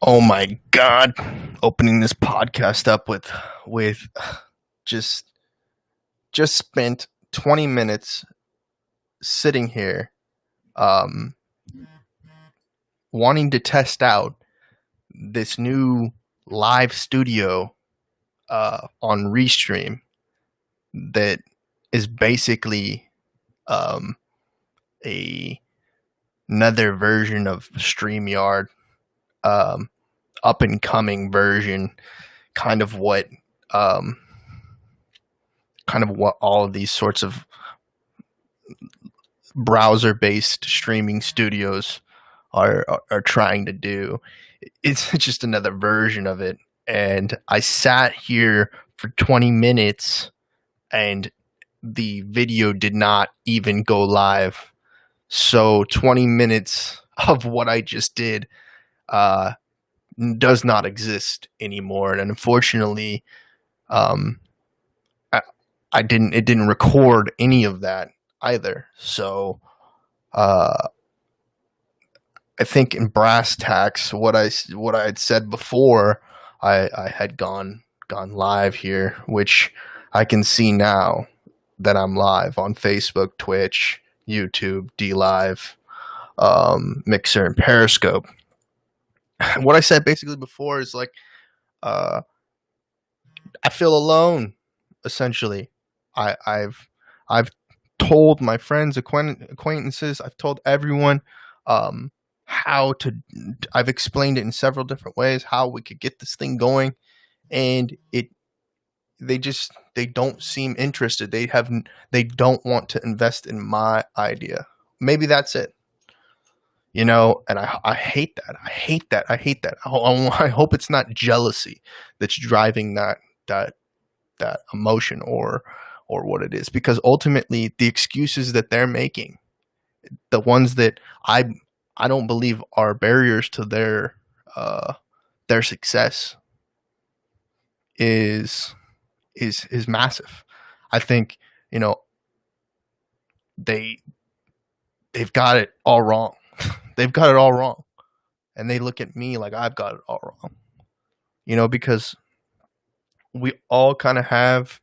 Oh my God. Opening this podcast up with just just spent 20 minutes sitting here um wanting to test out this new live studio on Restream that is basically um a another version of StreamYard, um up and coming version, kind of what um kind of what all of these sorts of browser based streaming studios are trying to do. It's just another version of it. And I sat here for 20 minutes and the video did not even go live. So 20 minutes of what I just did uh, does not exist anymore. And unfortunately, um, I, it didn't record any of that either. So uh, I think in brass tacks, what I had said before, I had gone live here, which I can see now that I'm live on Facebook, Twitch, YouTube, D Live, Mixer, and Periscope. What I said basically before is like, I feel alone. Essentially, I've told my friends, acquaintances, I've told everyone how to. I've explained it in several different ways how we could get this thing going, and they don't seem interested. They don't want to invest in my idea. Maybe that's it. And I hate that. I hate that. I hate that. I hope it's not jealousy that's driving that emotion or what it is, because ultimately the excuses that they're making, the ones that I don't believe are barriers to their success, is massive. I think they've got it all wrong. They've got it all wrong, and they look at me like I've got it all wrong. Because we all kind of have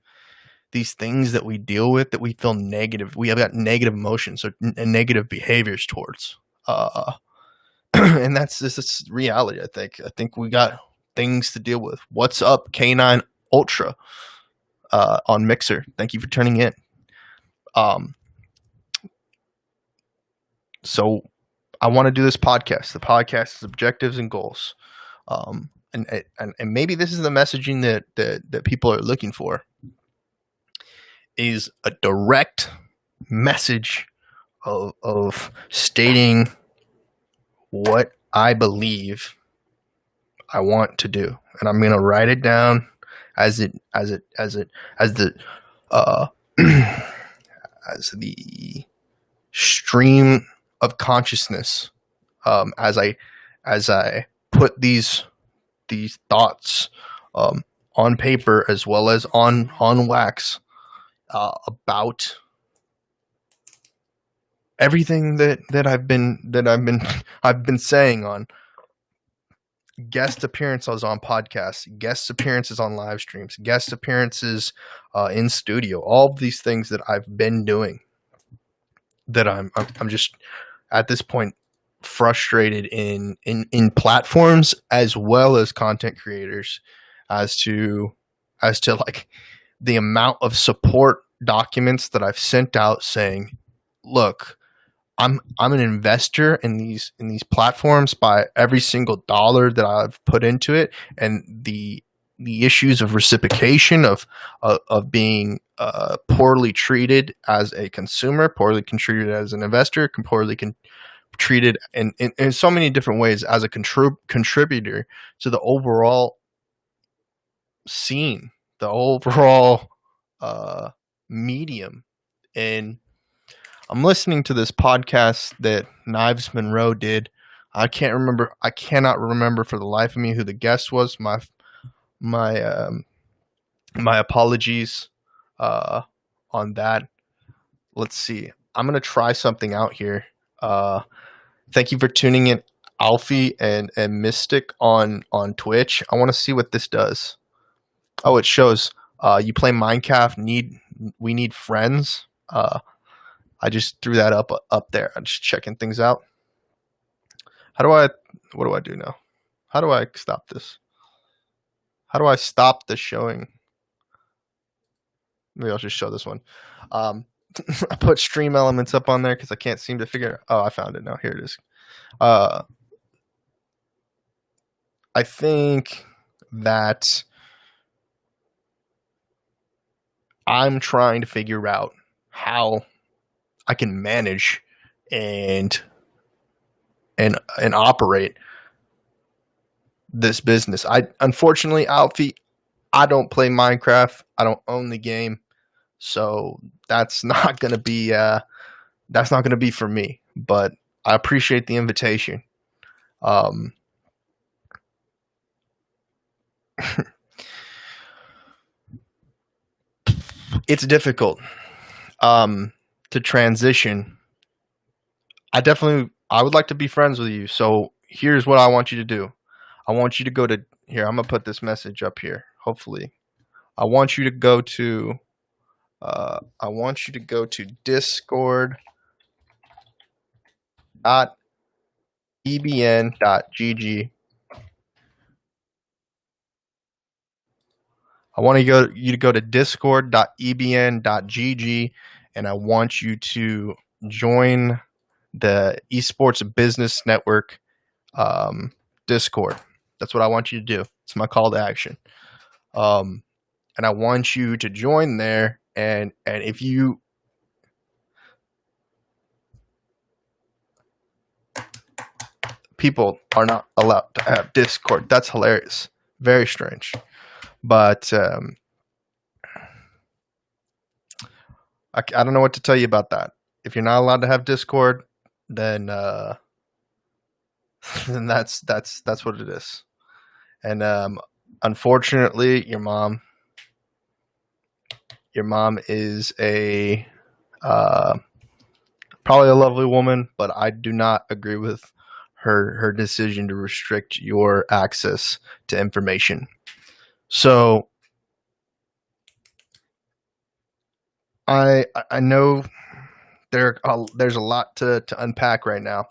these things that we deal with that we feel negative. We have got negative emotions and negative behaviors towards. And that's this reality. I think we got things to deal with. What's up, K9 Ultra on Mixer? Thank you for turning in. So I want to do this podcast. The podcast is objectives and goals. And maybe this is the messaging that people are looking for, is a direct message of stating what I believe I want to do, and I'm going to write it down as the as the stream of consciousness, as I put these thoughts on paper as well as on wax, about everything that I've been saying on guest appearances on podcasts, guest appearances on live streams, guest appearances in studio, all of these things that I've been doing, that I'm just at this point frustrated in platforms as well as content creators, as to like the amount of support documents that I've sent out saying, look, I'm an investor in these platforms by every single dollar that I've put into it, and the issues of reciprocation, of being poorly treated as a consumer, poorly treated as an investor, poorly treated in so many different ways as a contributor to the overall scene, the overall medium. And I'm listening to this podcast that Knives Monroe did. I cannot remember for the life of me who the guest was. My apologies on that. Let's see. I'm gonna try something out here. Thank you for tuning in. Alfie and Mystic on Twitch. I want to see what this does. Oh, it shows you play Minecraft. We need friends. I just threw that up there. I'm just checking things out. What do I do now? How do I stop this? How do I stop the showing? Maybe I'll just show this one. I put stream elements up on there because I can't seem to figure it. Oh, I found it now. Here it is. I think that I'm trying to figure out how I can manage and operate this business. Unfortunately, Alfie, I don't play Minecraft. I don't own the game, so that's not going to be for me. But I appreciate the invitation. It's difficult to transition. I would like to be friends with you. So here's what I want you to do. I want you to go to here. I'm gonna put this message up here. Hopefully, I want you to go to discord.ebn.gg. I want you to go to discord.ebn.gg, and I want you to join the Esports Business Network Discord. That's what I want you to do. It's my call to action. And I want you to join there. And if you people are not allowed to have Discord, that's hilarious. Very strange. But I don't know what to tell you about that. If you're not allowed to have Discord, then that's what it is. And unfortunately, your mom is a probably a lovely woman, but I do not agree with her decision to restrict your access to information. So I know there's a lot to unpack right now,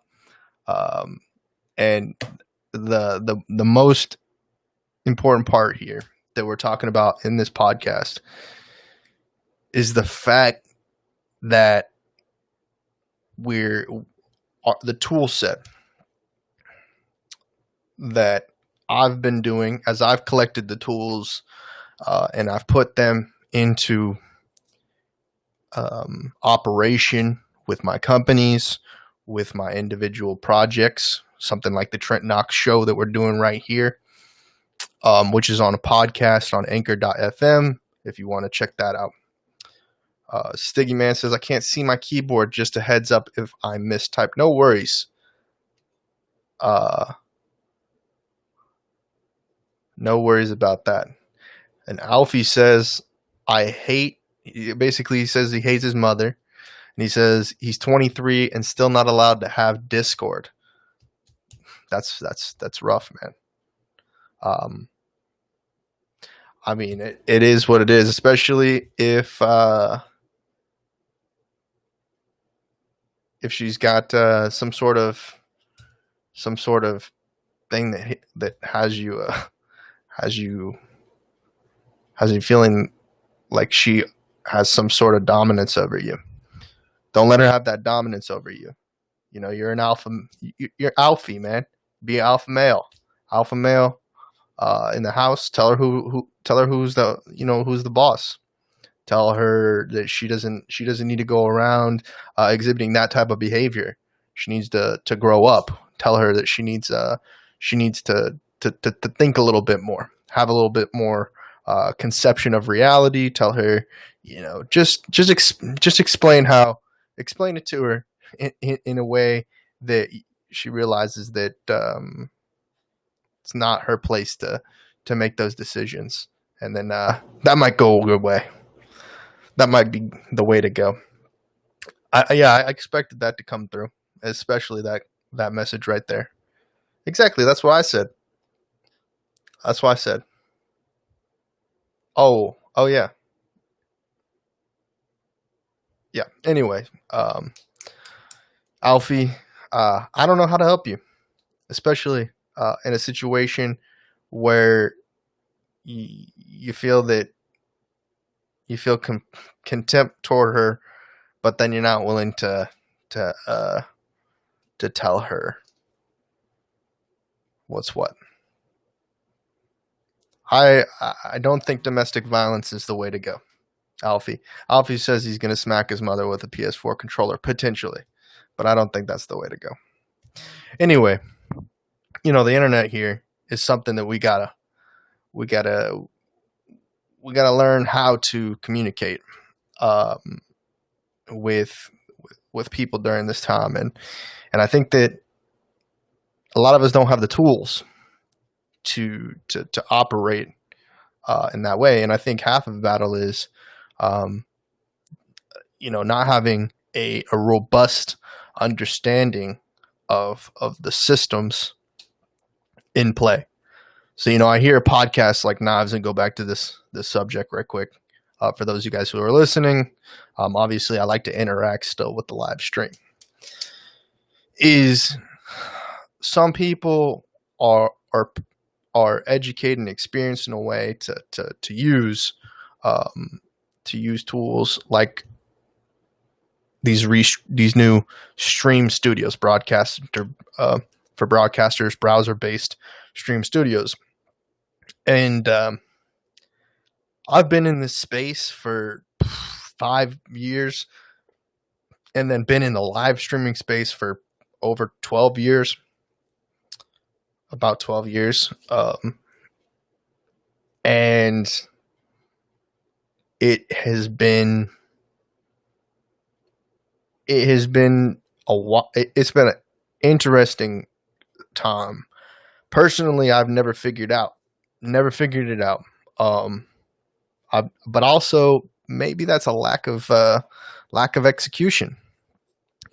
and the most important part here that we're talking about in this podcast is the fact that the tool set that I've been doing as I've collected the tools and I've put them into operation with my companies, with my individual projects, something like the Trent Knox Show that we're doing right here, which is on a podcast on anchor.fm if you want to check that out. Stiggy Man says, I can't see my keyboard. Just a heads up if I mistype. No worries. No worries about that. And Alfie says, basically he says he hates his mother. And he says he's 23 and still not allowed to have Discord. That's rough, man. I mean, it is what it is, especially if she's got some sort of thing that has you feeling like she has some sort of dominance over you. Don't let her have that dominance over you. You know, you're an alpha. You're Alfie, man. Be an alpha male. Alpha male in the house. Tell her who's the boss. Tell her that she doesn't need to go around exhibiting that type of behavior. She needs to grow up. Tell her that she needs to think a little bit more, have a little bit more conception of reality. Tell her, just explain it to her in a way that she realizes that it's not her place to make those decisions, and then that might go a good way. That might be the way to go. I expected that to come through, especially that message right there. Exactly. That's what I said. That's what I said. Oh yeah. Yeah. Anyway, Alfie, I don't know how to help you, especially in a situation where you feel that you feel contempt toward her, but then you're not willing to uh, to tell her what's what. I don't think domestic violence is the way to go. Alfie. Alfie says he's going to smack his mother with a PS4 controller potentially, but I don't think that's the way to go. Anyway, the internet here is something that we gotta we gotta learn how to communicate um, with with people during this time, and I think that a lot of us don't have the tools to operate in that way, and I think half of the battle is um, not having a robust understanding of the systems in play. So, I hear podcasts like Knives, and go back to this subject right quick. For those of you guys who are listening, obviously I like to interact still with the live stream. Is some people are educated and experienced in a way to use tools like these new stream studios, for broadcasters, browser based stream studios, and I've been in this space for 5 years, and then been in the live streaming space for over 12 years, about 12 years, and it has been it's been an interesting time. Personally, I've never figured it out. But also maybe that's a lack of execution.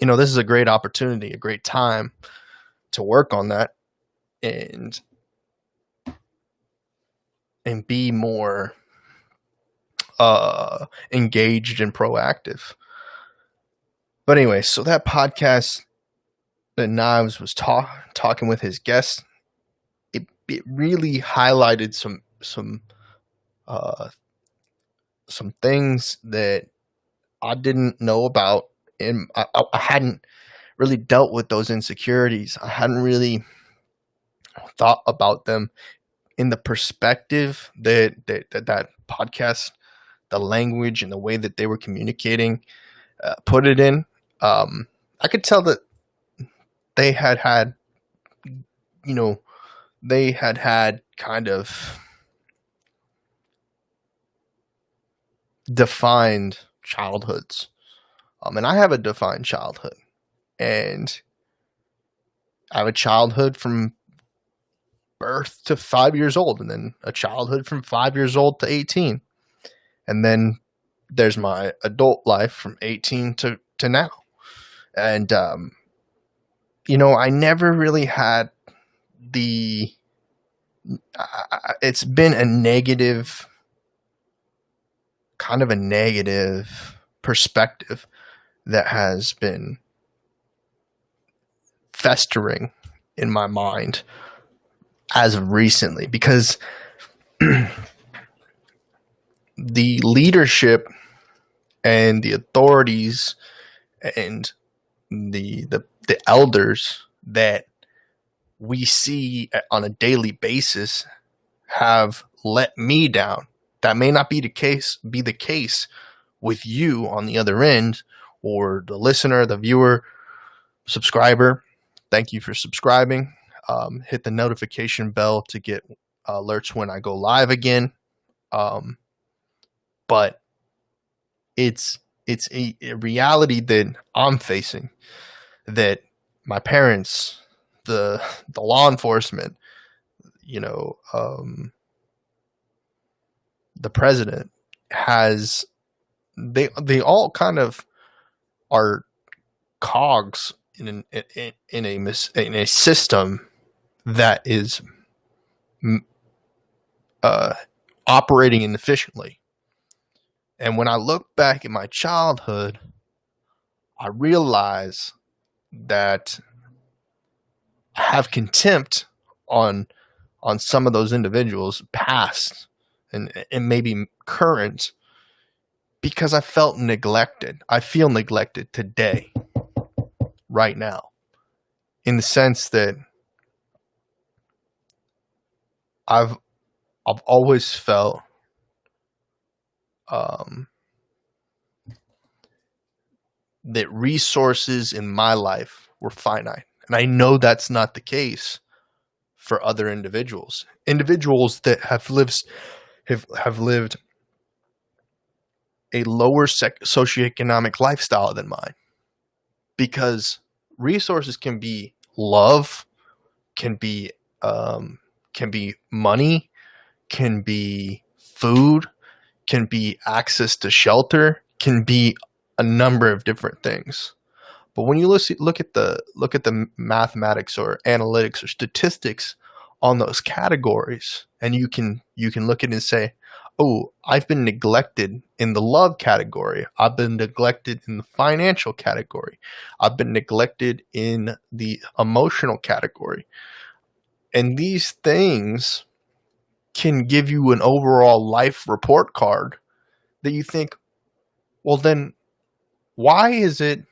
This is a great opportunity, a great time to work on that and be more engaged and proactive. But anyway, so that podcast that Knives was talking with his guests, it really highlighted some things that I didn't know about, and I hadn't really dealt with those insecurities. I hadn't really thought about them in the perspective that podcast, the language and the way that they were communicating, put it in. I could tell that they had kind of defined childhoods. And I have a defined childhood, and I have a childhood from birth to 5 years old, and then a childhood from 5 years old to 18. And then there's my adult life from 18 to now. And, I never really had it's been a negative perspective that has been festering in my mind as of recently, because the leadership and the authorities and the elders that we see on a daily basis have let me down. That may not be the case with you on the other end, or the listener, the viewer, subscriber. Thank you for subscribing. Hit the notification bell to get alerts when I go live again. But it's a reality that I'm facing, that my parents, the law enforcement, the president has, they all kind of are cogs in a system that is uh, operating inefficiently. And when I look back at my childhood, I realize that I have contempt on some of those individuals, past and maybe current, because I felt neglected. I feel neglected today, right now, in the sense that I've always felt that resources in my life were finite, and I know that's not the case for other individuals. Individuals that have lived a lower socioeconomic lifestyle than mine, because resources can be love, can be money, can be food, can be access to shelter, can be a number of different things. But when you look at the mathematics or analytics or statistics on those categories, and you can look at it and say, oh, I've been neglected in the love category. I've been neglected in the financial category. I've been neglected in the emotional category. And these things can give you an overall life report card that you think, well, then why is it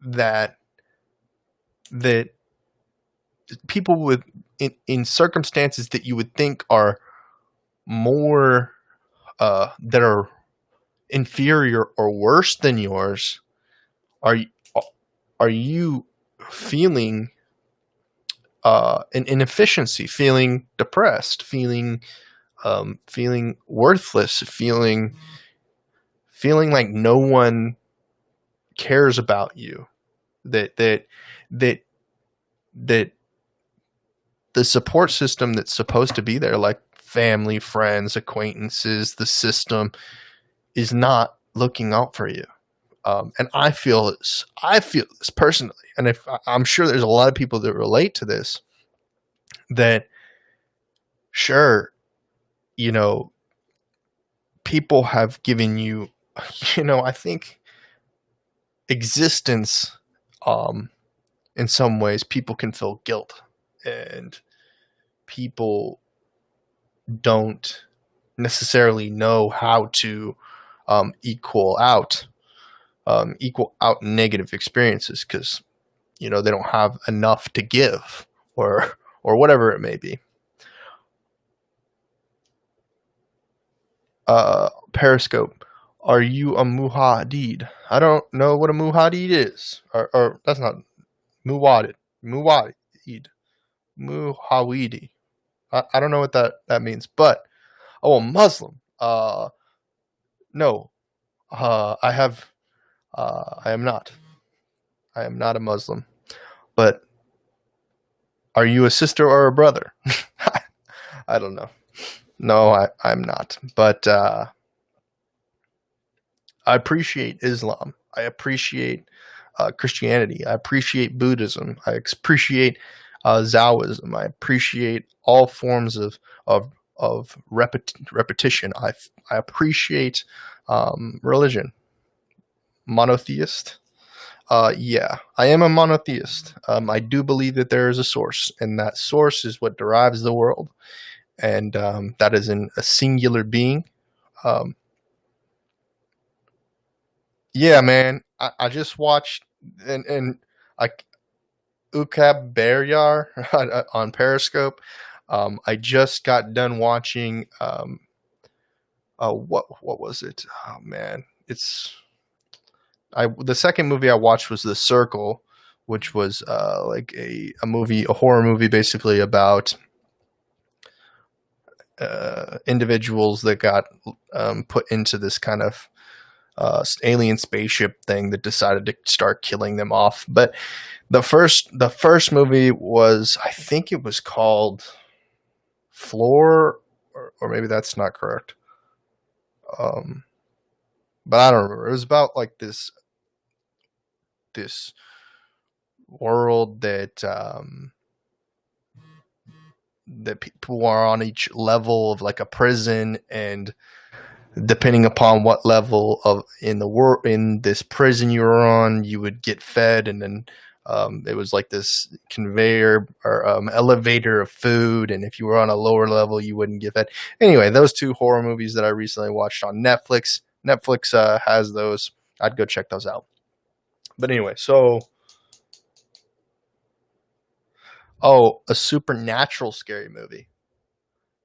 that people with in circumstances that you would think are more that are inferior or worse than yours, are you feeling an inefficiency, feeling depressed, feeling worthless, feeling like no one cares about you, that the support system that's supposed to be there, like family, friends, acquaintances, the system, is not looking out for you. And I feel this personally, and I'm sure there's a lot of people that relate to this, that sure, people have given you, I think existence, in some ways, people can feel guilt, and people don't necessarily know how to equal out negative experiences, because they don't have enough to give, or whatever it may be. Periscope, are you a muhadid? I don't know what a muhadid is, or that's not muwadid. Muhawidi. I don't know what that means, but a Muslim. No, I am not. I am not a Muslim. But are you a sister or a brother? I don't know. No, I'm not. But I appreciate Islam. I appreciate Christianity. I appreciate Buddhism. I appreciate Taoism. I appreciate all forms of repetition. I appreciate religion. Monotheist. Yeah, I am a monotheist. I do believe that there is a source, and that source is what derives the world, and that is in a singular being. Yeah, man. I just watched and I Ukab Beryar on Periscope. I just got done watching. What was it? Oh man, the second movie I watched was The Circle, which was like a horror movie, basically about individuals that got put into this kind of alien spaceship thing that decided to start killing them off. But the first movie was, I think it was called Floor, or maybe that's not correct. But I don't remember. It was about like this world that that people are on each level of like a prison, and depending upon what level of in the world in this prison you were on, you would get fed, and then it was like this conveyor or elevator of food, and if you were on a lower level, you wouldn't get fed. Anyway, those two horror movies that I recently watched on Netflix. Netflix has those. I'd go check those out. But anyway, so a supernatural scary movie.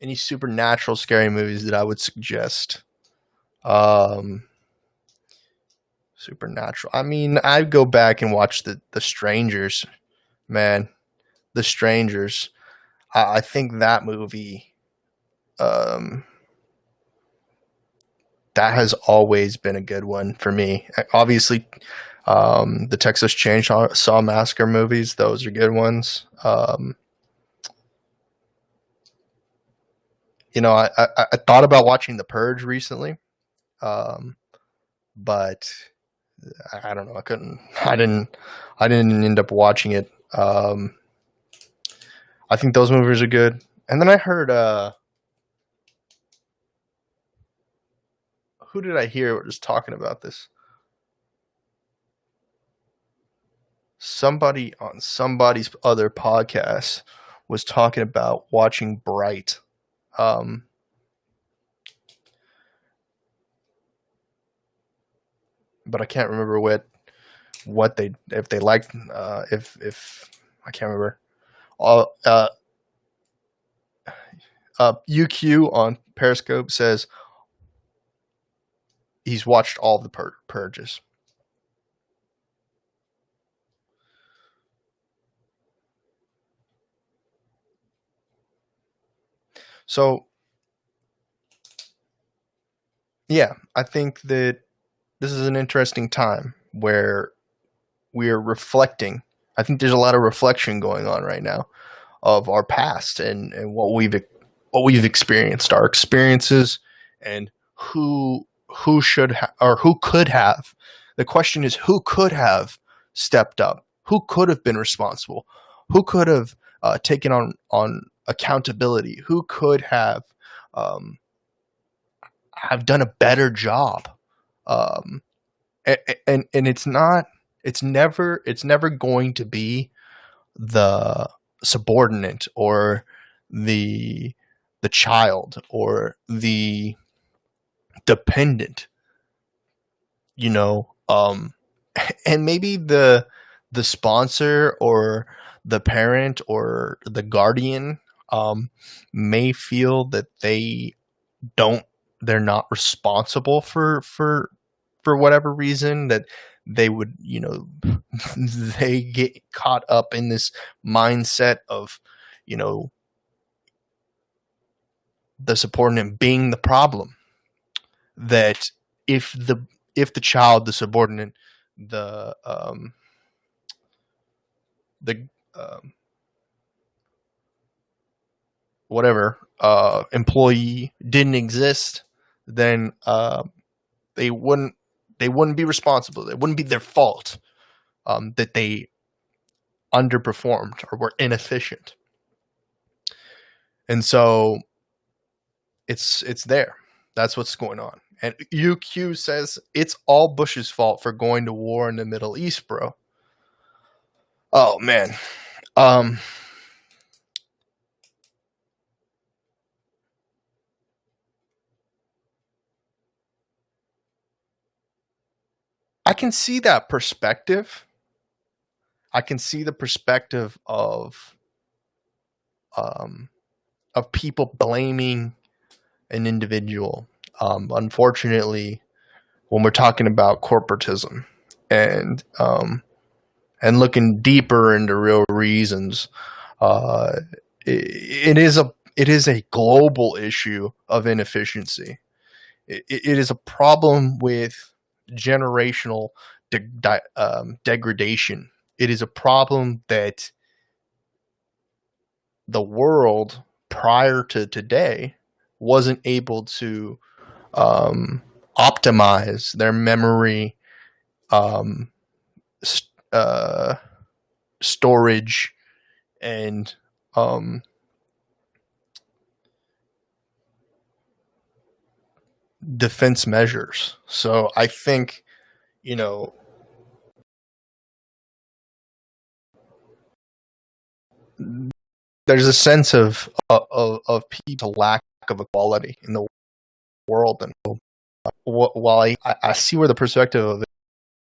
Any supernatural scary movies that I would suggest? Um, Supernatural. I mean, I'd go back and watch the Strangers, man. The Strangers. I think that movie, um, that has always been a good one for me. Obviously, the Texas Chainsaw Massacre movies; those are good ones. I thought about watching The Purge recently, but I don't know. I couldn't. I didn't. I didn't end up watching it. I think those movies are good. And then I heard. Who did I hear was talking about this? Somebody on somebody's other podcast was talking about watching Bright. Um, but I can't remember what they if they liked if I can't remember. Uh, uh, UQ on Periscope says he's watched all the purges. So yeah, I think that this is an interesting time where we're reflecting. I think there's a lot of reflection going on right now of our past and what we've experienced, our experiences, and who should or who could have. The question is who could have stepped up, who could have been responsible, who could have taken on accountability, who could um, have done a better job. Um, and it's never going to be the subordinate or the the child or the dependent, you know, and maybe the sponsor or the parent or the guardian may feel that don't they're not responsible for whatever reason, that they would, they get caught up in this mindset of, you know, the subordinate being the problem, that if the child, the subordinate, the the whatever employee didn't exist, then they wouldn't they wouldn't be responsible. It wouldn't be their fault that they underperformed or were inefficient. And so it's there. That's what's going on. And UQ says it's all Bush's fault for going to war in the Middle East, bro. Oh man. Um I can see that perspective. I can see the perspective um of people blaming an individual. Unfortunately, when we're talking about corporatism and looking deeper into real reasons, uh, it is a global issue of inefficiency. It is a problem with generational degradation. It is a problem that the world prior to today wasn't able to optimize their memory, um, storage, and defense measures. So I think, you know, there's a sense of people lack of equality in the world. And while I see where the perspective of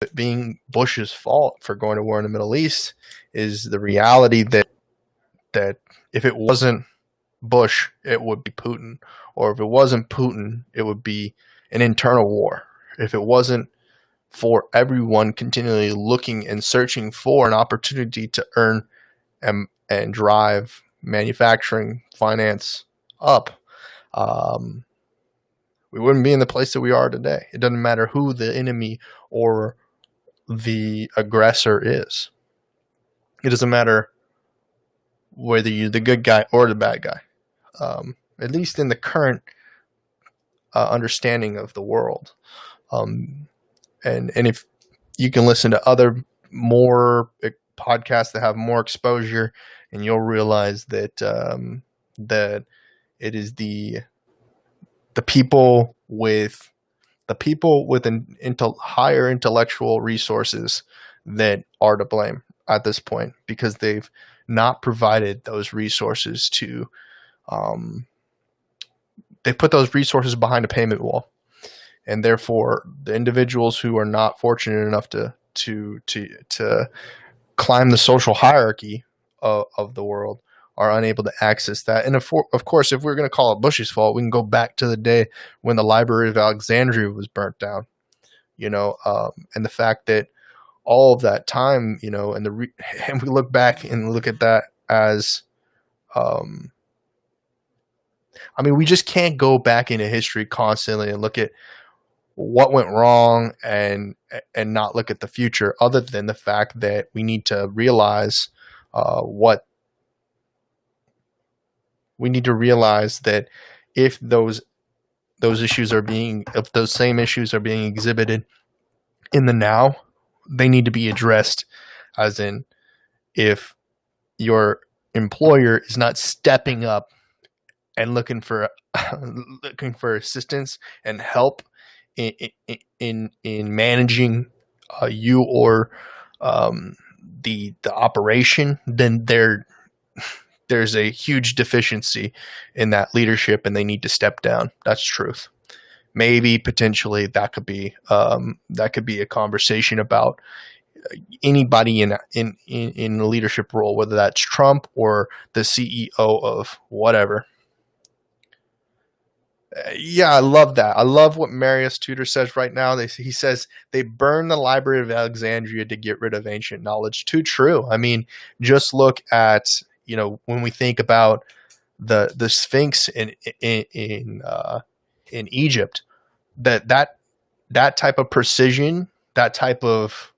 it being Bush's fault for going to war in the Middle East is the reality that if it wasn't Bush, it would be Putin, or if it wasn't Putin, it would be an internal war. If it wasn't for everyone continually looking and searching for an opportunity to earn and drive manufacturing, finance up, we wouldn't be in the place that we are today. It doesn't matter who the enemy or the aggressor is. It doesn't matter whether you're the good guy or the bad guy. At least in the current understanding of the world. And if you can listen to other more podcasts that have more exposure, and you'll realize that that it is the people with higher intellectual resources that are to blame at this point, because they've not provided those resources to they put those resources behind a payment wall, and therefore the individuals who are not fortunate enough to climb the social hierarchy of the world are unable to access that. And of course, if we're going to call it Bush's fault, we can go back to the day when the Library of Alexandria was burnt down, and the fact that all of that time, and we look back and look at that as, we just can't go back into history constantly and look at what went wrong and not look at the future, other than the fact that we need to realize that if those same issues are being exhibited in the now, they need to be addressed. As in, if your employer is not stepping up and looking for assistance and help in managing you or the operation, then there's a huge deficiency in that leadership, and they need to step down. That's truth. Maybe potentially that could be a conversation about anybody in a leadership role, whether that's Trump or the CEO of whatever. Yeah, I love that. I love what Marius Tudor says right now. He says they burn the Library of Alexandria to get rid of ancient knowledge. Too true. Just look at, when we think about the Sphinx in Egypt, that type of precision, that type of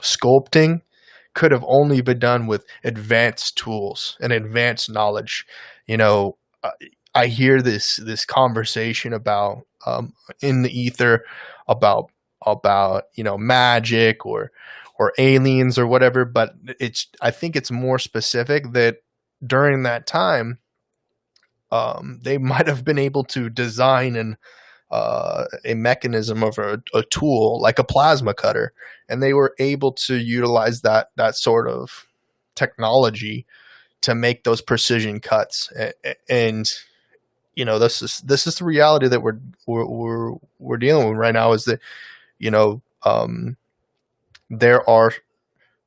sculpting could have only been done with advanced tools and advanced knowledge. I hear this conversation about in the ether about magic or aliens or whatever, but I think it's more specific that during that time they might have been able to design a mechanism of a tool like a plasma cutter, and they were able to utilize that sort of technology to make those precision cuts. And this is the reality that we're dealing with right now, is that there are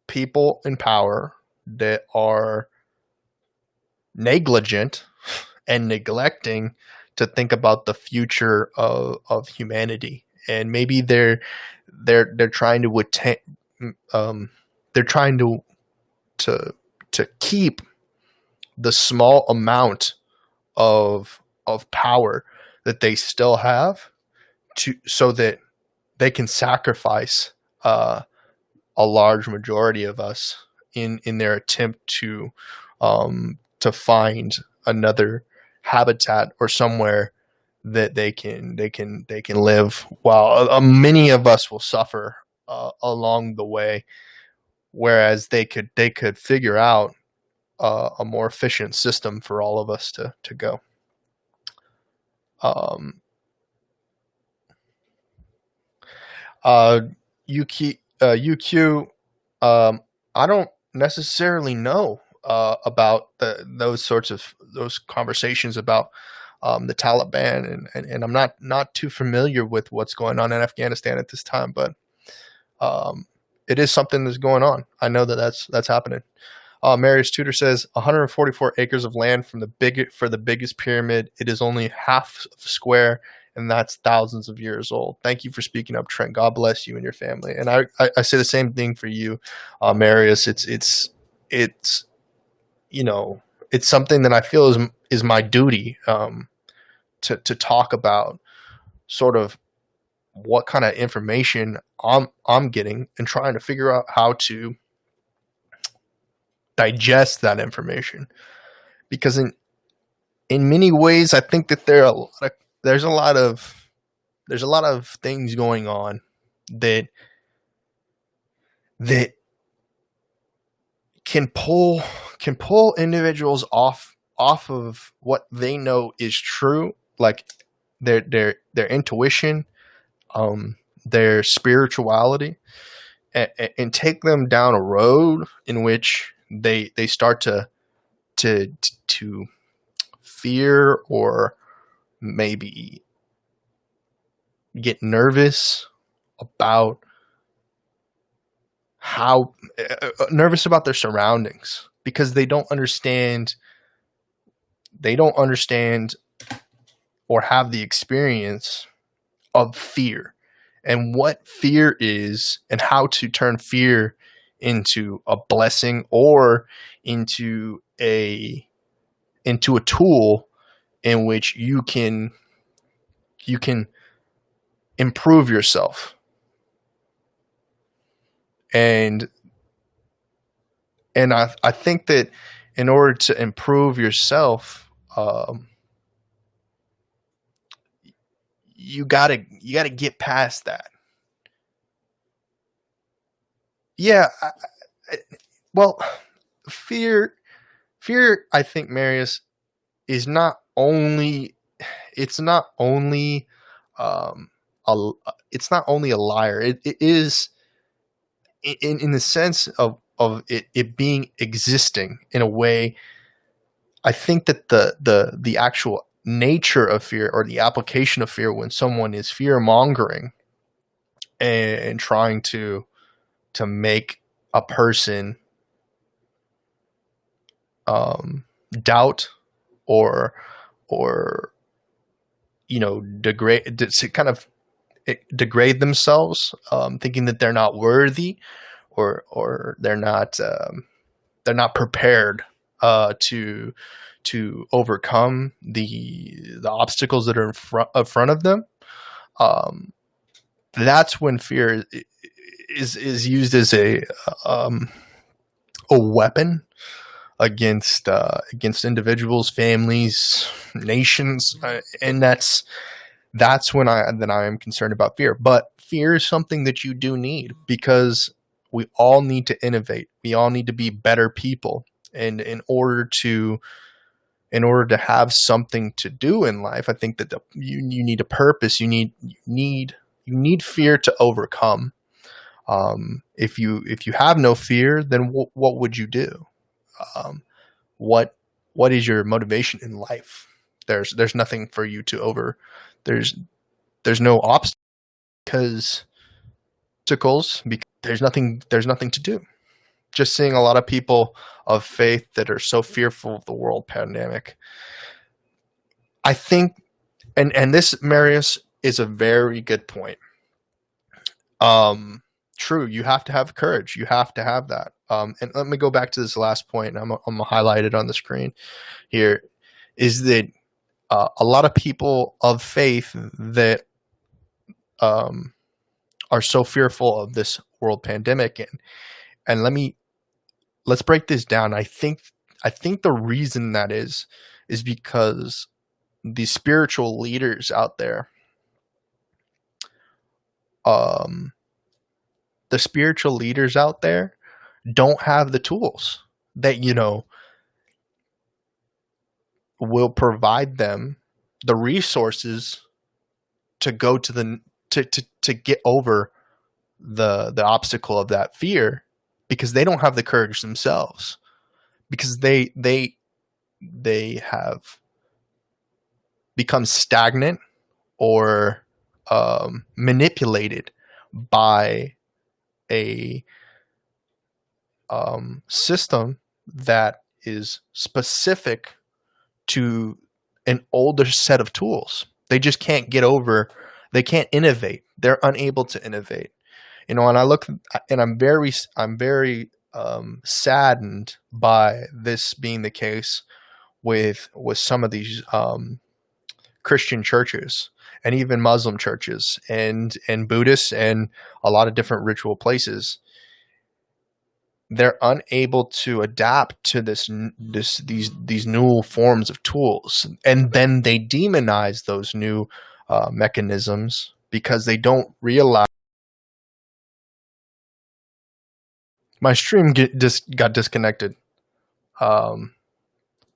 people in power that are negligent and neglecting to think about the future of humanity, and maybe they're trying to attain, they're trying to keep the small amount of power that they still have, so that they can sacrifice a large majority of us in their attempt to find another habitat or somewhere that they can live, while many of us will suffer along the way, whereas they could figure out a more efficient system for all of us to go. Uh, UQ, I don't necessarily know about those conversations about the Taliban, and I'm not too familiar with what's going on in Afghanistan at this time, but um, it is something that's going on. I know that that's happening. Marius Tudor says 144 acres of land for the biggest pyramid. It is only half of a square, and that's thousands of years old. Thank you for speaking up, Trent. God bless you and your family. And I say the same thing for you, Marius. It's you know it's something that I feel is my duty to talk about sort of what kind of information I'm getting and trying to figure out how to digest that information, because in many ways I think that there's a lot of things going on that that can pull individuals off of what they know is true, like their intuition, their spirituality, and take them down a road in which they start to fear, or maybe get nervous about how nervous about their surroundings, because they don't understand or have the experience of fear, and what fear is, and how to turn fear into a blessing, or into a tool in which you can improve yourself. And I think that in order to improve yourself, you gotta get past that. Yeah, well, fear, I think, Marius, is not only it's not only a it's not only a liar. It is in the sense of it being existing in a way. I think that the actual nature of fear, or the application of fear, when someone is fear mongering and trying to make a person doubt, or degrade, to kind of degrade themselves, thinking that they're not worthy, or they're not prepared to overcome the obstacles that are in front of them. That's when fear is used as a weapon against individuals, families, nations, and that's when I am concerned about fear. But fear is something that you do need, because we all need to innovate. We all need to be better people, and in order to have something to do in life, I think that you need a purpose. You need fear to overcome. If you have no fear, then what would you do? What is your motivation in life? There's nothing for you to over. There's no obstacles, because there's nothing to do. Just seeing a lot of people of faith that are so fearful of the world pandemic. I think, and this, Marius, is a very good point. True, you have to have courage. You have to have that. And let me go back to this last point, and I'm gonna highlight it on the screen here. Is that a lot of people of faith that are so fearful of this world pandemic, and let's break this down. I think the reason that is because the spiritual leaders out there, don't have the tools that will provide them the resources to go to get over the obstacle of that fear, because they don't have the courage themselves, because they have become stagnant or manipulated by a system that is specific to an older set of tools. They just can't get over. They can't innovate. They're unable to innovate. And I look, and I'm very saddened by this being the case with some of these Christian churches and even Muslim churches and Buddhists and a lot of different ritual places. They're unable to adapt to these new forms of tools, and then they demonize those new mechanisms because they don't realize. My stream just got disconnected.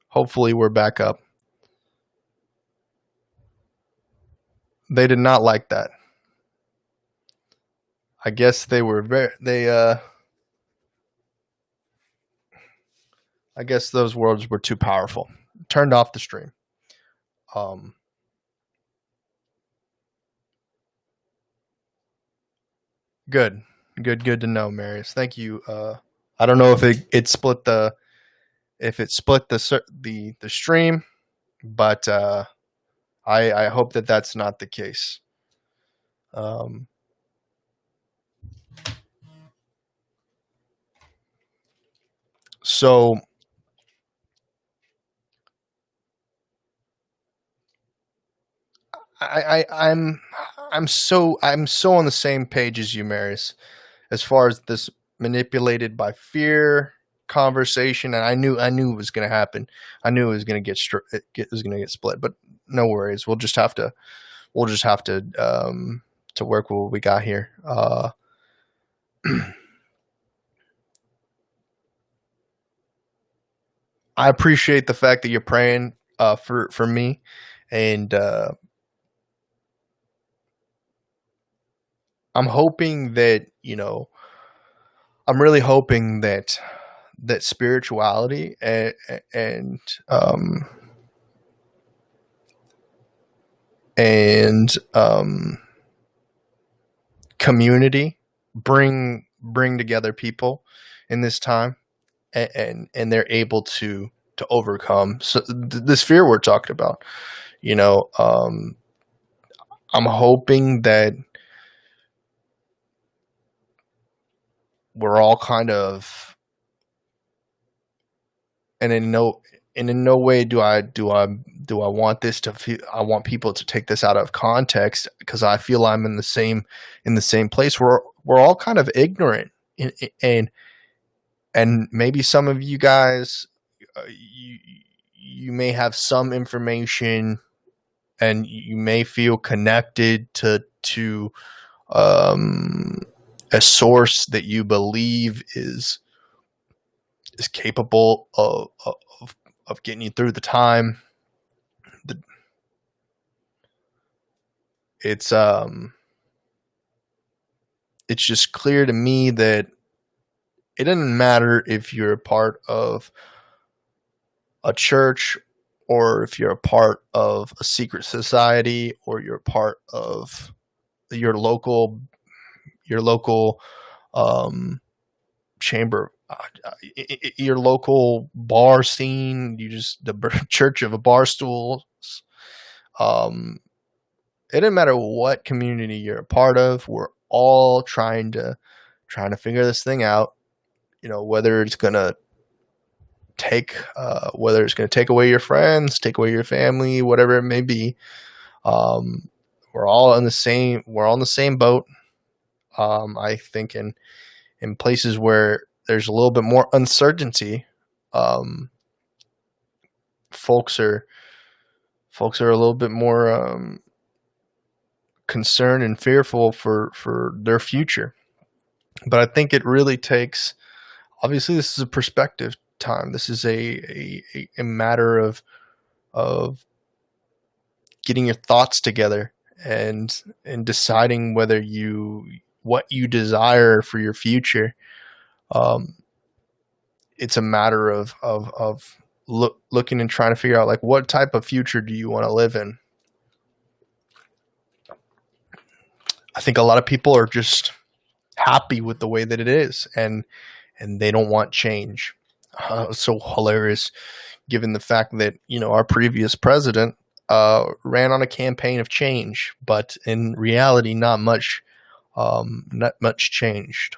Hopefully we're back up. They did not like that. I guess they were I guess those words were too powerful. Turned off the stream. Good to know, Marius. Thank you. I don't know if it split the stream, but I hope that that's not the case. So I'm so on the same page as you, Marius, as far as this manipulated by fear conversation, and I knew it was going to happen. I knew it was going to get split, but no worries. We'll just have to work with what we got here. I appreciate the fact that you're praying for me, and I'm hoping that, I'm really hoping that spirituality and community bring together people in this time, and they're able to overcome this fear we're talking about. I'm hoping that we're all kind of, and in no way do I want this to feel, I want people to take this out of context, because I feel I'm in the same place. We're all kind of ignorant, and maybe some of you guys, you may have some information, and you may feel connected to a source that you believe is capable of getting you through the time. It's just clear to me that it doesn't matter if you're a part of a church, or if you're a part of a secret society, or you're a part of your local chamber, your local bar scene, the church of a bar stools. It doesn't matter what community you're a part of. We're all trying to figure this thing out. Whether it's gonna take away your friends, take away your family, whatever it may be. We're all on the same boat. I think in places where there's a little bit more uncertainty, folks are a little bit more concerned and fearful for their future. But I think it really takes, obviously this is a perspective time. This is a matter of getting your thoughts together and deciding whether you what you desire for your future. Um, it's a matter of looking and trying to figure out like what type of future do you want to live in. I think a lot of people are just happy with the way that it is, and they don't want change. It's so hilarious, given the fact that our previous president ran on a campaign of change, but in reality, not much changed.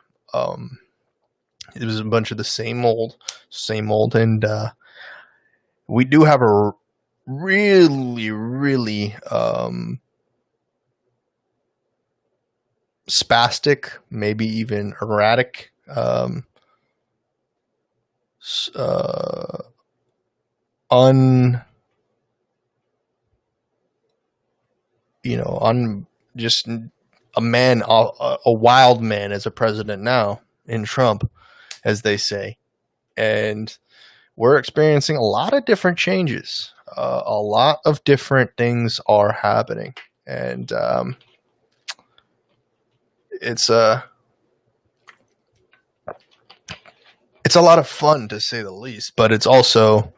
It was a bunch of the same old, and we do have a really, really spastic, maybe even erratic, just a man, a wild man as a president now in Trump, as they say. And we're experiencing a lot of different changes. A lot of different things are happening. And it's a lot of fun, to say the least, but it's also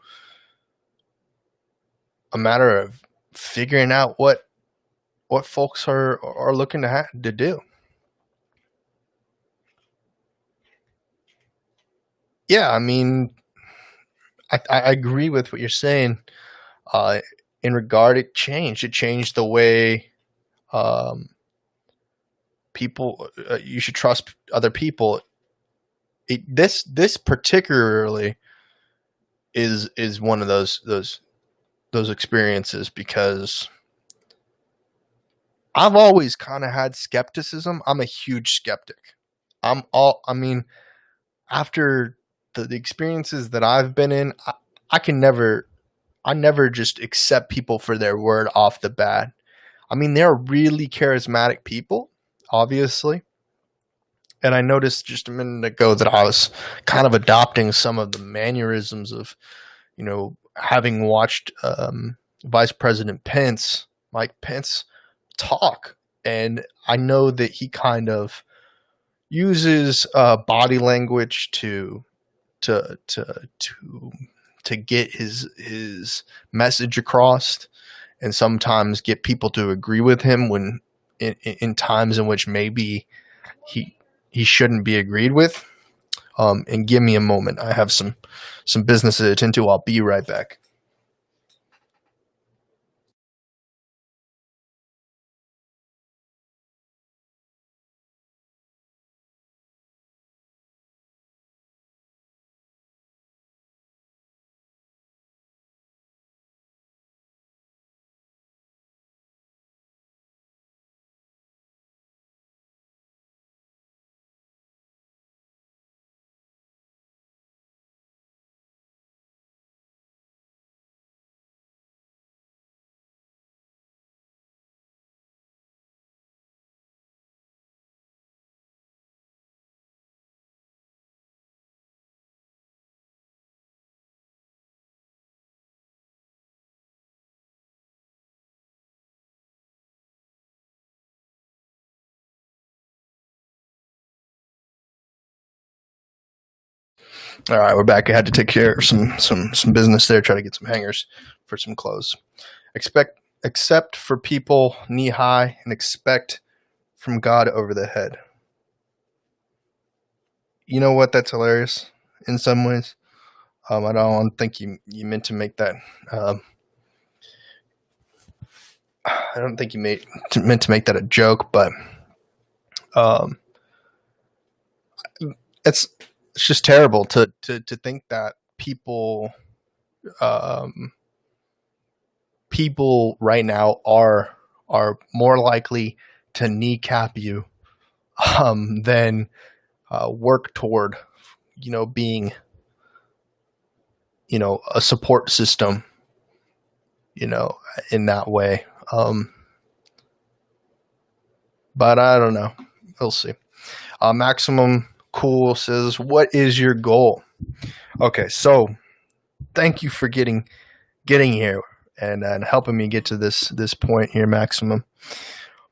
a matter of figuring out what folks are looking to do. Yeah, I mean, I agree with what you're saying. In regard, it changed the way people. You should trust other people. This particularly is one of those experiences, because I've always kind of had skepticism. I'm a huge skeptic. After the experiences that I've been in, I never just accept people for their word off the bat. I mean, they're really charismatic people, obviously. And I noticed just a minute ago that I was kind of adopting some of the mannerisms of, having watched Vice President Mike Pence, talk. And I know that he kind of uses body language to get his message across, and sometimes get people to agree with him when in times in which maybe he shouldn't be agreed with. And give me a moment. I have some business to attend to. I'll be right back. All right, we're back. I had to take care of some business there. Try to get some hangers for some clothes. Accept for people knee high, and expect from God over the head. You know what? That's hilarious in some ways. I don't think you meant to make that. I don't think you meant to make that a joke, but it's just terrible to think that people right now are more likely to kneecap you than work toward being a support system in that way. But I don't know. We'll see. Maximum Cool says, what is your goal? Okay, so thank you for getting here and helping me get to this point here, Maximum.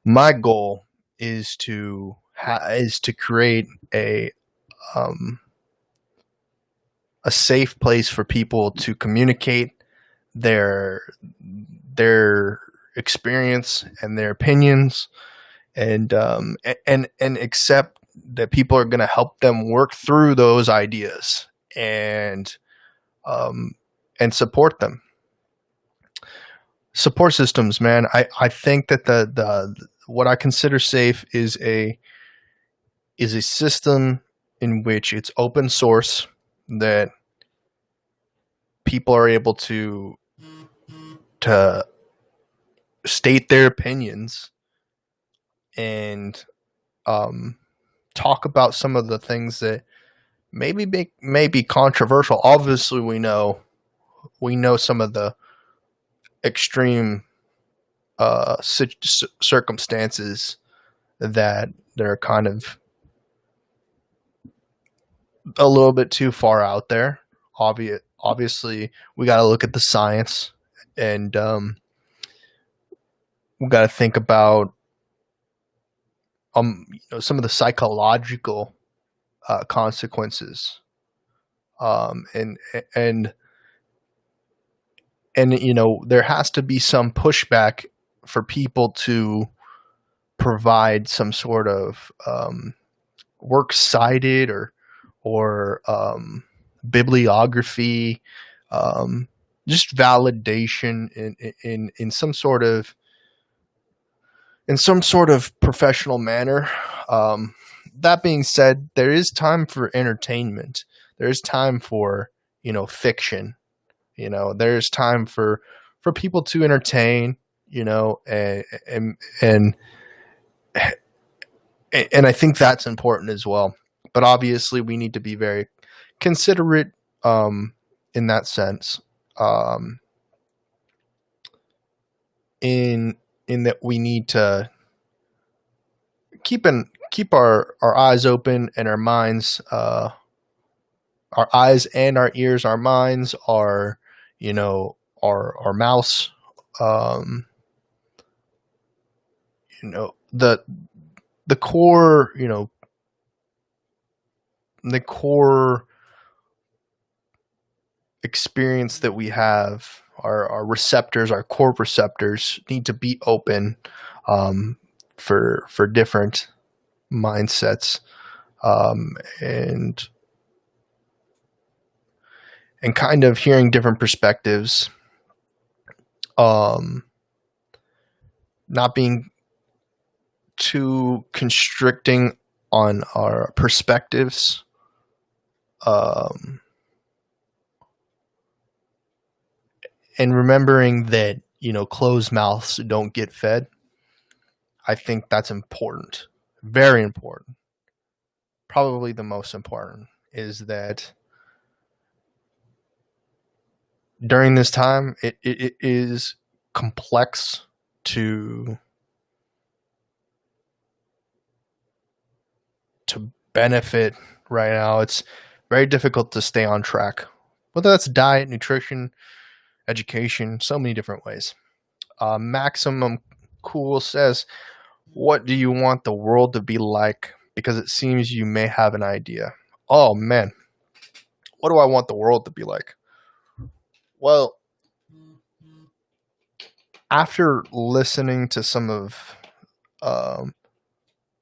My goal is to is to create a safe place for people to communicate their experience and their opinions, and accept that people are going to help them work through those ideas, and support them. Support systems, man. I think that the what I consider safe is a system in which it's open source, that people are able to state their opinions and talk about some of the things that may be controversial. Obviously, we know some of the extreme circumstances that they're kind of a little bit too far out there. Obviously, we got to look at the science, and we got to think about some of the psychological consequences, and there has to be some pushback for people to provide some sort of works cited or bibliography, just validation in some sort of professional manner. That being said, there is time for entertainment. There is time for fiction. There's time for people to entertain. And I think that's important as well. But obviously, we need to be very considerate in that sense. In that we need to keep our eyes open and our minds, our eyes and our ears, our minds, our mouths, the core, the core experience that we have, our receptors, our core receptors need to be open for different mindsets, and kind of hearing different perspectives, not being too constricting on our perspectives, and remembering that closed mouths don't get fed. I think that's important, very important. Probably the most important is that during this time, it is complex to benefit right now. It's very difficult to stay on track, whether that's diet, nutrition, education, so many different ways. Maximum Cool says, what do you want the world to be like? Because it seems you may have an idea. Oh man, what do I want the world to be like? Well, after listening to some of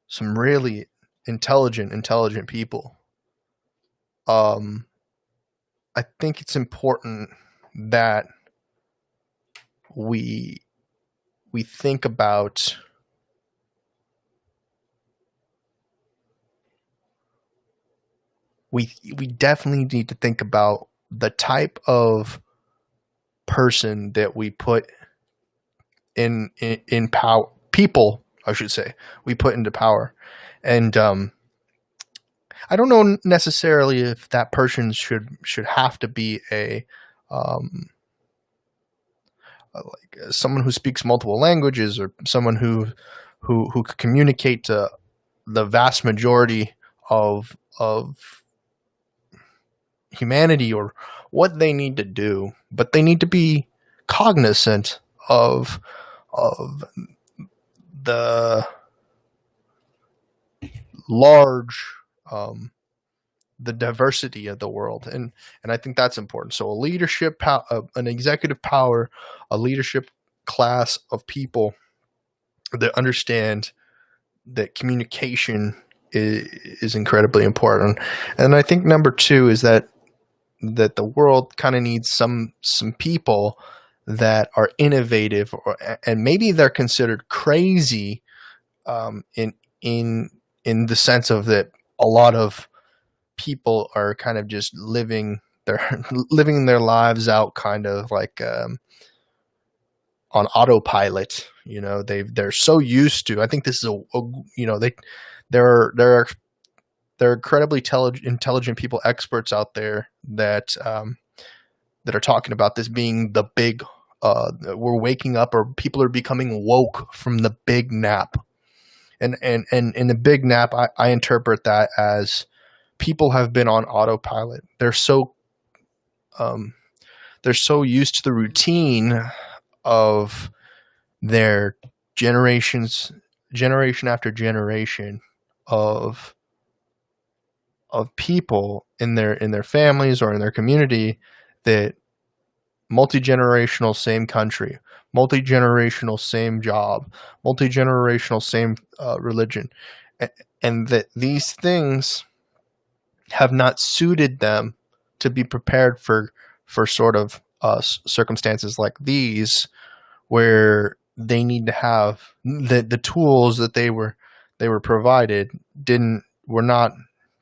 some really intelligent people, I think it's important that we think about we definitely need to think about the type of person that we put in power, people, I should say, we put into power. And I don't know necessarily if that person should have to be a like someone who speaks multiple languages, or someone who could communicate to the vast majority of humanity, or what they need to do, but they need to be cognizant of the large the diversity of the world, and I think that's important. So a an executive power, a leadership class of people that understand that communication is incredibly important. And I think number two is that the world kind of needs some people that are innovative, and maybe they're considered crazy in the sense of that a lot of people are kind of just living their lives out kind of like on autopilot. They're so used to. I think this is there are incredibly intelligent people, experts out there that are talking about this being the big. We're waking up, or people are becoming woke from the big nap, and in the big nap, I interpret that as people have been on autopilot. They're so used to the routine of their generation after generation of people in their families or in their community, that multi-generational same country, multi-generational same job, multi-generational same religion, and that these things have not suited them to be prepared for sort of circumstances like these, where they need to have the tools that they were provided were not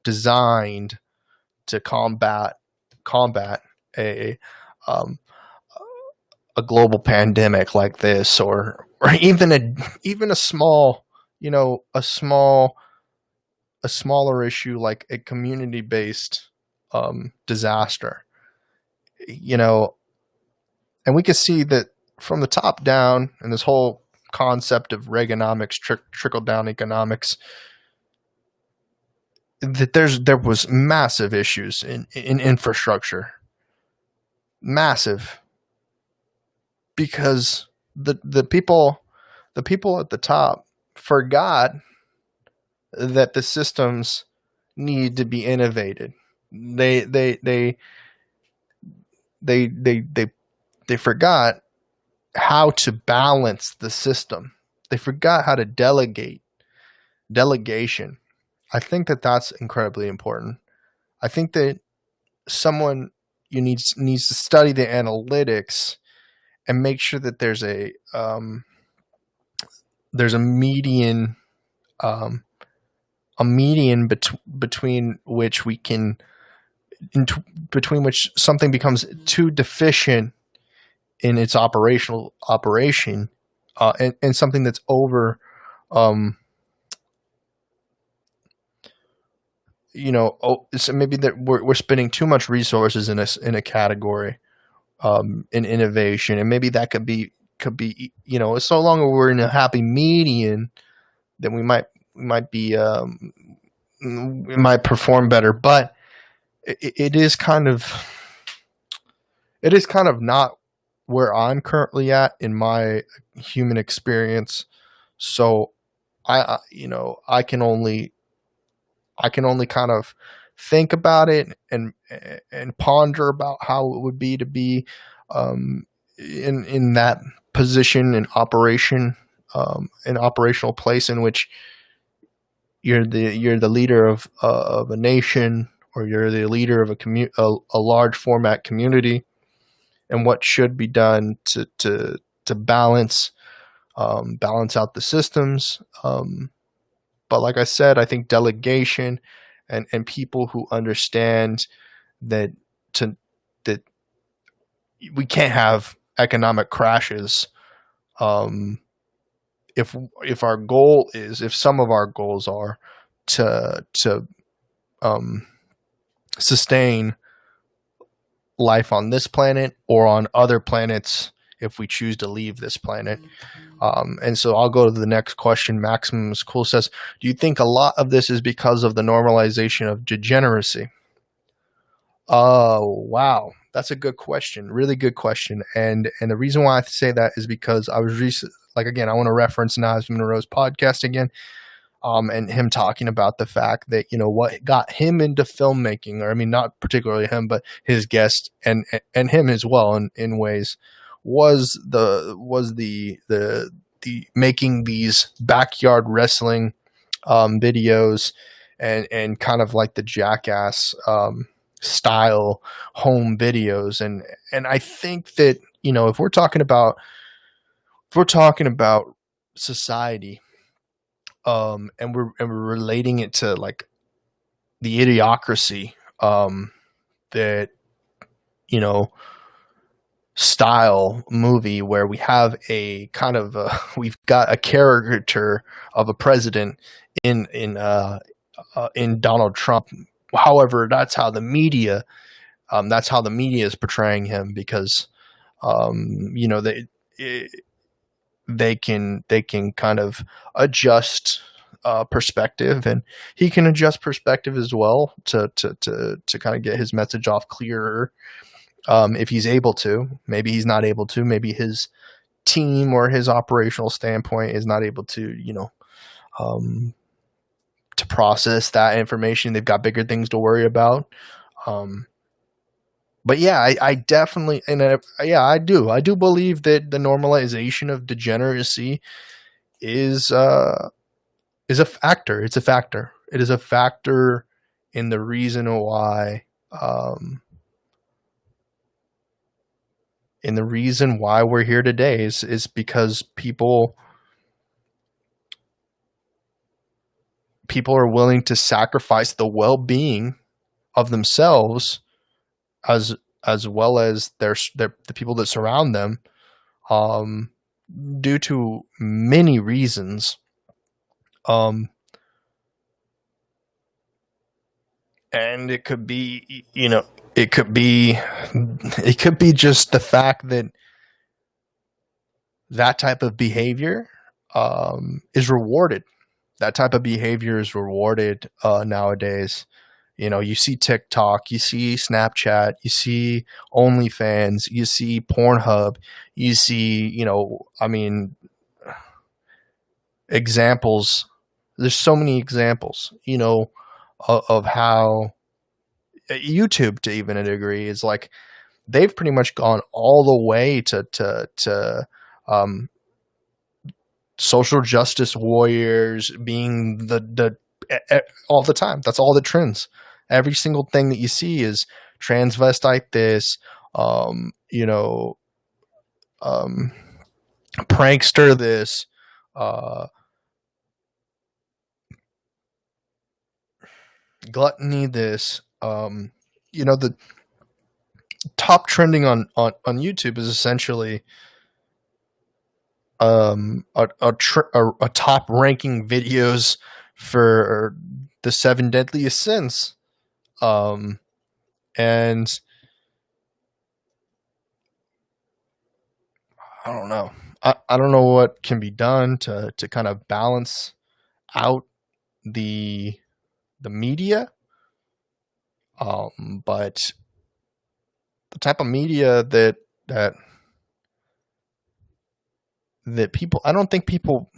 designed to combat a global pandemic like this, or even a small, a smaller issue like a community-based disaster. And we can see that from the top down, and this whole concept of Reaganomics, trickle-down economics, that there was massive issues in infrastructure. Massive. Because the people at the top forgot that the systems need to be innovated. They forgot how to balance the system. They forgot how to delegation. I think that that's incredibly important. I think that someone needs to study the analytics and make sure that there's a median between which we can between which something becomes too deficient in its operation, and something that's over, so maybe that we're spending too much resources in a category, in innovation, and maybe that could be so long as we're in a happy median, then we might perform better. But it is kind of not where I'm currently at in my human experience. So I can only kind of think about it and ponder about how it would be to be in that position in operation, an operational place in which you're the leader of a nation, or you're the leader of a large format community, and what should be done to balance out the systems. But like I said, I think delegation and people who understand that we can't have economic crashes. If some of our goals are to sustain life on this planet or on other planets, if we choose to leave this planet. And so I'll go to the next question. Maximum Cool says, do you think a lot of this is because of the normalization of degeneracy? Wow. That's a good question. Really good question. And the reason why I say that is because I was I want to reference Nas Monroe's podcast again. and him talking about the fact that, what got him into filmmaking, or I mean, not particularly him, but his guest and him as well in ways, was the making these backyard wrestling videos, and kind of like the Jackass style home videos. And I think that, if we're talking about society, and we're relating it to like the idiocracy, that, style movie, where we have a kind of we've got a caricature of a president in Donald Trump. However, that's how the media is portraying him, because they can kind of adjust perspective, and he can adjust perspective as well to kind of get his message off clearer, if he's able to. Maybe he's not able to. Maybe his team or his operational standpoint is not able to, to process that information. They've got bigger things to worry about. But yeah, I definitely, I do believe that the normalization of degeneracy is a factor. It's a factor. It is a factor in the reason why, we're here today, is because people are willing to sacrifice the well-being of themselves, as well as the people that surround them, due to many reasons. And it could be, it could be just the fact that type of behavior is rewarded. That type of behavior is rewarded nowadays. You see TikTok, you see Snapchat, you see OnlyFans, you see Pornhub, you see, examples. There's so many examples, of how YouTube, to even a degree, is like, they've pretty much gone all the way to social justice warriors being the all the time. That's all the trends. Every single thing that you see is transvestite this, prankster this, gluttony this. The top trending on YouTube is essentially a top ranking videos for the 7 deadliest sins. And I don't know. I don't know what can be done to kind of balance out the media. But the type of media that people, I don't think people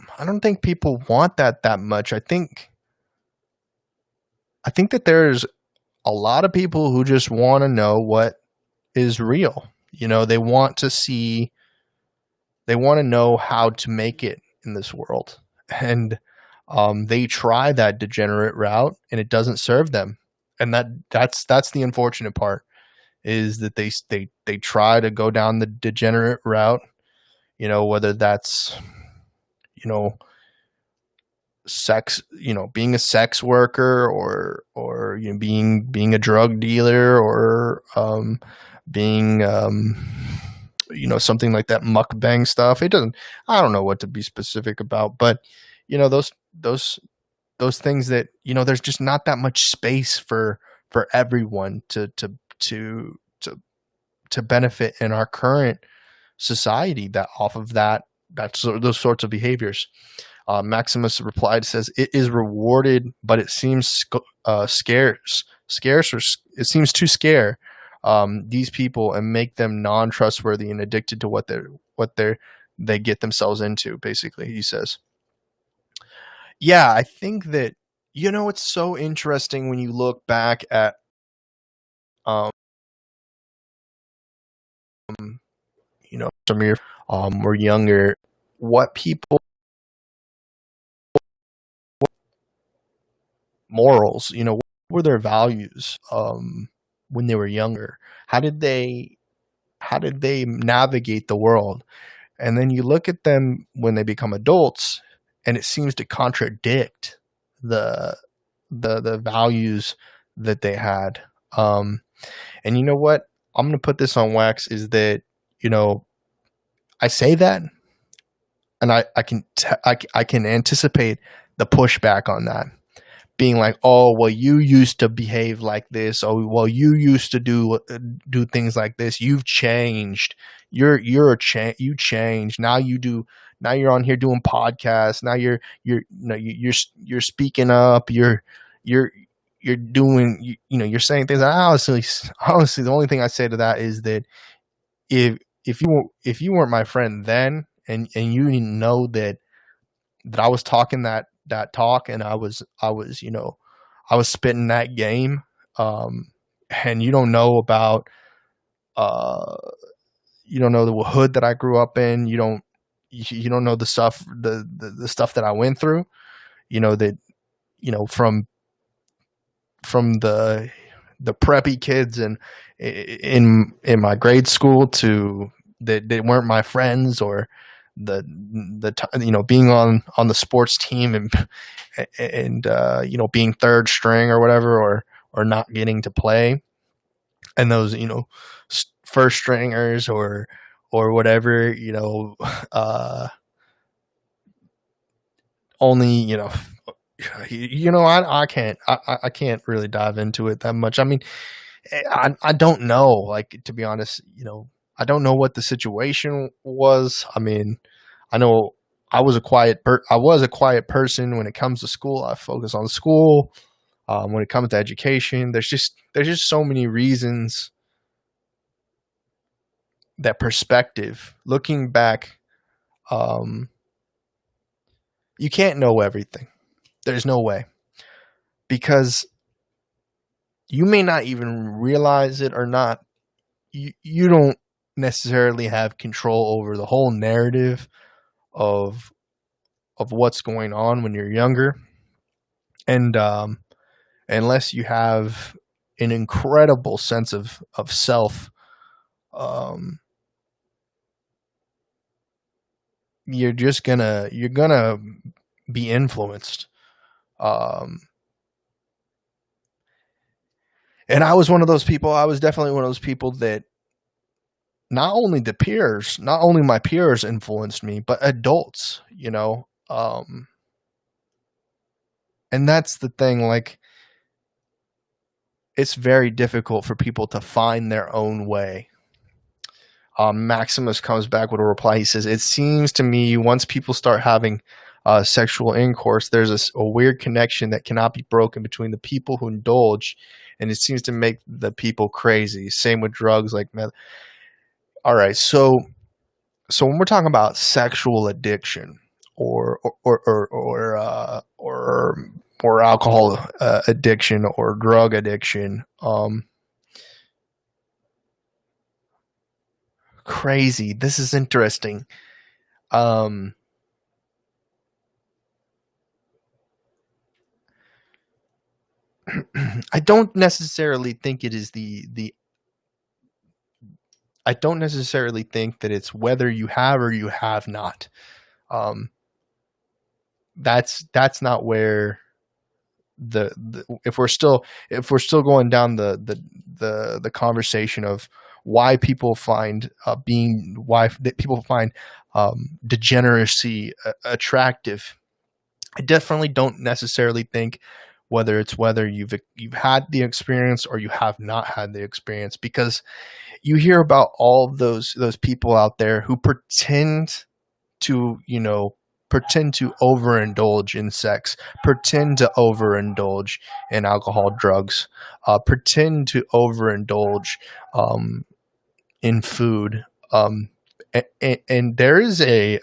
want that much. I think that there's a lot of people who just want to know what is real. They want to know how to make it in this world. And they try that degenerate route, and it doesn't serve them. And that's the unfortunate part, is that they try to go down the degenerate route, whether that's, sex, being a sex worker, or being a drug dealer, or being something like that mukbang stuff. I don't know what to be specific about, but those things that, there's just not that much space for everyone to benefit in our current society, that off of those sorts of behaviors. Maximus replied, says, it is rewarded, but it seems scarce, or it seems to scare these people and make them non-trustworthy and addicted to what they get themselves into, basically, he says. Yeah, I think that, it's so interesting when you look back at, um, some of your, were younger, what people morals, what were their values, when they were younger? How did they navigate the world? And then you look at them when they become adults, and it seems to contradict the the values that they had. And you know what? I'm gonna put this on wax. Is that, I say that, and I can anticipate the pushback on that, being like, "Oh, well, you used to behave like this. Oh, well, you used to do things like this. You've changed. You changed. Now you do. Now you're on here doing podcasts. Now you're speaking up. You're you're doing. You're saying things. And honestly, the only thing I say to that is that if if you weren't my friend then, and you didn't know that I was talking that talk, and I was spitting that game, and you don't know about, uh you don't know the hood that I grew up in. You don't know the stuff, the stuff that I went through. That, from the preppy kids and in my grade school, to that they weren't my friends, or being on the sports team, and being third string or whatever, or not getting to play, and those, first stringers, or whatever, uh only, I can't really dive into it that much. I mean, I don't know, like, to be honest, I don't know what the situation was. I mean, I know I was a quiet person when it comes to school. I focus on school. When it comes to education, there's just so many reasons, that perspective, looking back, um, you can't know everything. There's no way, because you may not even realize it or not. You don't necessarily have control over the whole narrative of what's going on when you're younger, and unless you have an incredible sense of self, um, you're gonna be influenced. Um, and I was one of those people. I was definitely one of those people that not only my peers influenced me, but adults. And that's the thing. Like, it's very difficult for people to find their own way. Maximus comes back with a reply. He says, "It seems to me once people start having sexual intercourse, there's a weird connection that cannot be broken between the people who indulge, and it seems to make the people crazy. Same with drugs like meth." All right, so when we're talking about sexual addiction, or alcohol addiction, or drug addiction, crazy. This is interesting. Um, I don't necessarily think it is the I don't necessarily think that it's whether you have or you have not. Um, that's not where if we're still going down the conversation of why people find why people find degeneracy attractive. I definitely don't necessarily think whether you've had the experience or you have not had the experience, because you hear about all of those people out there who to pretend to overindulge in sex, pretend to overindulge in alcohol, drugs, pretend to overindulge in food, And there is a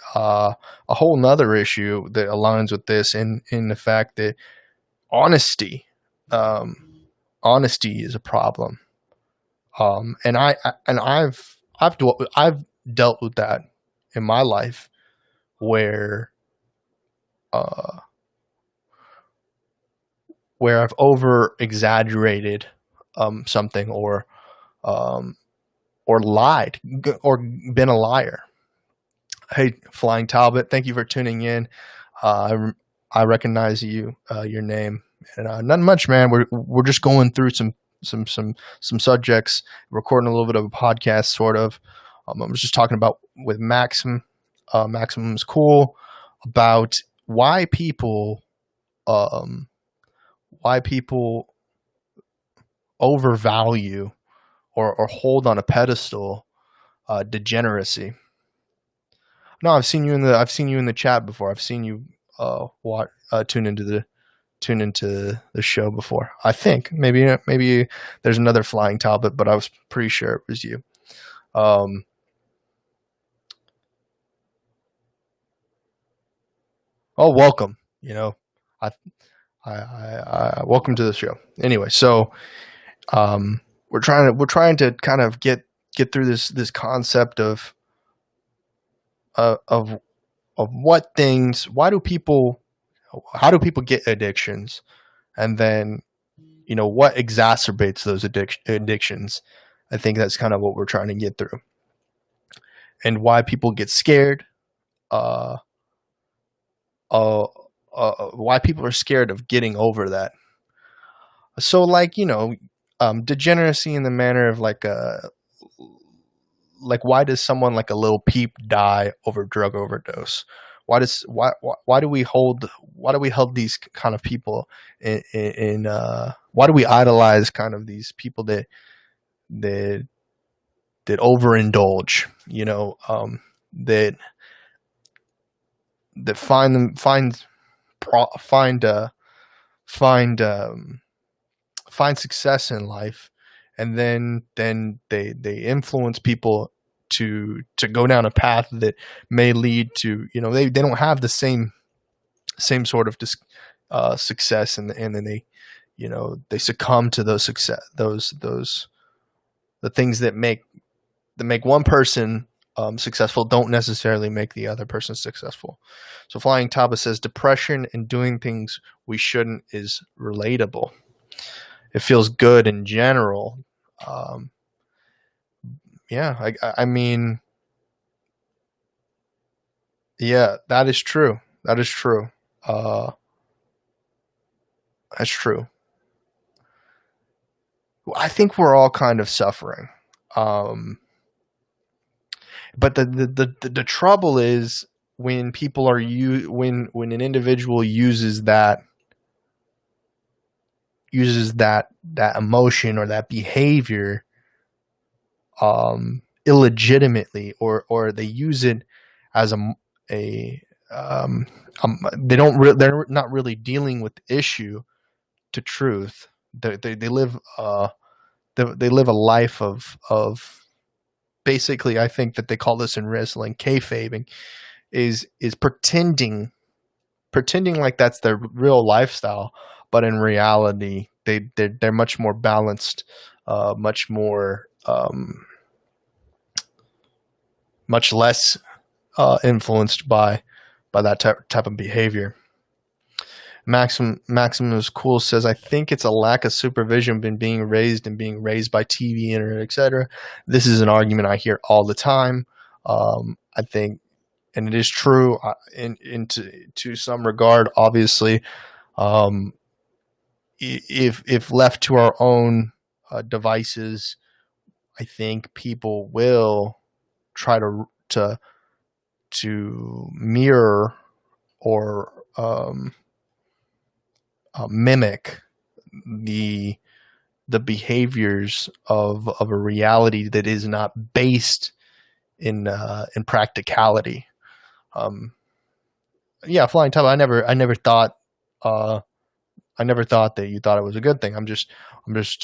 whole nother issue that aligns with this in the fact that honesty, um, honesty is a problem. And I've dealt with that in my life where uh, where I've over exaggerated something um, or lied or been a liar. Hey, Flying Talbot, thank you for tuning in. I recognize your name, and not much, man. We're just going through some subjects, recording a little bit of a podcast, sort of. I was just talking about with Maxim. Maximum's cool about why people um, why people overvalue or hold on a pedestal degeneracy. No, I've seen you in the chat before. I've seen you tune into the show before. I think maybe there's another Flying Talbot, but I was pretty sure it was you. Oh, welcome. I welcome to the show. Anyway, so we're trying to kind of get through this concept of what things. How do people get addictions, and then what exacerbates those addictions. I think that's kind of what we're trying to get through, and why people get scared. Why people are scared of getting over that. So, like, degeneracy in the manner of like why does someone like a Lil Peep die over drug overdose? Why do we hold these kind of people in why do we idolize kind of these people that overindulge, that find success in life, and then they influence people to go down a path that may lead to they don't have the same sort of success, and then they succumb to those the things that make one person successful don't necessarily make the other person successful. So Flying Taba says depression and doing things we shouldn't is relatable. It feels good in general. Yeah, I mean, yeah, that is true. That is true. That's true. I think we're all kind of suffering. But the trouble is when people are when an individual uses that emotion or that behavior illegitimately, or they use it as they're not really dealing with the issue to truth. They live they live a life of basically, I think that they call this in wrestling kayfabing, is pretending like that's their real lifestyle, but in reality they're much more balanced, much more much less influenced by that type of behavior. Maximus Cool says, I think it's a lack of supervision been being raised by TV, internet, etc. This is an argument I hear all the time. I think, and it is true to some regard, obviously. If left to our own devices, I think people will try to mirror or mimic the behaviors of a reality that is not based in practicality. Yeah, Flying Tub. I never thought that you thought it was a good thing. I'm just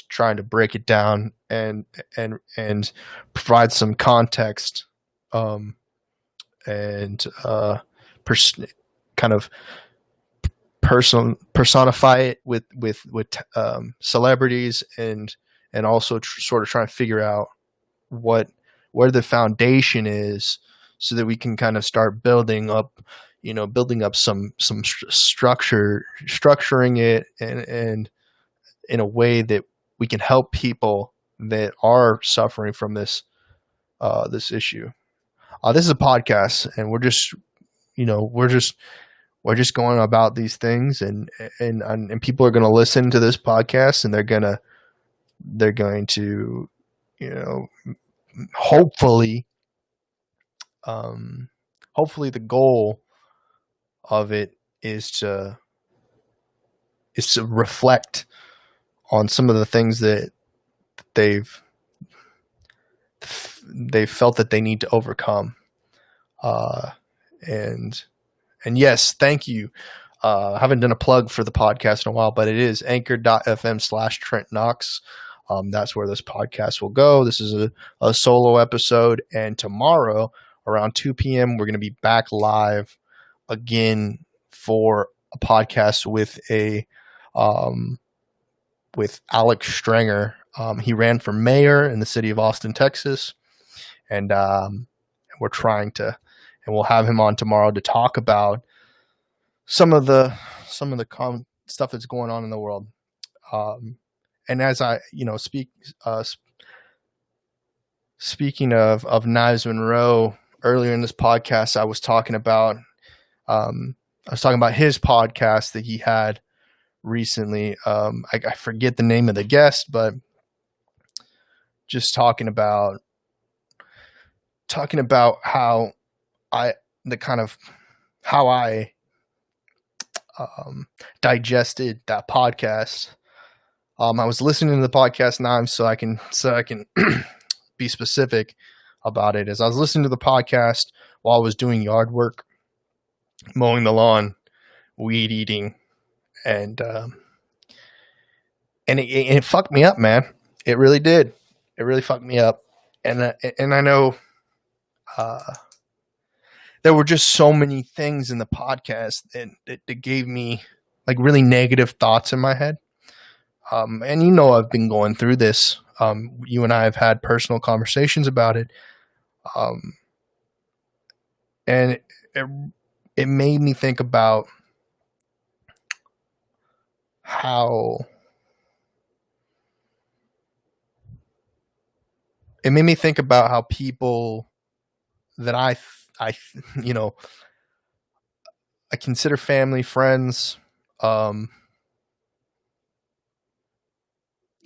trying to break it down and provide some context and kind of personify it with celebrities, and also sort of trying to figure out where the foundation is, so that we can kind of start building up some structuring it, and in a way that we can help people that are suffering from this issue. This is a podcast, and we're just going about these things, and people are going to listen to this podcast, and they're going to hopefully the goal of it is to reflect on some of the things that they've felt that they need to overcome. And yes, thank you. I haven't done a plug for the podcast in a while, but it is anchor.fm/Trent Knox. That's where this podcast will go. This is a solo episode, and tomorrow around 2 p.m. we're going to be back live again for a podcast with with Alex Strenger. He ran for mayor in the city of Austin, Texas, and we're trying to, and we'll have him on tomorrow to talk about some of the stuff that's going on in the world. And as I, speaking of Knives Monroe, earlier in this podcast, I was talking about his podcast that he had recently. I forget the name of the guest, but just talking about how I digested that podcast. I was listening to the podcast now, so I can be specific about it. As I was listening to the podcast while I was doing yard work, mowing the lawn, weed eating, and it fucked me up, man. It really did. It really fucked me up, and I know there were just so many things in the podcast that gave me like really negative thoughts in my head. And I've been going through this. You and I have had personal conversations about it. And it made me think about how people that I consider family, friends,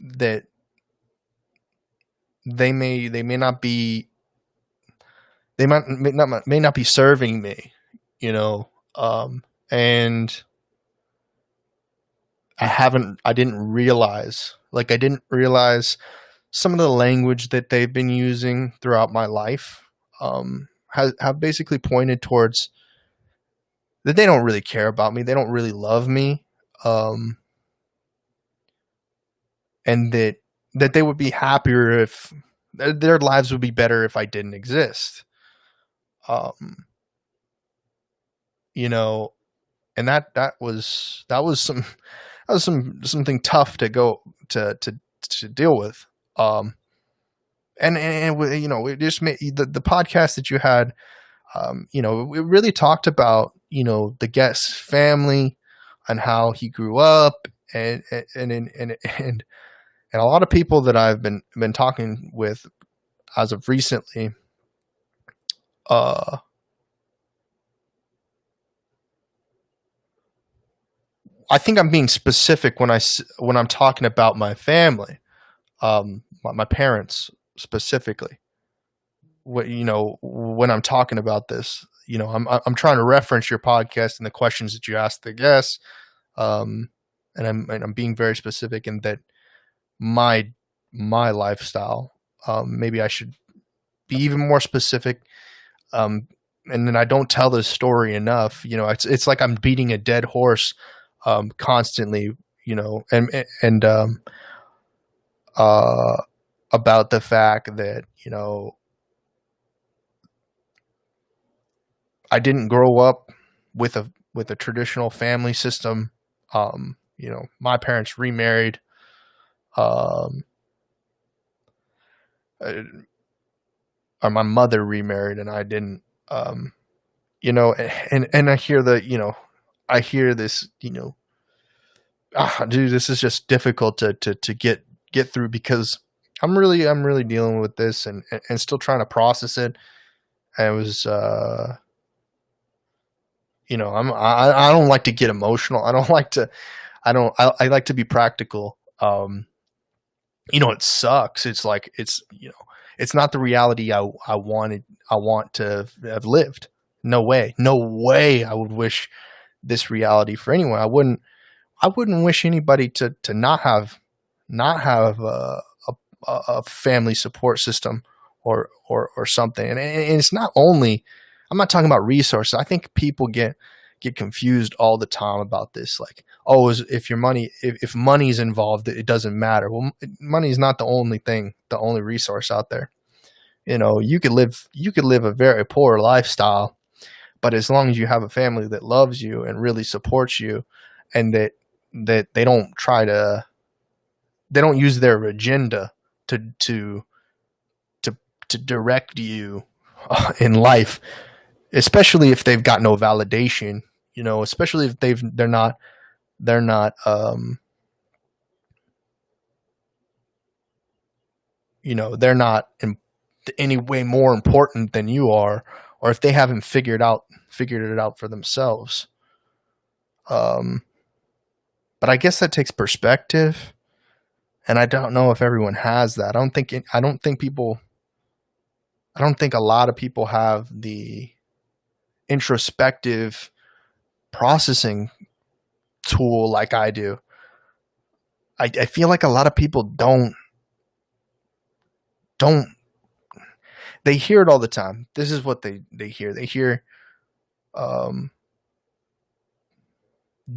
that they may not be serving me, and I didn't realize some of the language that they've been using throughout my life have basically pointed towards that they don't really care about me, they don't really love me, and that they would be happier if their lives would be better if I didn't exist. And that was something tough to go to deal with. And it just made the podcast that you had, it really talked about, the guest's family and how he grew up, and a lot of people that I've been talking with as of recently, I think I'm being specific when I'm talking about my family, my parents specifically. When I'm talking about this, I'm trying to reference your podcast and the questions that you asked the guests, and I'm being very specific in that my lifestyle. Maybe I should be even more specific. And then I don't tell this story enough. It's like I'm beating a dead horse constantly. And about the fact that I didn't grow up with a traditional family system. My parents remarried. Um, uh, or my mother remarried, and I didn't. Um, and I hear I hear this. Dude, this is just difficult to get through because I'm really dealing with this and still trying to process it. I was I don't like to get emotional. I don't like to I like to be practical. It sucks. It's like it's not the reality I want to have lived. No way. No way I would wish this reality for anyone. I wouldn't wish anybody to not have a family support system or something. And it's not only, I'm not talking about resources. I think people get confused all the time about this. Like, oh, if money's involved, it doesn't matter. Well, money is not the only resource out there. You could live a very poor lifestyle, but as long as you have a family that loves you and really supports you, and that they don't use their agenda to direct you in life, especially if they've got no validation. Especially if they're not they're not in any way more important than you are, or if they haven't figured it out for themselves. But I guess that takes perspective, and I don't know if everyone has that. I don't think a lot of people have the introspective processing tool like I do. I feel like a lot of people don't they hear it all the time. This is what they hear. They hear, do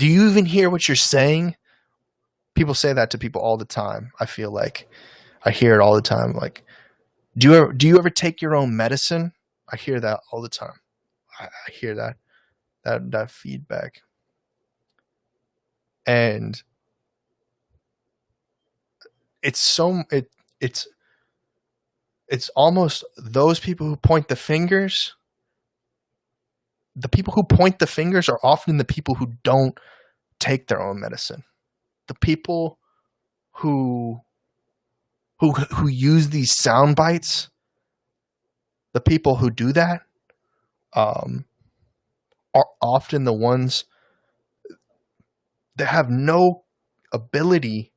you even hear what you're saying? People say that to people all the time. I feel like I hear it all the time. Like, do you ever take your own medicine? I hear that all the time. I hear that feedback. And it's almost those people who point the fingers. The people who point the fingers are often the people who don't take their own medicine. The people who use these sound bites, the people who do that, are often the ones that have no ability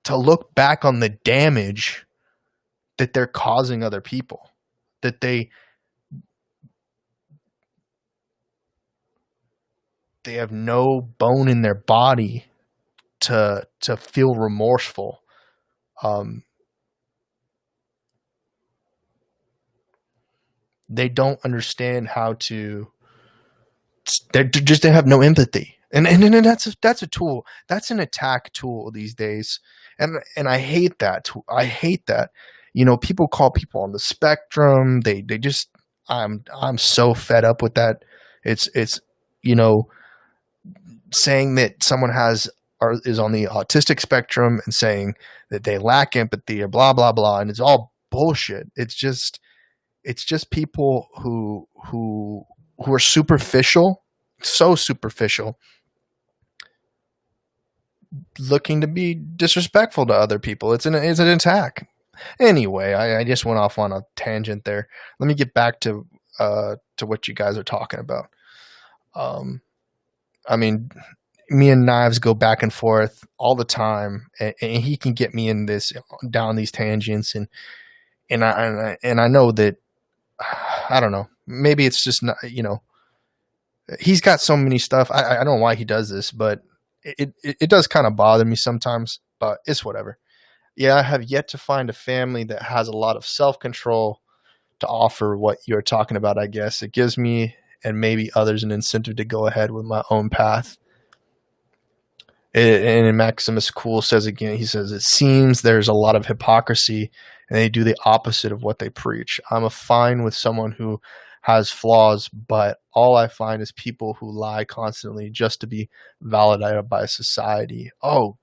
to look back on the damage that they're causing other people, that they have no bone in their body to feel remorseful. They don't understand how to. They have no empathy, and that's a tool. That's an attack tool these days, and I hate that. I hate that. People call people on the spectrum. They just. I'm so fed up with that. It's saying that someone is on the autistic spectrum and saying that they lack empathy or blah blah blah, and it's all bullshit. It's just people who are superficial, so superficial, looking to be disrespectful to other people. It's an attack. Anyway, I just went off on a tangent there. Let me get back to what you guys are talking about. I mean, me and Knives go back and forth all the time, and he can get me down these tangents, and I know that, I don't know, maybe it's just not, he's got so many stuff. I don't know why he does this, but it does kind of bother me sometimes, but it's whatever. Yeah, I have yet to find a family that has a lot of self-control to offer what you're talking about, I guess. It gives me and maybe others an incentive to go ahead with my own path. And Maximus Cool says again, he says, it seems there's a lot of hypocrisy and they do the opposite of what they preach. I'm fine with someone who has flaws, but all I find is people who lie constantly just to be validated by society. Oh,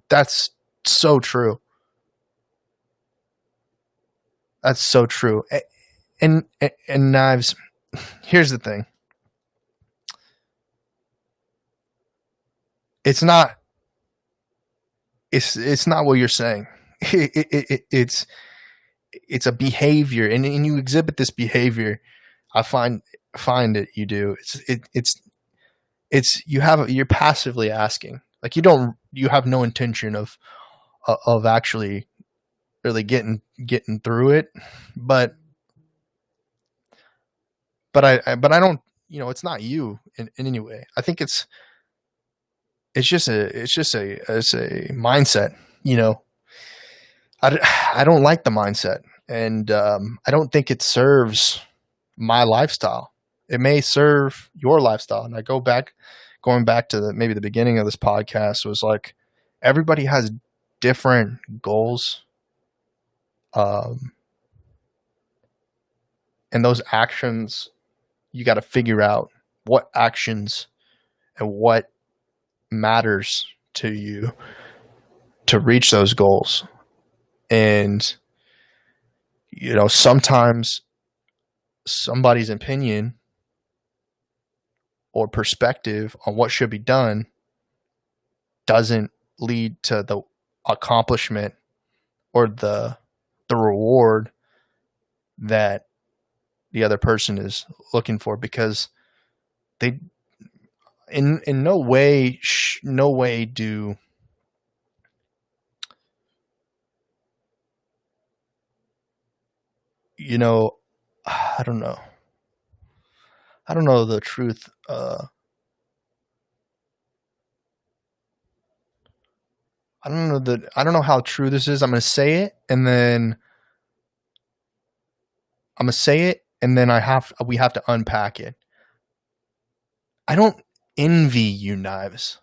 that's so true. That's so true. And knives. Here's the thing. It's not. It's not what you're saying. It's a behavior, and you exhibit this behavior. I find it you do. It's you're passively asking. Like you have no intention of actually really getting through it, but I don't, it's not you in any way. I think it's just a mindset, I don't like the mindset, and I don't think it serves my lifestyle. It may serve your lifestyle, and going back to maybe the beginning of this podcast was like everybody has different goals, and those actions you got to figure out what actions and what matters to you to reach those goals. And sometimes somebody's opinion or perspective on what should be done doesn't lead to the accomplishment or the reward that the other person is looking for, because they in no way do I don't know the truth. I don't know how true this is. I'm going to say it, and then we have to unpack it. I don't envy you, Knives.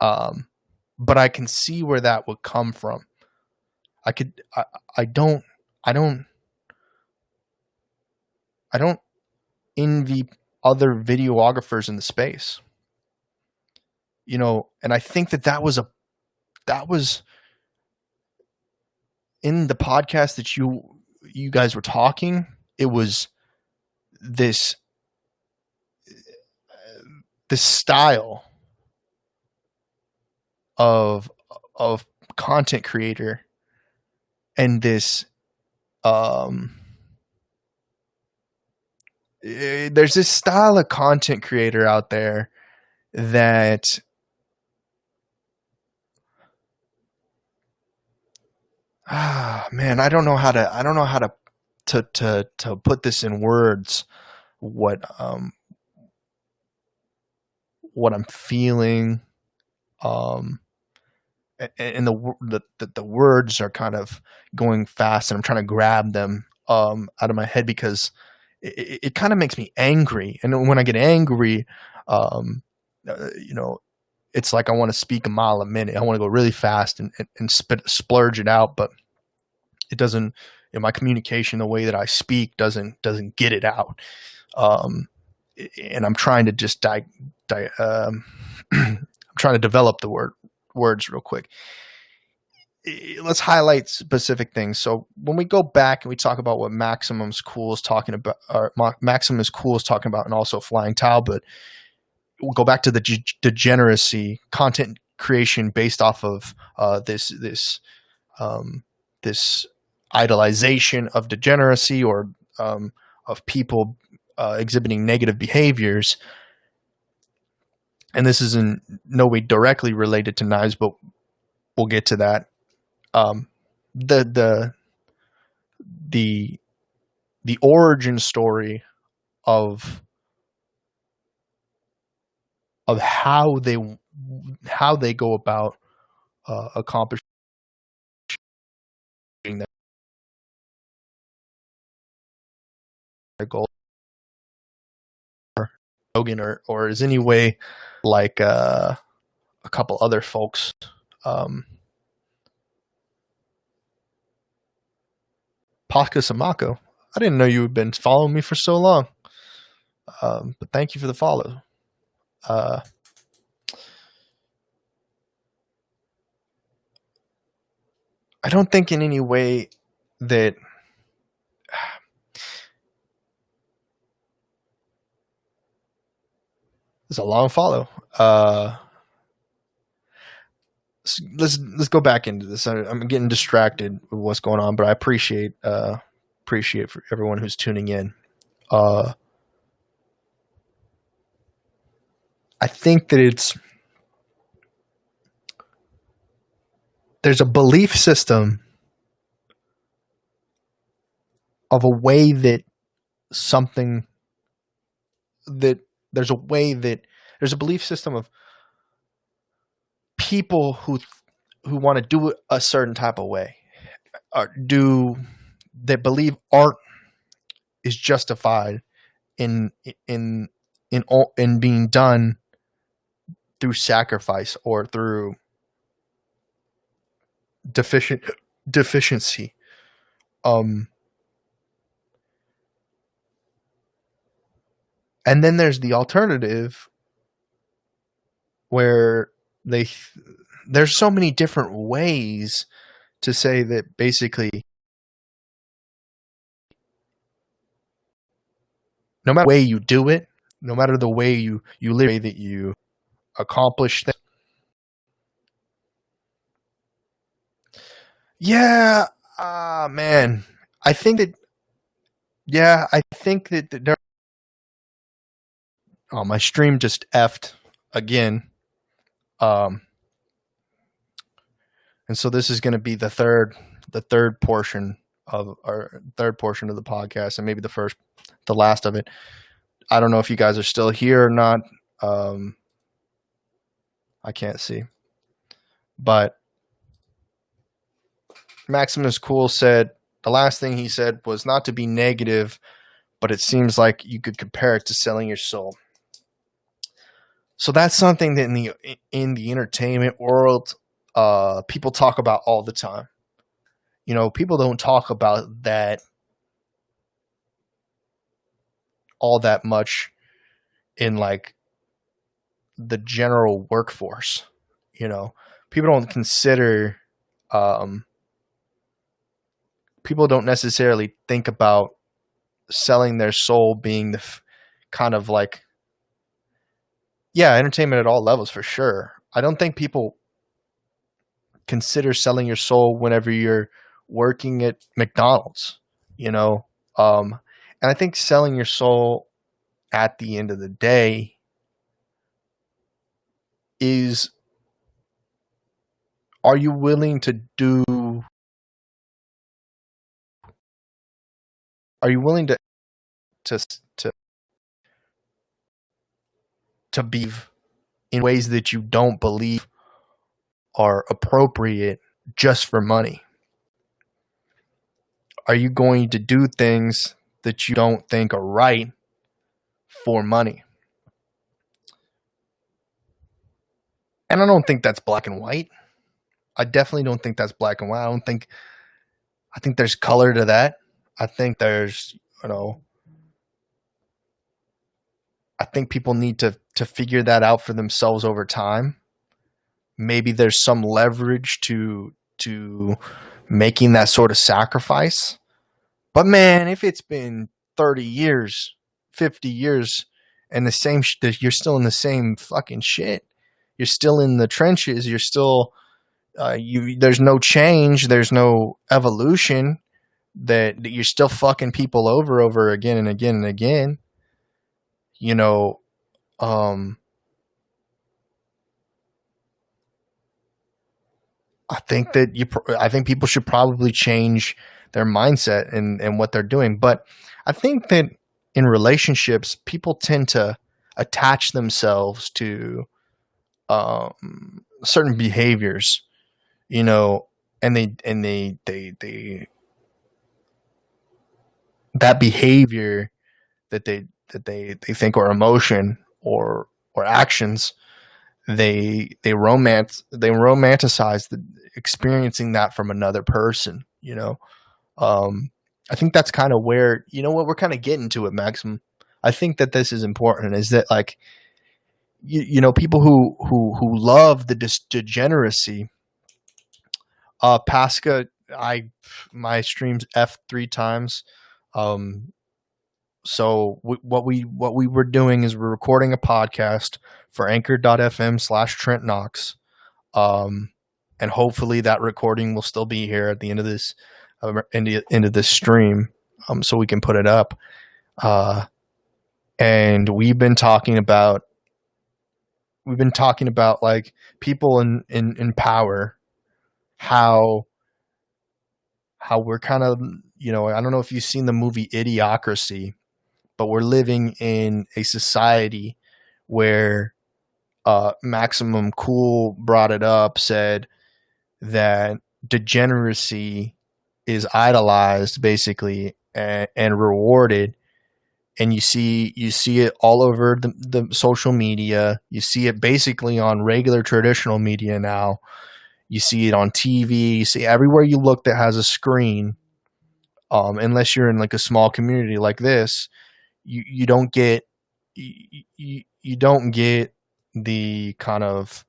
But I can see where that would come from. I don't envy other videographers in the space. And I think that was in the podcast that you guys were talking. It was this style of content creator, and this there's this style of content creator out there that man, I don't know how to put this in words, what I'm feeling, and the words are kind of going fast, and I'm trying to grab them out of my head, because it kind of makes me angry. And when I get angry, it's like I want to speak a mile a minute. I want to go really fast and splurge it out, but it doesn't. My communication, the way that I speak, doesn't get it out. And I'm trying to just I'm trying to develop the words real quick. Let's highlight specific things. So when we go back and we talk about what Maxim is Cool is talking about, and also Flying Talbot, we'll go back to the degeneracy content creation based off of this idolization of degeneracy, or of people exhibiting negative behaviors. And this is in no way directly related to knives, but we'll get to that. The origin story of how they go about accomplishing their goal, Hogan, or is any way like a couple other folks. Paka Samako. I didn't know you had been following me for so long. But thank you for the follow. I don't think in any way that it's a long follow. Let's go back into this. I'm getting distracted with what's going on, but I appreciate for everyone who's tuning in. I think that there's a belief system of a way that something that there's a belief system of people who want to do it a certain type of way, that believe art is justified in being done through sacrifice or through deficiency. And then there's the alternative where there's so many different ways to say that basically no matter the way you do it, no matter the way you live, the way that you accomplish things. Yeah, man. I think that there. Oh, my stream just effed again. And so this is going to be the third portion of the podcast, and maybe the last of it. I don't know if you guys are still here or not. I can't see, but Maximus Cool said the last thing he said was not to be negative, but it seems like you could compare it to selling your soul. So that's something that in the entertainment world, people talk about all the time. You know, people don't talk about that all that much in like the general workforce. You know, people don't consider, people don't necessarily think about selling their soul being the kind of like, yeah, entertainment at all levels for sure. I don't think people consider selling your soul whenever you're working at McDonald's, you know? And I think selling your soul at the end of the day is, are you willing to be in ways that you don't believe are appropriate just for money? Are you going to do things that you don't think are right for money? And I don't think that's black and white. I definitely don't think that's black and white. I think there's color to that. I think there's, you know, I think people need to figure that out for themselves over time. Maybe there's some leverage to making that sort of sacrifice. But man, if it's been 30 years, 50 years, and you're still in the same fucking shit. You're still in the trenches. You're still, there's no change. There's no evolution. That you're still fucking people over again and again and again. You know, I think people should probably change their mindset and what they're doing. But I think that in relationships, people tend to attach themselves to certain behaviors, you know, and they that behavior that they think or emotion or actions, they romanticize experiencing that from another person, you know. I think that's kind of where, you know what, we're kind of getting to it, Maxim. I think that this is important, is that like, people who love the degeneracy. Pasca, my streams F 3 times. Um, so what we were doing is we're recording a podcast for anchor.fm/Trent Knox. Um, and hopefully that recording will still be here at the end of this, end of this stream, so we can put it up. And we've been talking about like people in power, how we're kind of, I don't know if you've seen the movie Idiocracy, but we're living in a society where Maximum Cool brought it up, said that degeneracy is idolized basically, and rewarded. And you see it all over the social media. You see it basically on regular traditional media now. You see it on TV. You see everywhere you look that has a screen. Unless you're in like a small community like this, you don't get you don't get the kind of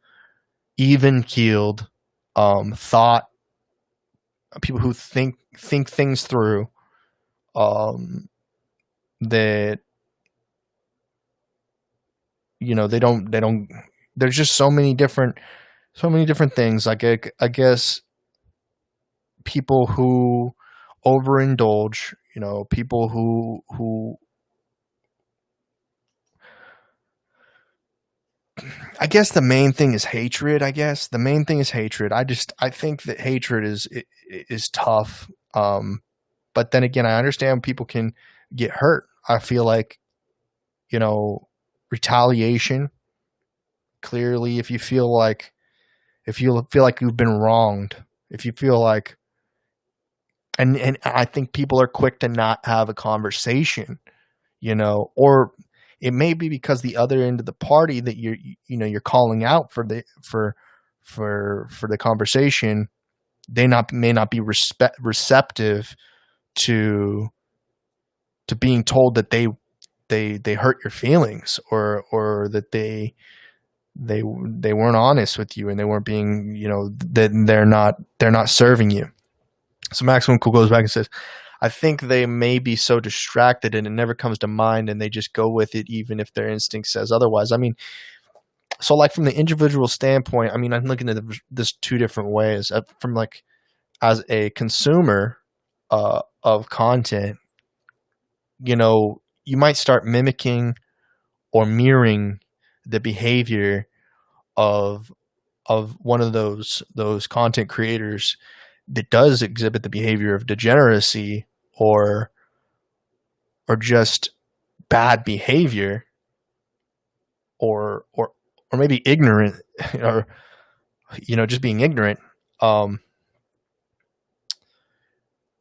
even keeled thought, people who think things through, that they don't there's just so many different things. Like I guess people who overindulge, people who I guess the main thing is hatred. I think that hatred is tough. But then again, I understand people can get hurt. I feel like, retaliation. Clearly, if you feel like you've been wronged, if you feel like, and I think people are quick to not have a conversation, or it may be because the other end of the party that you're calling out for the conversation, they may not be receptive to being told that they hurt your feelings, or that they weren't honest with you, and they weren't being, that they're not serving you. So Maximum Cool goes back and says, I think they may be so distracted and it never comes to mind, and they just go with it even if their instinct says otherwise. I mean, so like from the individual standpoint, I mean, I'm looking at this two different ways. From like, as a consumer of content, you might start mimicking or mirroring the behavior of one of those content creators that does exhibit the behavior of degeneracy, or just bad behavior, or maybe ignorant, or just being ignorant,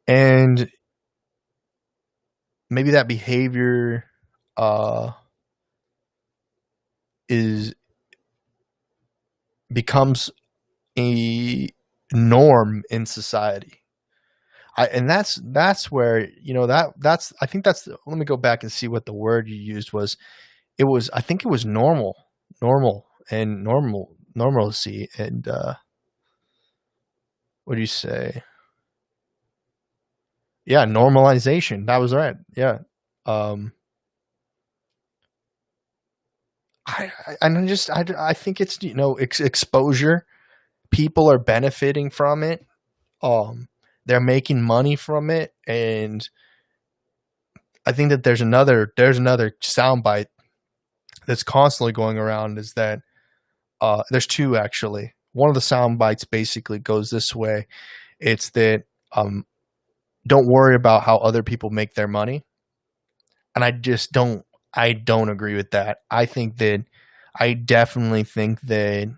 and maybe that behavior becomes a norm in society. And that's where, that's I think that's let me go back and see what the word you used was. I think it was normal and normalcy, and what do you say? Yeah, normalization. That was right. Yeah. I think it's, exposure. People are benefiting from it. They're making money from it, and I think that there's another soundbite that's constantly going around, is that there's two actually. One of the sound bites basically goes this way. It's that don't worry about how other people make their money. And I don't agree with that. I definitely think that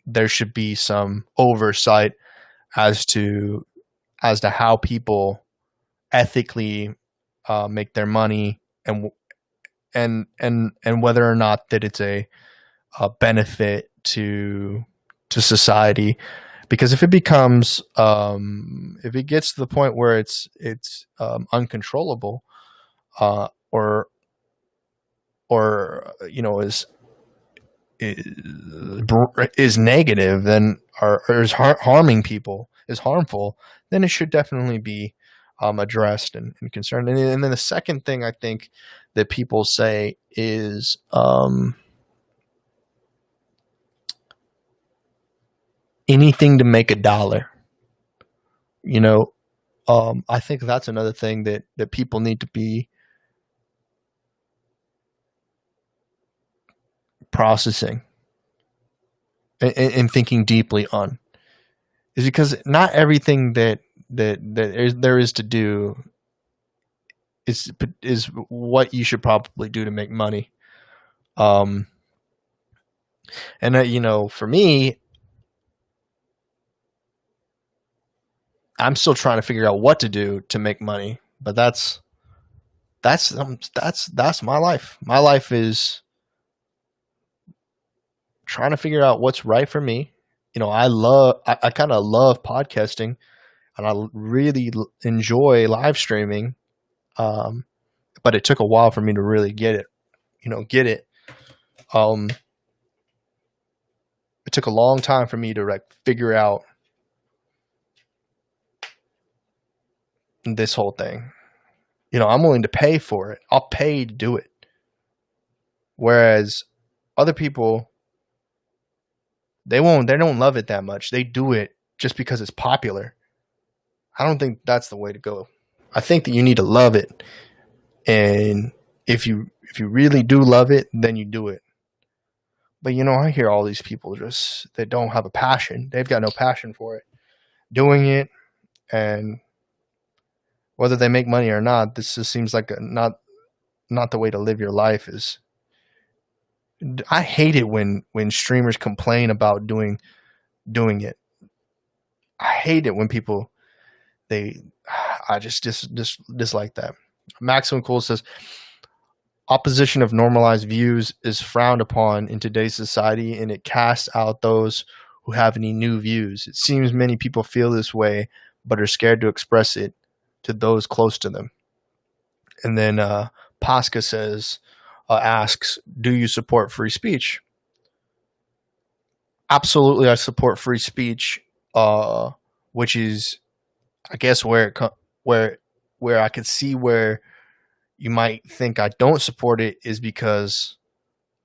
there should be some oversight as to how people ethically make their money, and whether or not that it's a benefit to society. Because if it becomes, if it gets to the point where it's uncontrollable, uh, or is negative, then or is harming people, is harmful, then it should definitely be addressed and concerned. And then the second thing I think that people say is anything to make a dollar. I think that's another thing that people need to be processing and thinking deeply on, is because not everything there is to do is what you should probably do to make money. Um, and for me, I'm still trying to figure out what to do to make money, but that's my life. My life is trying to figure out what's right for me. I kind of love podcasting, and I really enjoy live streaming. But it took a while for me to really get it. It took a long time for me to figure out this whole thing. I'm willing to pay for it. I'll pay to do it. Whereas other people, they don't love it that much. They do it just because it's popular. I don't think that's the way to go. I think that you need to love it. And if you really do love it, then you do it. But I hear all these people that don't have a passion. They've got no passion for it. Doing it, and whether they make money or not, this just seems like not the way to live your life. I hate it when streamers complain about doing it. I hate it when people I just dislike that. Maximum Cool says opposition of normalized views is frowned upon in today's society, and it casts out those who have any new views. It seems many people feel this way, but are scared to express it to those close to them. And then Pasca asks, do you support free speech? Absolutely, I support free speech, which is, I guess, where I could see where you might think I don't support it is because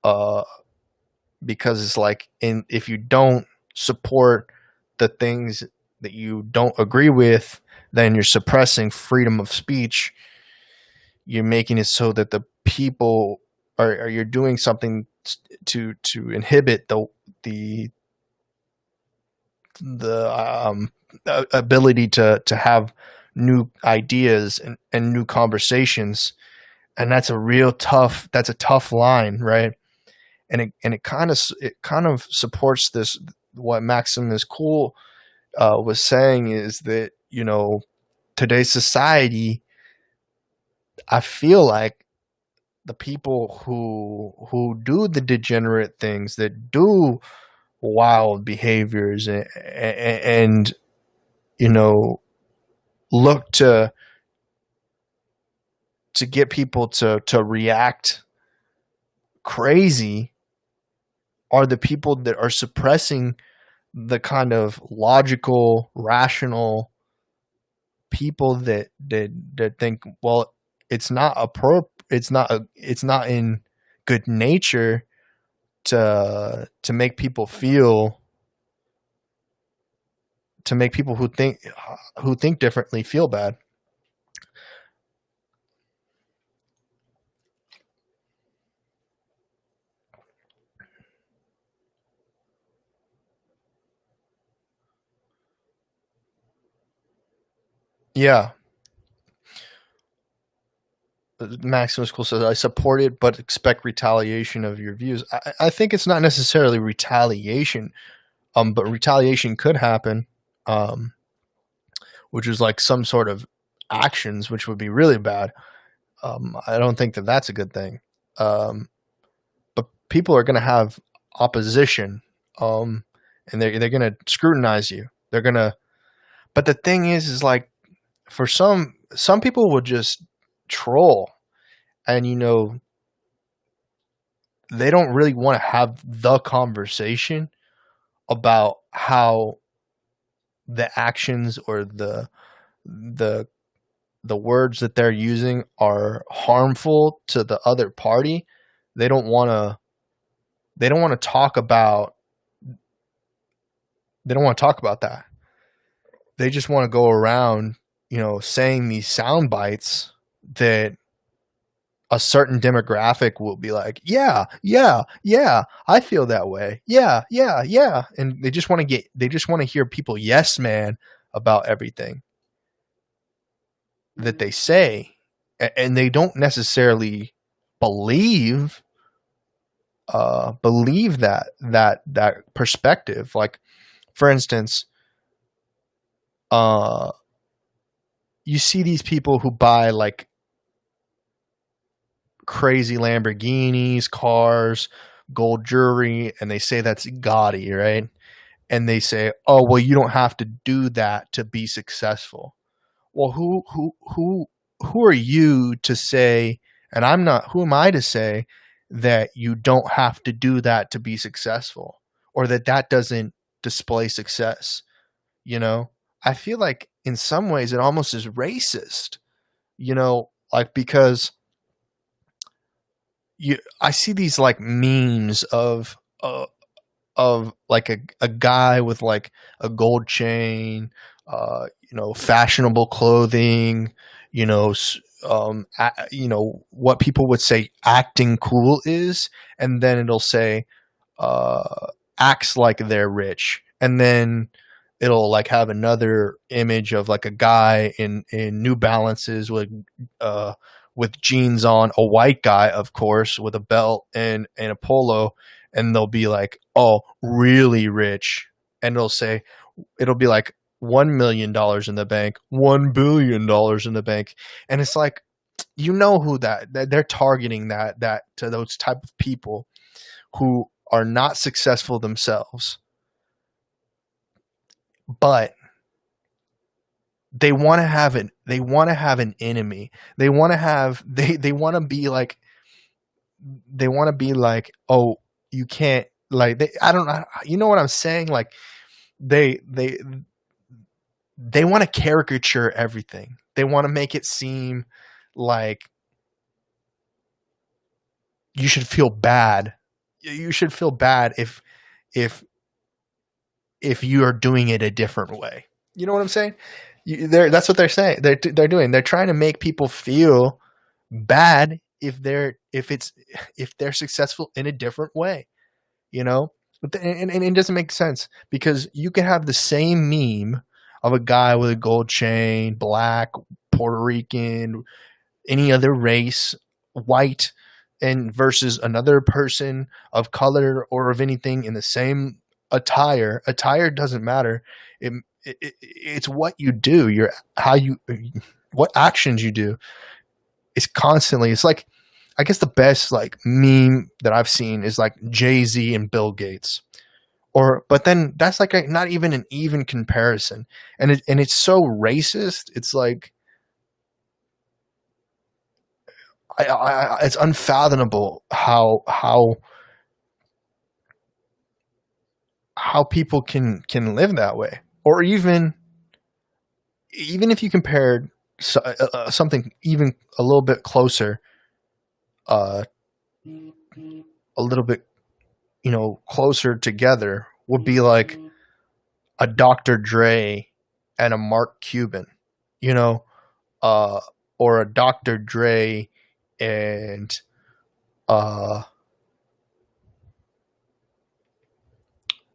it's like, if you don't support the things that you don't agree with, then you're suppressing freedom of speech. You're making it so that the people are you're doing something to inhibit the ability to have new ideas and new conversations. And that's a tough line, right? And it kind of supports this, what Maximus Cool was saying, is that today's society, I feel like the people who do the degenerate things, that do wild behaviors, and look to get people to react crazy, are the people that are suppressing the kind of logical, rational people that think, well, it's not in good nature to make people who think differently feel bad. Yeah. Maximus Cool says, I support it, but expect retaliation of your views. I think it's not necessarily retaliation, but retaliation could happen, which is like some sort of actions, which would be really bad. I don't think that that's a good thing. But people are going to have opposition, and they're going to scrutinize you. They're gonna. But the thing is like for some people will just troll, and they don't really want to have the conversation about how the actions or the the words that they're using are harmful to the other party. They don't want to they don't want to talk about they don't want to talk about that. They just want to go around, saying these sound bites that a certain demographic will be like, yeah, yeah, yeah, I feel that way. Yeah, yeah, yeah. And they just want to hear people yes man about everything that they say. And they don't necessarily believe that perspective. Like, for instance, you see these people who buy like crazy Lamborghinis, cars, gold jewelry, and they say that's gaudy, right? And they say, "Oh, well, you don't have to do that to be successful." Well, who are you to say? And I'm not. Who am I to say that you don't have to do that to be successful, or that doesn't display success? I feel like in some ways it almost is racist. Like because I see these like memes of like a guy with like a gold chain, fashionable clothing, what people would say acting cool is, and then it'll say acts like they're rich, and then it'll like have another image of like a guy in New Balances with jeans on, a white guy, of course, with a belt and a polo, and they'll be like, "Oh, really rich," and it'll be like $1 million in the bank, $1 billion in the bank, and it's like, who that they're targeting that to those type of people who are not successful themselves, but they want to have an enemy. They want to be like, "Oh, you can't," like I don't know, you know what I'm saying? Like they want to caricature everything. They want to make it seem like you should feel bad. You should feel bad if you are doing it a different way. You know what I'm saying? That's what they're saying. They're doing. They're trying to make people feel bad if they're successful in a different way. But and it doesn't make sense, because you can have the same meme of a guy with a gold chain, black, Puerto Rican, any other race, white, and versus another person of color or of anything in the same attire. Attire doesn't matter. It's what you do, what actions you do. It's like, I guess the best like meme that I've seen is like Jay-Z and Bill Gates. But then that's like not even an even comparison. And it's so racist. It's like, it's unfathomable how people can live that way. Or even if you compared something even a little bit closer, a little bit, closer together, would be like a Dr. Dre and a Mark Cuban, or a Dr. Dre and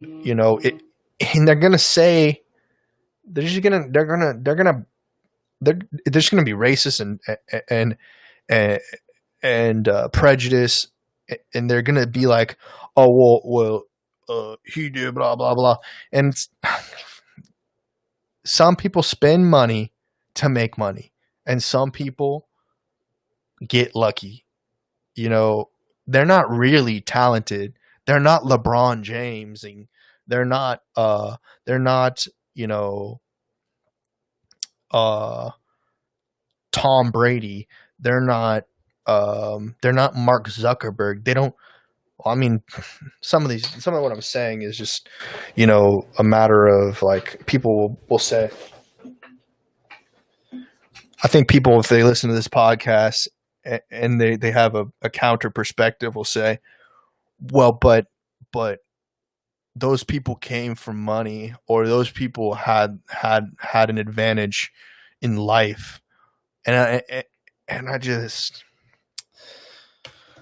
and they're gonna say they're just gonna be racist and prejudice, and they're gonna be like, "Oh, well, he did blah blah blah," and some people spend money to make money, and some people get lucky. They're not really talented. They're not LeBron James, and they're not you know, uh, Tom Brady. They're not. They're not Mark Zuckerberg. They don't. Well, I mean, some of what I'm saying is just, a matter of like people will say. I think people, if they listen to this podcast and they have a counter perspective, will say, well, but those people came from money, or those people had an advantage in life, and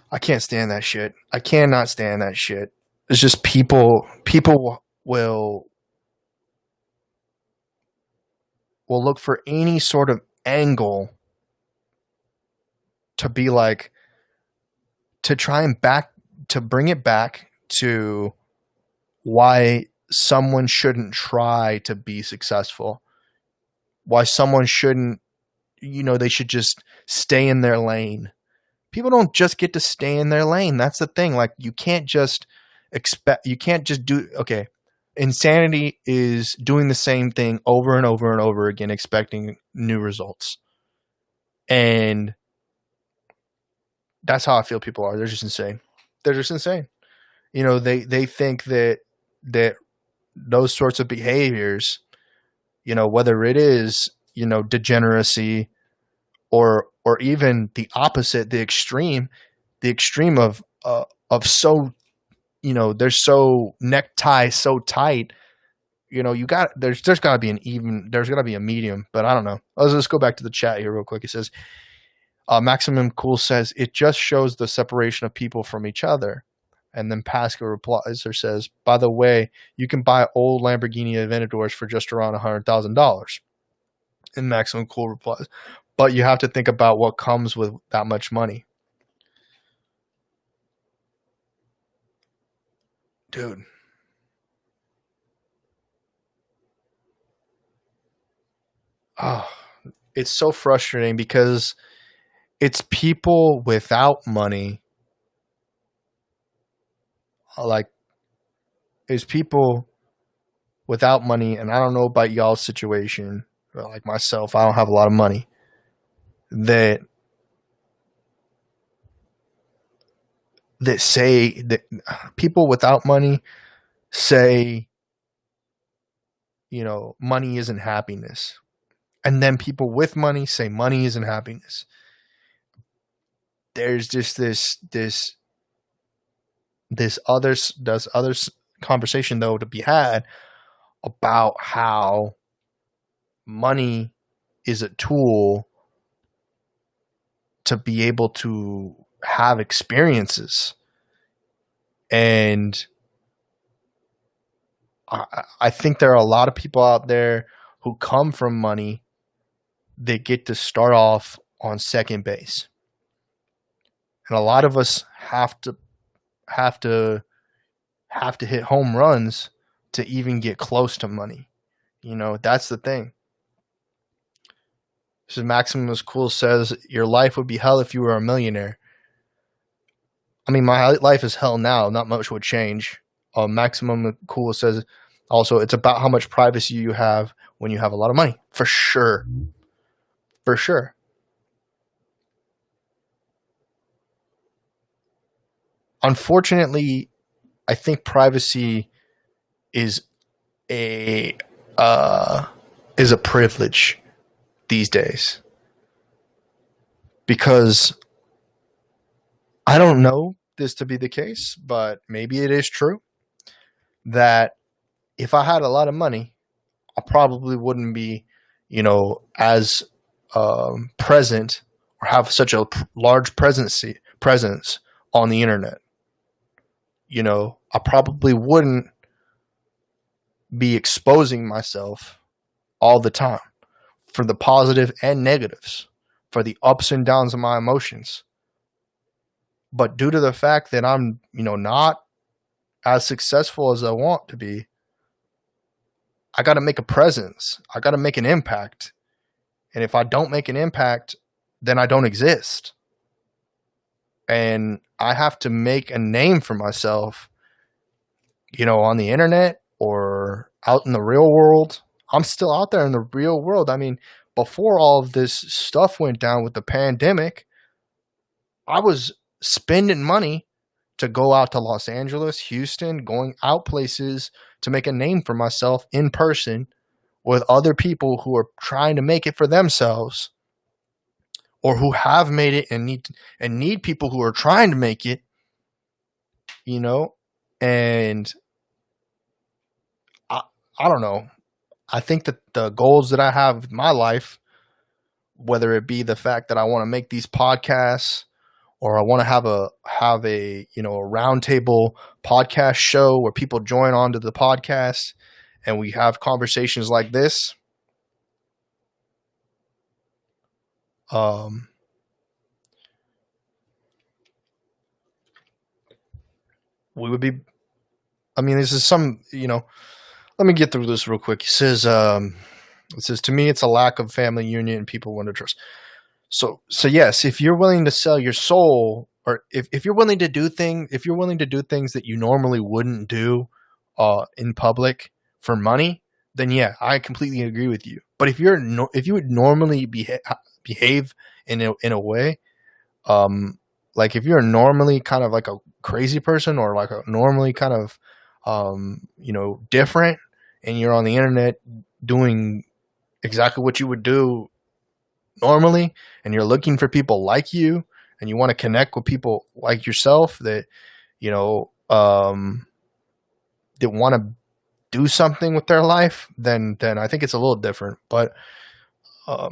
I can't stand that shit. I cannot stand that shit. It's just people will look for any sort of angle to be like, to try and to bring it back to why someone shouldn't try to be successful, why someone shouldn't, they should just stay in their lane. People don't just get to stay in their lane. That's the thing. Like, you can't just do, okay. Insanity is doing the same thing over and over and over again, expecting new results. And that's how I feel people are. They're just insane. They're just insane. They think that those sorts of behaviors, whether it is, degeneracy or even the opposite, the extreme of so, they're so necktie so tight, there's got to be there's got to be a medium, but I don't know. Let's go back to the chat here real quick. It says, Maximum Cool says, it just shows the separation of people from each other. And then Pascal replies or says, by the way, you can buy old Lamborghini Aventadors for just around $100,000. And Maximum Cool replies, but you have to think about what comes with that much money. Dude. Oh, it's so frustrating because it's people without money. Like, it's people without money, and I don't know about y'all's situation, but like myself, I don't have a lot of money, that say that people without money say, money isn't happiness. And then people with money say money isn't happiness. There's just this other conversation, though, to be had about how money is a tool to be able to have experiences. And I think there are a lot of people out there who come from money that get to start off on second base. And a lot of us have to hit home runs to even get close to money. That's the thing. This is Maximus Cool says, your life would be hell if you were a millionaire. I mean, my life is hell now. Not much would change. Maximum Cool says, also, it's about how much privacy you have when you have a lot of money. For sure. For sure. Unfortunately, I think privacy is a privilege these days, because I don't know this to be the case, but maybe it is true that if I had a lot of money, I probably wouldn't be, as present or have such a large presence on the internet. I probably wouldn't be exposing myself all the time for the positive and negatives, for the ups and downs of my emotions. But due to the fact that I'm, not as successful as I want to be, I got to make a presence. I got to make an impact. And if I don't make an impact, then I don't exist. And I have to make a name for myself, on the internet or out in the real world. I'm still out there in the real world. I mean, before all of this stuff went down with the pandemic, I was spending money to go out to Los Angeles, Houston, going out places to make a name for myself in person with other people who are trying to make it for themselves or who have made it and need people who are trying to make it, you know? And I don't know. I think that the goals that I have with my life, whether it be the fact that I want to make these podcasts or I want to have a a roundtable podcast show where people join onto the podcast and we have conversations like this. We would be. I mean, this is some. Let me get through this real quick. It says, to me, it's a lack of family union and people want to trust. So yes, if you're willing to sell your soul, or if you're willing to do things, that you normally wouldn't do, in public for money, then yeah, I completely agree with you. But if you would normally behave in a way, like if you're normally kind of like a crazy person or like a normally kind of, different, and you're on the internet doing exactly what you would do normally, and you're looking for people like you, and you want to connect with people like yourself that, that want to do something with their life, then I think it's a little different. But a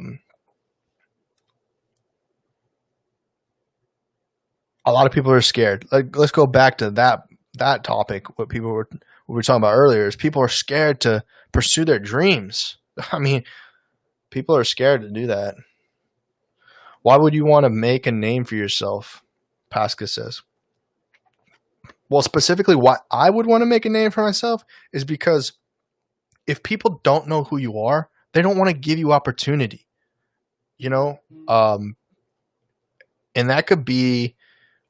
lot of people are scared. Like, let's go back to that topic. What we were talking about earlier is people are scared to pursue their dreams. I mean, people are scared to do that. Why would you want to make a name for yourself? Pasca says. Well, specifically, why I would want to make a name for myself is because if people don't know who you are, they don't want to give you opportunity. And that could be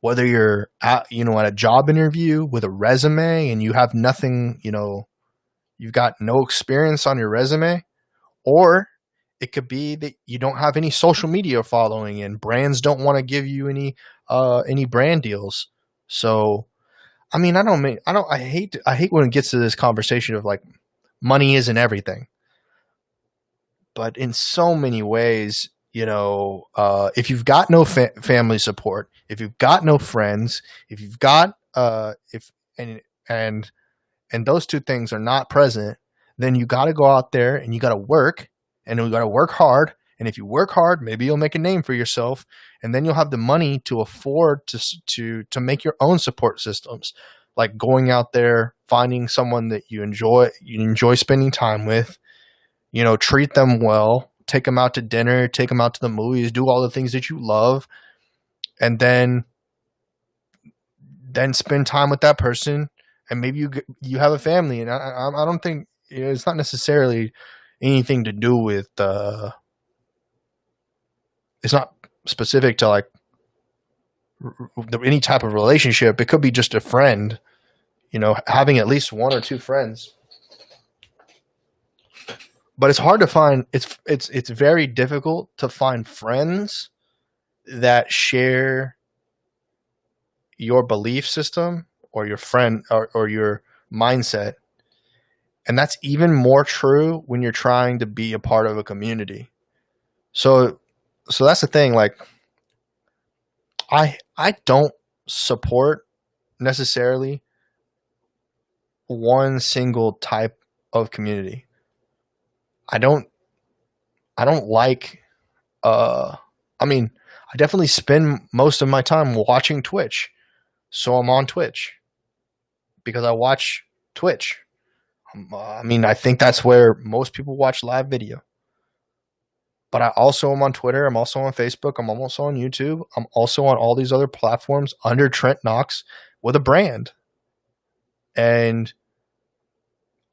whether you're at a job interview with a resume and you have nothing, you've got no experience on your resume, or it could be that you don't have any social media following and brands don't want to give you any brand deals. So, I mean, I hate when it gets to this conversation of like money isn't everything, but in so many ways, if you've got no family support, if you've got no friends, if you've got and those two things are not present, then you got to go out there and you got to work, and you got to work hard. And if you work hard, maybe you'll make a name for yourself, and then you'll have the money to afford to make your own support systems, like going out there, finding someone that you enjoy spending time with, treat them well, take them out to dinner, take them out to the movies, do all the things that you love, and then spend time with that person, and maybe you have a family. And I don't think it's not necessarily anything to do with it's not specific to like any type of relationship. It could be just a friend, having at least one or two friends. But it's hard to find. It's very difficult to find friends that share your belief system or your friend or your mindset. And that's even more true when you're trying to be a part of a community. So that's the thing. Like, I don't support necessarily one single type of community. I don't like, I mean, I definitely spend most of my time watching Twitch. So I'm on Twitch because I watch Twitch. I mean, I think that's where most people watch live video. But I also am on Twitter. I'm also on Facebook. I'm also on YouTube. I'm also on all these other platforms under Trent Knox with a brand. And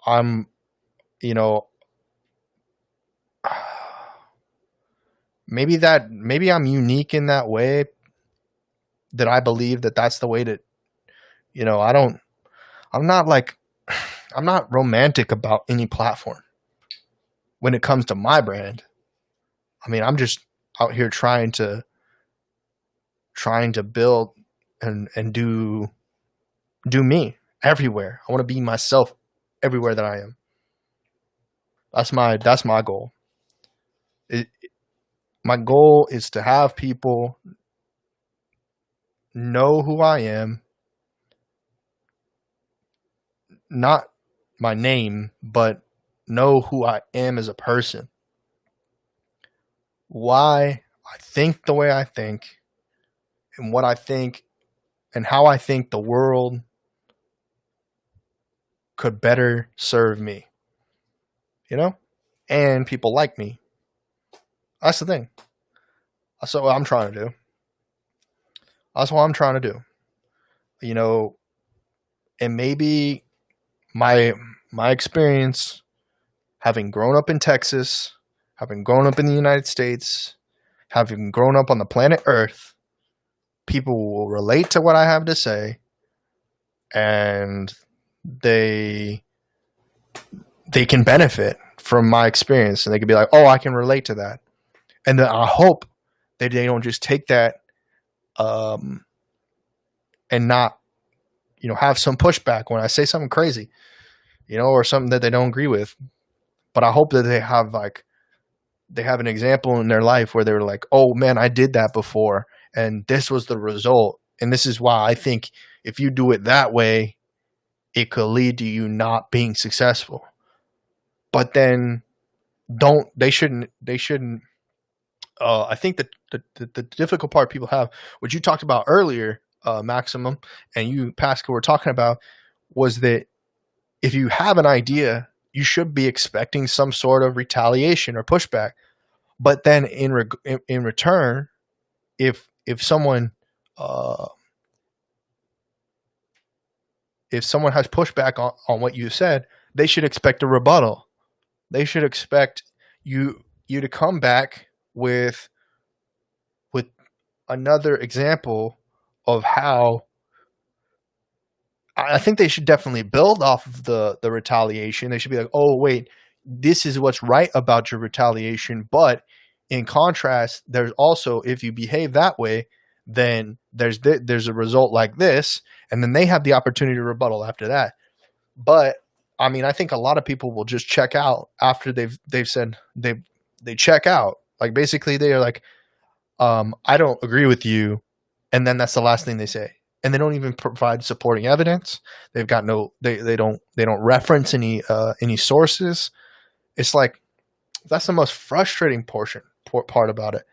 I'm, maybe I'm unique in that way, that I believe that that's the way to, I'm not romantic about any platform. when it comes to my brand, I mean, I'm just out here trying to build and do me everywhere. I want to be myself everywhere that I am. That's my goal. My goal is to have people know who I am, not my name, but know who I am as a person. Why I think the way I think, and what I think, and how I think the world could better serve me. You know? And people like me. That's the thing. That's what I'm trying to do. That's what I'm trying to do. You know, and maybe my experience having grown up in Texas, having grown up in the United States, having grown up on the planet Earth, people will relate to what I have to say, and they can benefit from my experience, and they can be like, oh, I can relate to that. And then I hope that they don't just take that and not, you know, have some pushback when I say something crazy, you know, or something that they don't agree with. But I hope that they have an example in their life where they were like, oh man, I did that before, and this was the result. And this is why I think if you do it that way, it could lead to you not being successful. But then they shouldn't, I think that the difficult part people have, what you talked about earlier, Maximum, and you, Pascal, were talking about, was that if you have an idea, you should be expecting some sort of retaliation or pushback. But then in return, if someone has pushback on what you said, they should expect a rebuttal. They should expect you to come back with another example of how. I think they should definitely build off of the retaliation. They should be like, oh, wait, this is what's right about your retaliation. But in contrast, there's also, if you behave that way, then there's a result like this. And then they have the opportunity to rebuttal after that. But I mean, I think a lot of people will just check out after they've said they check out. Like basically they are like, I don't agree with you. And then that's the last thing they say. And they don't even provide supporting evidence. They've got they don't reference any sources. It's like, that's the most frustrating part about it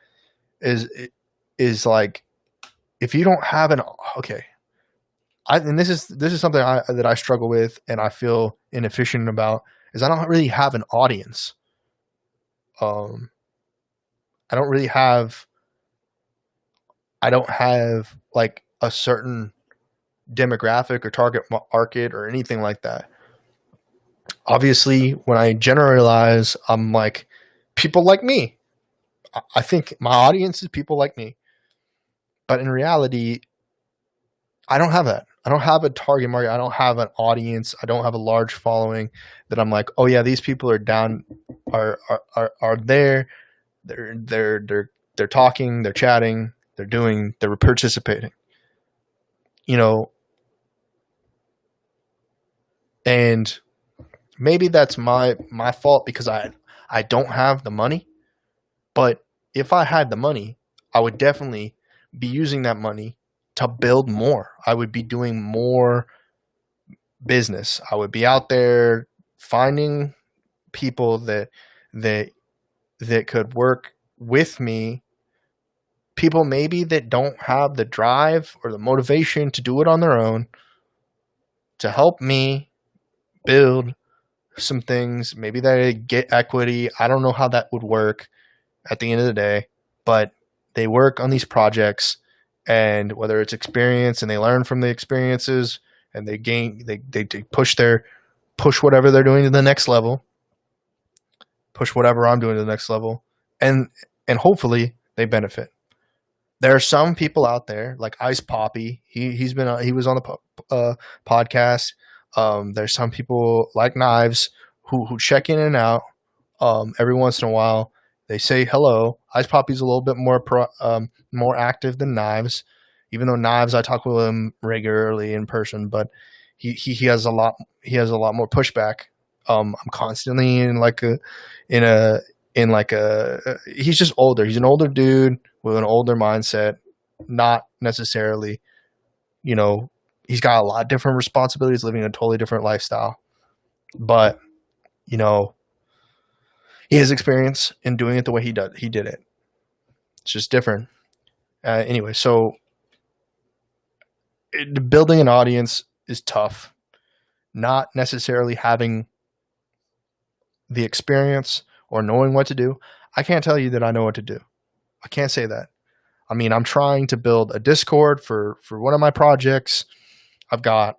is like, if you don't have and this is something that I struggle with and I feel inefficient about, is I don't really have an audience. I don't have like a certain demographic or target market or anything like that. Obviously, when I generalize, I'm like, people like me. I think my audience is people like me. But in reality, I don't have that. I don't have a target market. I don't have an audience. I don't have a large following that I'm like, oh yeah, these people are down, are there. They're talking, they're chatting, they're participating. You know, and maybe that's my fault because I don't have the money. But if I had the money, I would definitely be using that money to build more. I would be doing more business. I would be out there finding people that could work with me. People maybe that don't have the drive or the motivation to do it on their own, to help me build some things. Maybe they get equity. I don't know how that would work at the end of the day, but they work on these projects, and whether it's experience and they learn from the experiences and they push whatever they're doing to the next level, push whatever I'm doing to the next level, and hopefully they benefit. There are some people out there like Ice Poppy. He was on the podcast. There's some people like Knives who check in and out. Every once in a while, they say hello. Ice Poppy's a little bit more active than Knives, even though Knives I talk with him regularly in person, but he has a lot more pushback. I'm constantly in like a in a in like a he's just older. He's an older dude with an older mindset, not necessarily, you know, he's got a lot of different responsibilities, living a totally different lifestyle. But, you know, his experience in doing it the way he did it. It's just different. Anyway, so building an audience is tough. Not necessarily having the experience or knowing what to do. I can't tell you that I know what to do. I can't say that. I mean, I'm trying to build a Discord for one of my projects. I've got,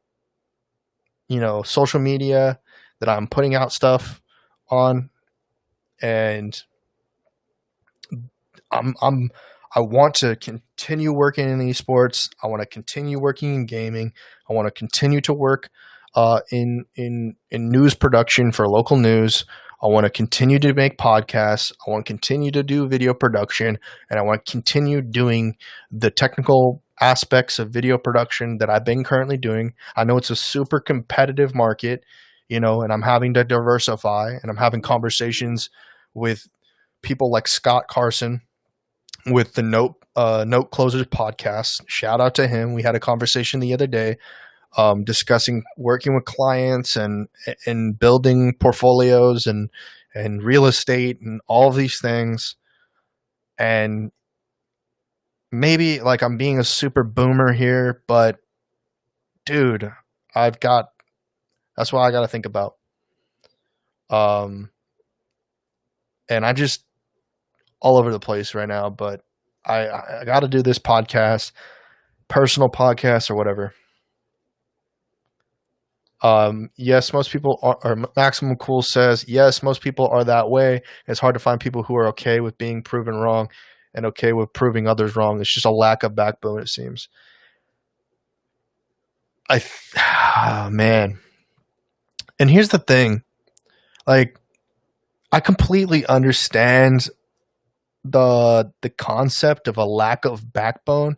you know, social media that I'm putting out stuff on, and I want to continue working in esports. I want to continue working in gaming. I want to continue to work in news production for local news. I want to continue to make podcasts. I want to continue to do video production, and I want to continue doing the technical aspects of video production that I've been currently doing. I know it's a super competitive market, you know, and I'm having to diversify, and I'm having conversations with people like Scott Carson with the Note Closers podcast. Shout out to him. We had a conversation the other day discussing working with clients and building portfolios and real estate and all of these things. And maybe like I'm being a super boomer here, but dude, that's what I got to think about. And I just all over the place right now, but I got to do this podcast, personal podcast or whatever. Yes, most people are, or Maximum Cool says, yes, most people are that way. It's hard to find people who are okay with being proven wrong and okay with proving others wrong. It's just a lack of backbone, it seems. Oh, man. And here's the thing. Like, I completely understand the concept of a lack of backbone,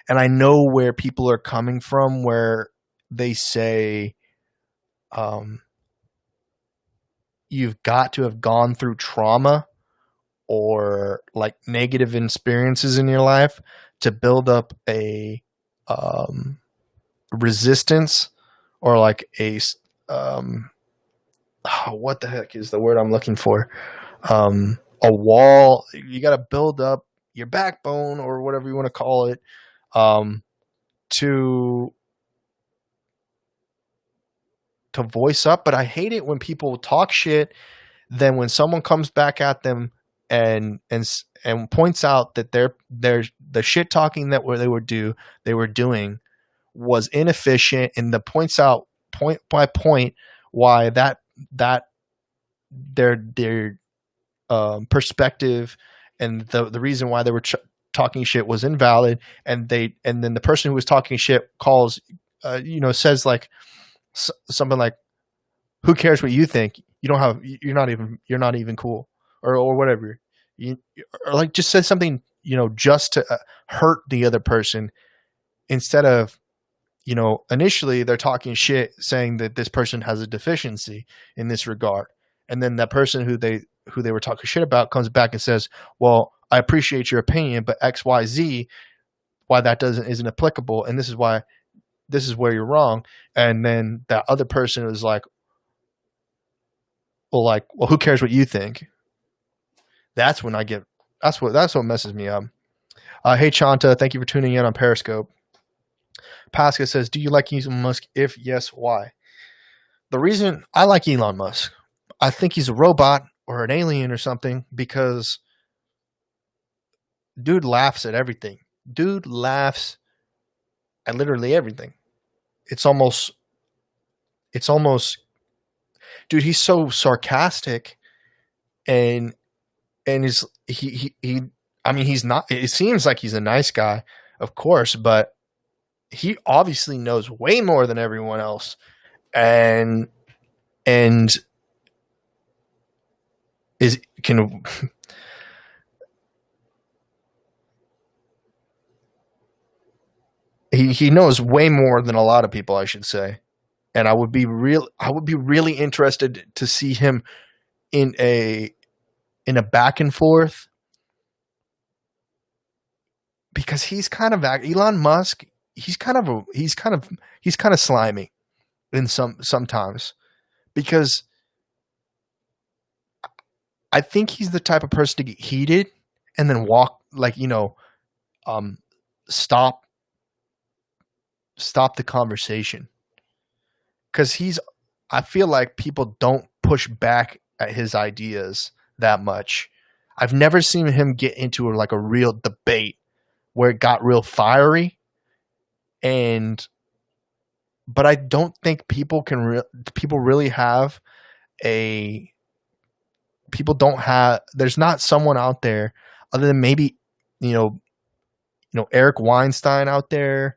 and I know where people are coming from, where they say, you've got to have gone through trauma or like negative experiences in your life to build up a resistance or like a what the heck is the word I'm looking for? A wall. You got to build up your backbone or whatever you want to call it to voice up. But I hate it when people talk shit. Then when someone comes back at them and points out that the shit talking that they were doing was inefficient, and the points out point by point why that their perspective and the reason why they were talking shit was invalid, and then the person who was talking shit calls, says like something like, "Who cares what you think? You're not even cool," or whatever. Or like just said something, just to hurt the other person, instead of, initially they're talking shit saying that this person has a deficiency in this regard. And then that person who they were talking shit about comes back and says, well, I appreciate your opinion, but X, Y, Z, why that isn't applicable. And this is where you're wrong. And then that other person is like, well, who cares what you think? That's when that's what messes me up. Hey, Chanta, thank you for tuning in on Periscope. Pasca says, do you like Elon Musk? If yes, why? The reason I like Elon Musk, I think he's a robot or an alien or something, because dude laughs at everything. Dude laughs at literally everything. It's almost, dude, he's so sarcastic and he's not, it seems like he's a nice guy, of course, but he obviously knows way more than everyone else. And is can he knows way more than a lot of people, I should say. And I would be really interested to see him in a back and forth, because he's kind of Elon Musk. He's kind of slimy in sometimes, because I think he's the type of person to get heated and then walk, like, stop the conversation, because I feel like people don't push back at his ideas that much. I've never seen him get into like a real debate where it got real fiery, but I don't think people really have a people don't have there's not someone out there other than maybe Eric Weinstein out there.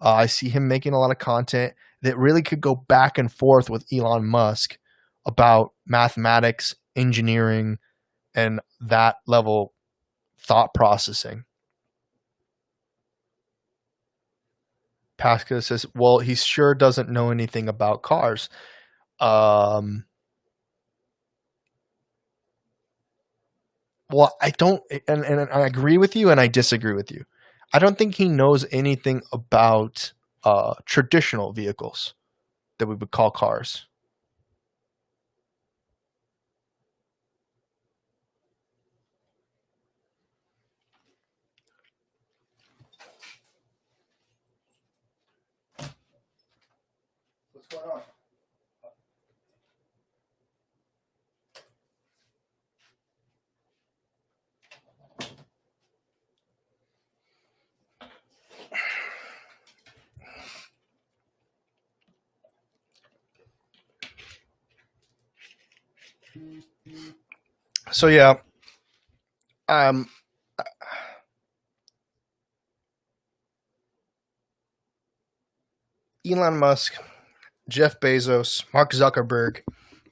I see him making a lot of content that really could go back and forth with Elon Musk about mathematics, engineering, and that level thought processing. Pasca says, well, he sure doesn't know anything about cars. Well, I don't, and I agree with you and I disagree with you. I don't think he knows anything about traditional vehicles that we would call cars. What's going on? So yeah, um, Elon Musk, Jeff Bezos, Mark Zuckerberg,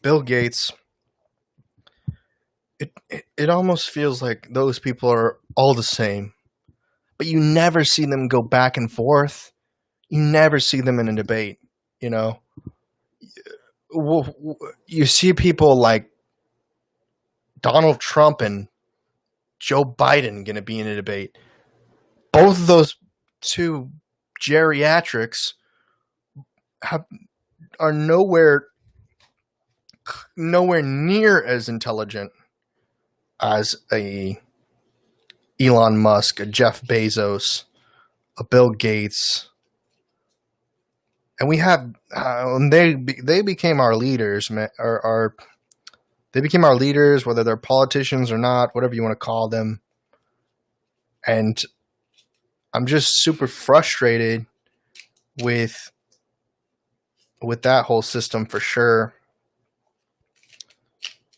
Bill Gates. It almost feels like those people are all the same, but you never see them go back and forth. You never see them in a debate. You see people like Donald Trump and Joe Biden going to be in a debate. Both of those two geriatrics are nowhere near as intelligent as a Elon Musk, a Jeff Bezos, a Bill Gates, and we have they became our leaders, man. They became our leaders, whether they're politicians or not, whatever you want to call them. And I'm just super frustrated with that whole system, for sure.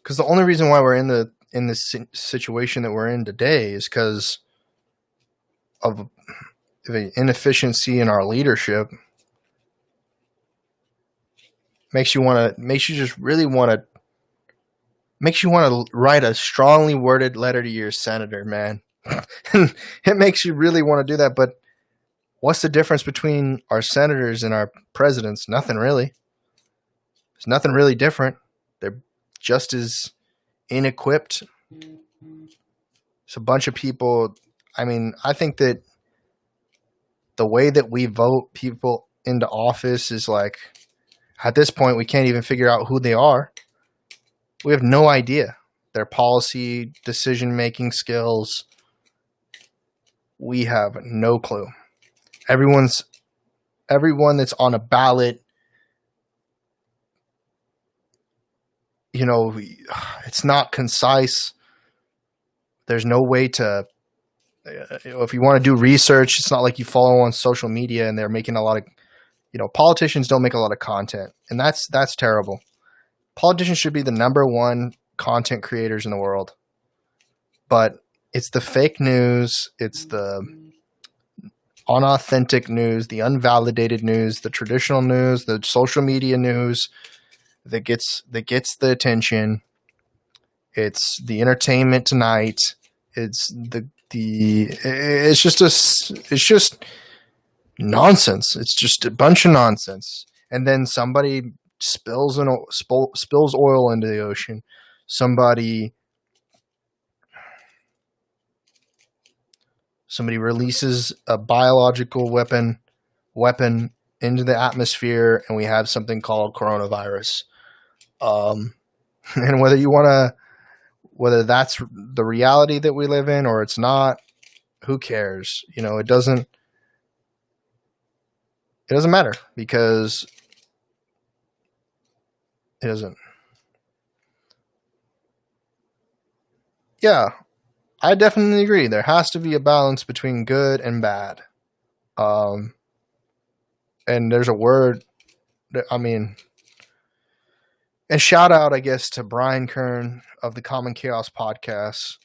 Because the only reason why we're in this situation that we're in today is because of the inefficiency in our leadership. Makes you want to write a strongly worded letter to your senator, man. It makes you really want to do that. But what's the difference between our senators and our presidents? Nothing really. There's nothing really different. They're just as inequipped. It's a bunch of people. I mean, I think that the way that we vote people into office is like, at this point, we can't even figure out who they are. We have no idea their policy, decision-making skills. We have no clue. Everyone that's on a ballot, it's not concise. There's no way to, if you want to do research, it's not like you follow on social media and they're making a lot of, politicians don't make a lot of content, and that's terrible. Politicians should be the number one content creators in the world. But it's the fake news, it's the unauthentic news, the unvalidated news, the traditional news, the social media news that gets the attention. It's the entertainment tonight. It's it's just nonsense. It's just a bunch of nonsense. And then somebody spills oil into the ocean. Somebody releases a biological weapon into the atmosphere, and we have something called coronavirus. And whether that's the reality that we live in or it's not, who cares? It doesn't matter, because it doesn't. Yeah, I definitely agree. There has to be a balance between good and bad. And there's a word that, and shout out, I guess, to Brian Kern of the Common Chaos podcast,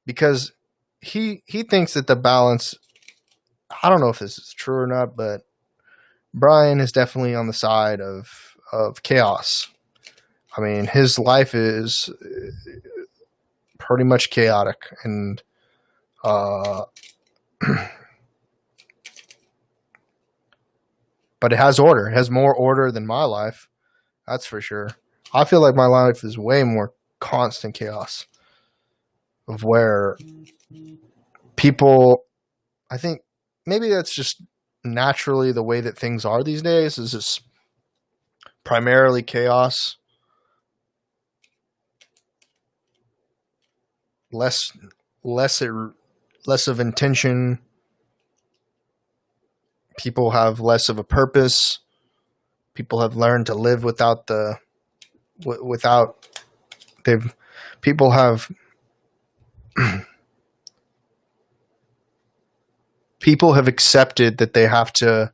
because he thinks that the balance, I don't know if this is true or not, but Brian is definitely on the side of chaos. His life is pretty much chaotic, and but it has order. It has more order than my life. That's for sure. I feel like my life is way more constant chaos, of where people, I think maybe that's just naturally the way that things are these days, is just primarily chaos. Less of intention. People have less of a purpose. People have learned to live people have accepted that they have to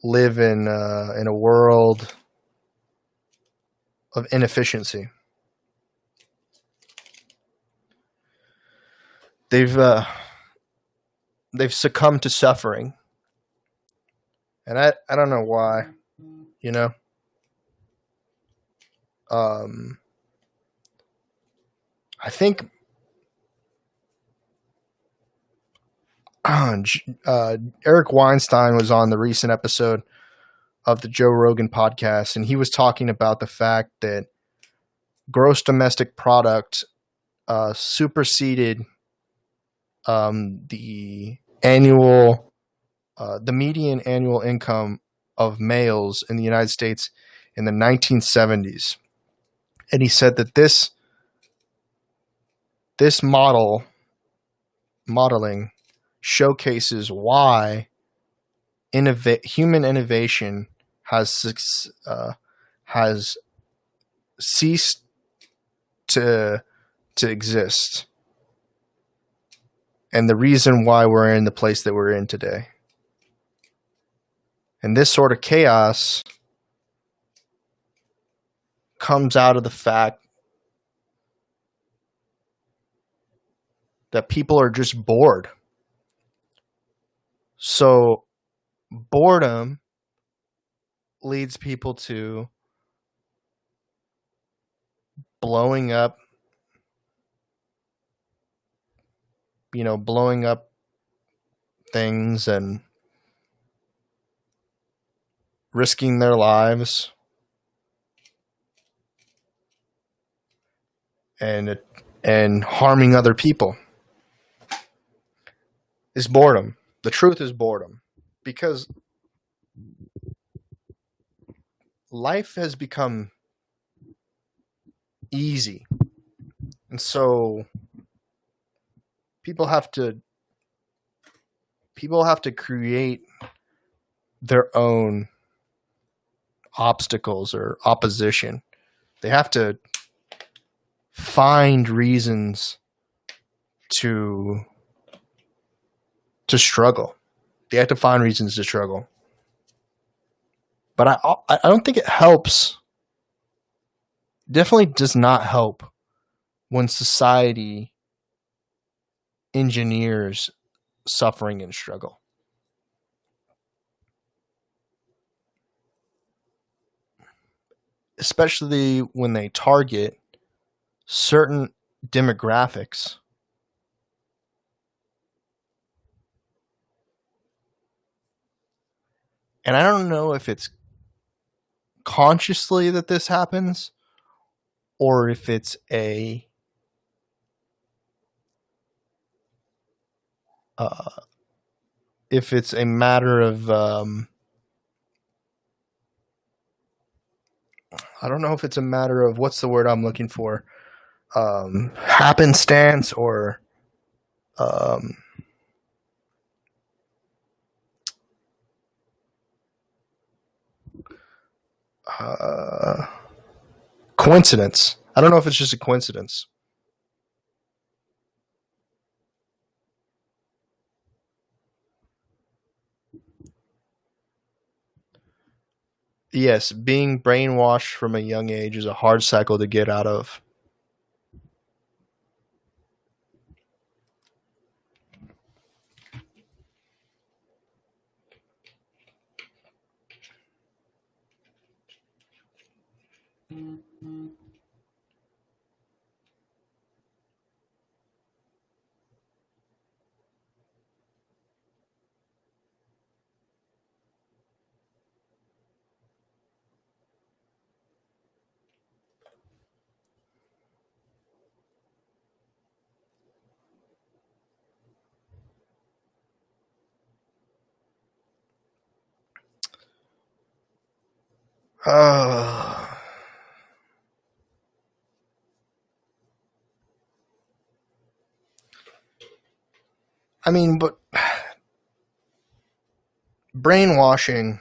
live in a world of inefficiency. They've succumbed to suffering, and I don't know why, I think Eric Weinstein was on the recent episode of the Joe Rogan podcast, and he was talking about the fact that gross domestic product superseded the median annual income of males in the United States in the 1970s. And he said that this modeling showcases why human innovation has ceased to exist, and the reason why we're in the place that we're in today. And this sort of chaos comes out of the fact that people are just bored. So boredom leads people to blowing up things and risking their lives, and harming other people. Is boredom. The truth is boredom, because life has become easy, and so people have to create their own obstacles or opposition. They have to find reasons to struggle. They have to find reasons to struggle. But I don't think it helps. Definitely does not help when society engineers suffering and struggle. especially when they target certain demographics. And I don't know if it's consciously that this happens or if it's a matter of I don't know if it's a matter of what's the word I'm looking for, happenstance or um, coincidence. I don't know if it's just a coincidence. Yes, being brainwashed from a young age is a hard cycle to get out of. Uh, I mean, but brainwashing,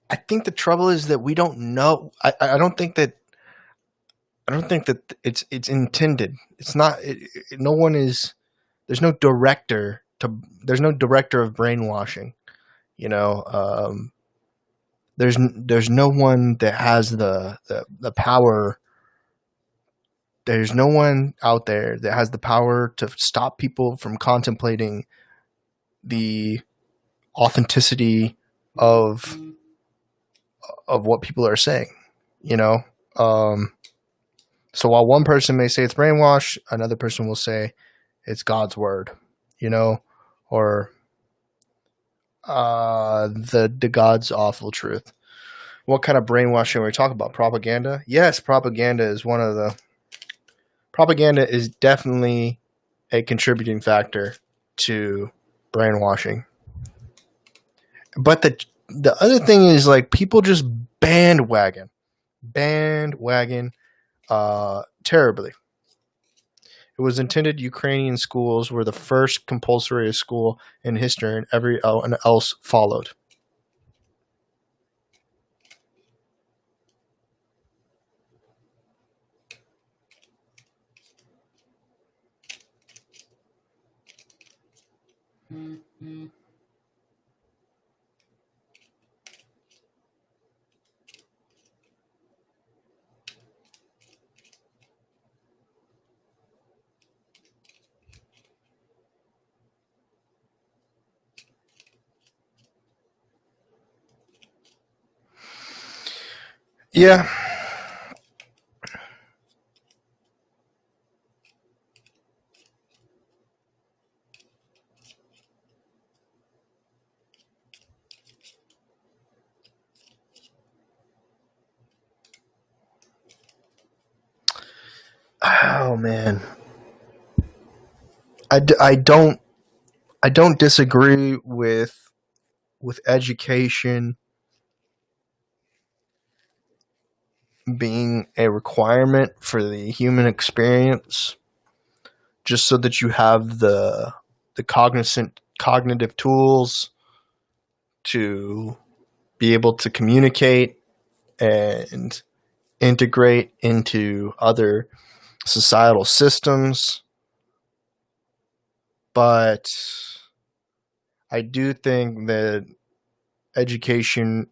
I think the trouble is that we don't know. I don't think that it's intended. It's not. No one is. There's no director to. There's no director of brainwashing. You know. There's no one that has the power. There's no one out there that has the power to stop people from contemplating the authenticity of what people are saying. You know. So while one person may say it's brainwash, another person will say it's God's word, you know, or the God's awful truth. What kind of brainwashing are we talking about? Propaganda? Yes, propaganda is definitely a contributing factor to brainwashing. But the other thing is, like, people just bandwagon terribly. It was intended Ukrainian schools were the first compulsory school in history, and everyone else followed. Yeah. Oh man, I don't disagree with education being a requirement for the human experience, just so that you have the cognitive tools to be able to communicate and integrate into other societal systems. But I do think that education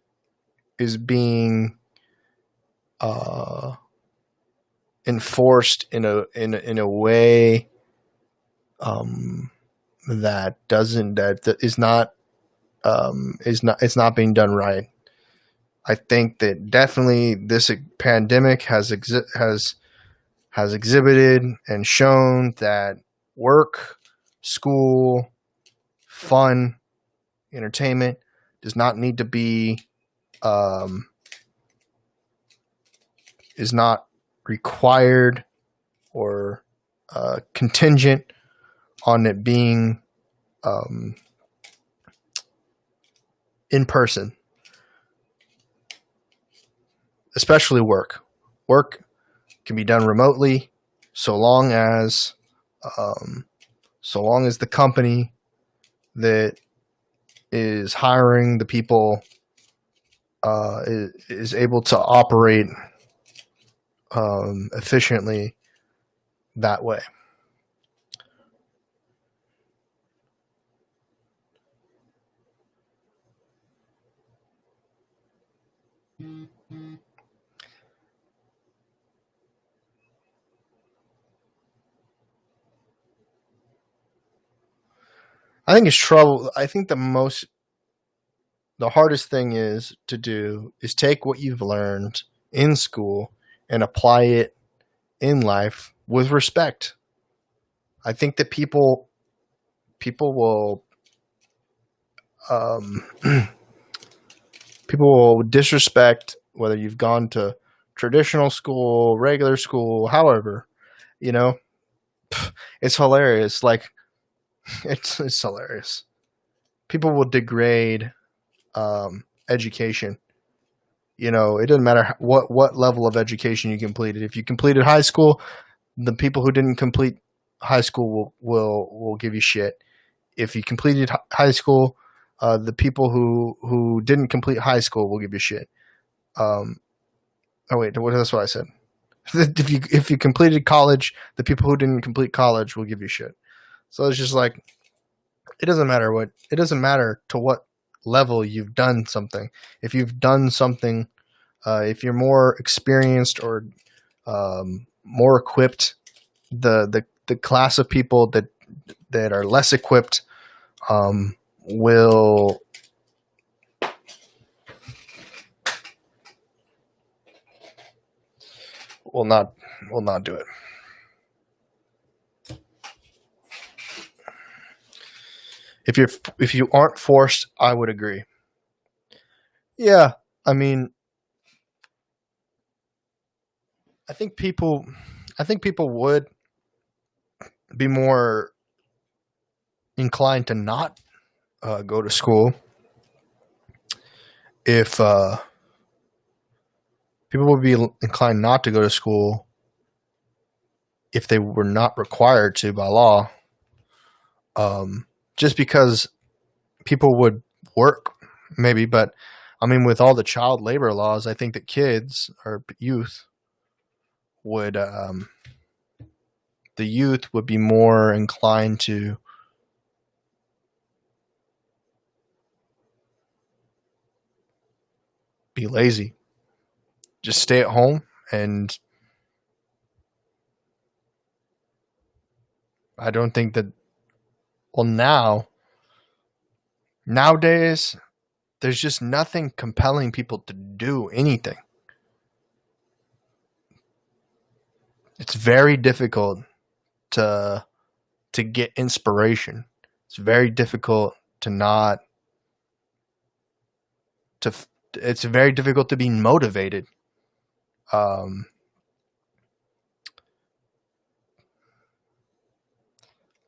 is being enforced in a way that is not it's not being done right. I think that definitely this pandemic has exhibited and shown that work, school, fun, entertainment does not need to be is not required or contingent on it being in person, especially work. Work can be done remotely so long as the company that is hiring the people is able to operate efficiently that way. I think it's trouble. I think the hardest thing is to do is take what you've learned in school and apply it in life with respect. I think that people will people will disrespect whether you've gone to traditional school, regular school, however, you know, it's hilarious. Like it's hilarious. People will degrade education. You know, it doesn't matter what level of education you completed. If you completed high school, the people who didn't complete high school will give you shit. If you completed high school, the people who didn't complete high school will give you shit. Oh wait, that's what I said. If you completed college, the people who didn't complete college will give you shit. So it's just like it doesn't matter to what level you've done something. If you've done something, if you're more experienced or more equipped, the class of people that are less equipped will not do it. If you aren't forced, I would agree. Yeah, I mean, I think people would be more inclined to not go to school if people would be inclined not to go to school if they were not required to by law. Just because people would work, maybe, but I mean, with all the child labor laws, I think that kids or youth would be more inclined to be lazy, just stay at home, and I don't think that. Well, nowadays, there's just nothing compelling people to do anything. It's very difficult to get inspiration. It's very difficult it's very difficult to be motivated.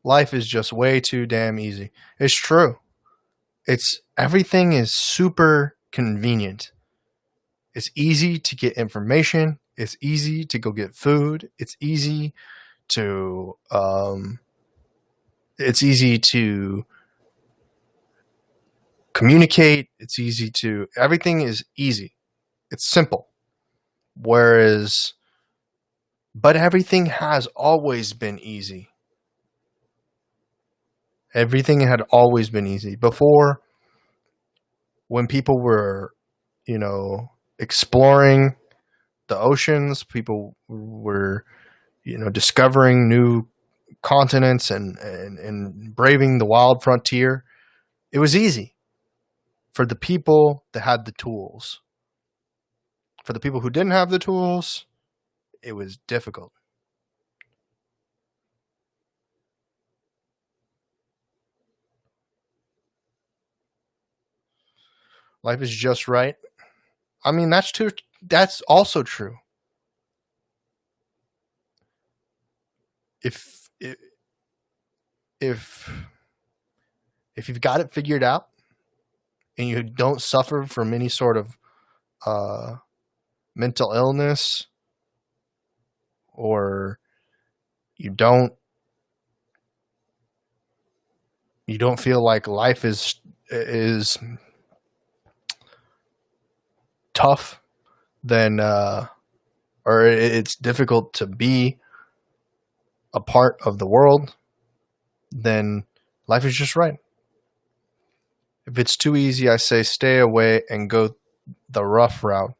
Life is just way too damn easy. It's true. Everything is super convenient. It's easy to get information. It's easy to go get food. It's easy to communicate. Everything is easy. It's simple. But everything has always been easy. Everything had always been easy. Before, when people were, exploring the oceans, people were, discovering new continents and braving the wild frontier, it was easy. for the people that had the tools. For the people who didn't have the tools, it was difficult. Life is just right. I mean, that's true. That's also true. If if you've got it figured out and you don't suffer from any sort of mental illness, or you don't feel like life is tough, then or it's difficult to be a part of the world, then life is just right. If it's too easy, I say stay away and go the rough route.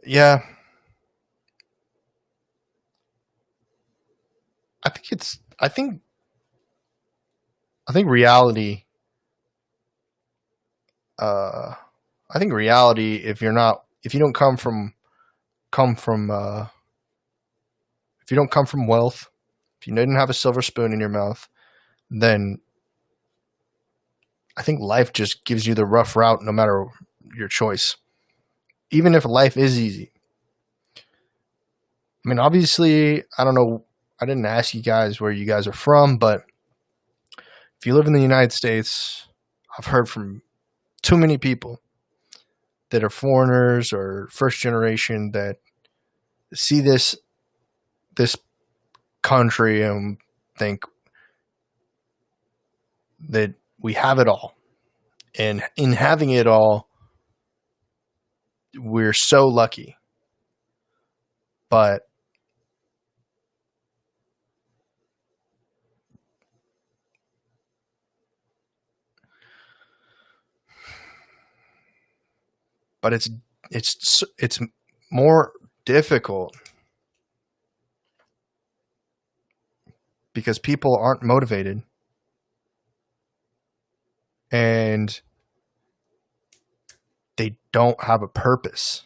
Yeah. I think reality if you don't come from if you don't come from wealth, if you didn't have a silver spoon in your mouth, then I think life just gives you the rough route no matter your choice. Even if life is easy. I mean, obviously, I don't know, I didn't ask you guys where you guys are from, but if you live in the United States, I've heard from too many people that are foreigners or first generation that see this country and think that we have it all. And in having it all, we're so lucky. But it's more difficult because people aren't motivated, and they don't have a purpose.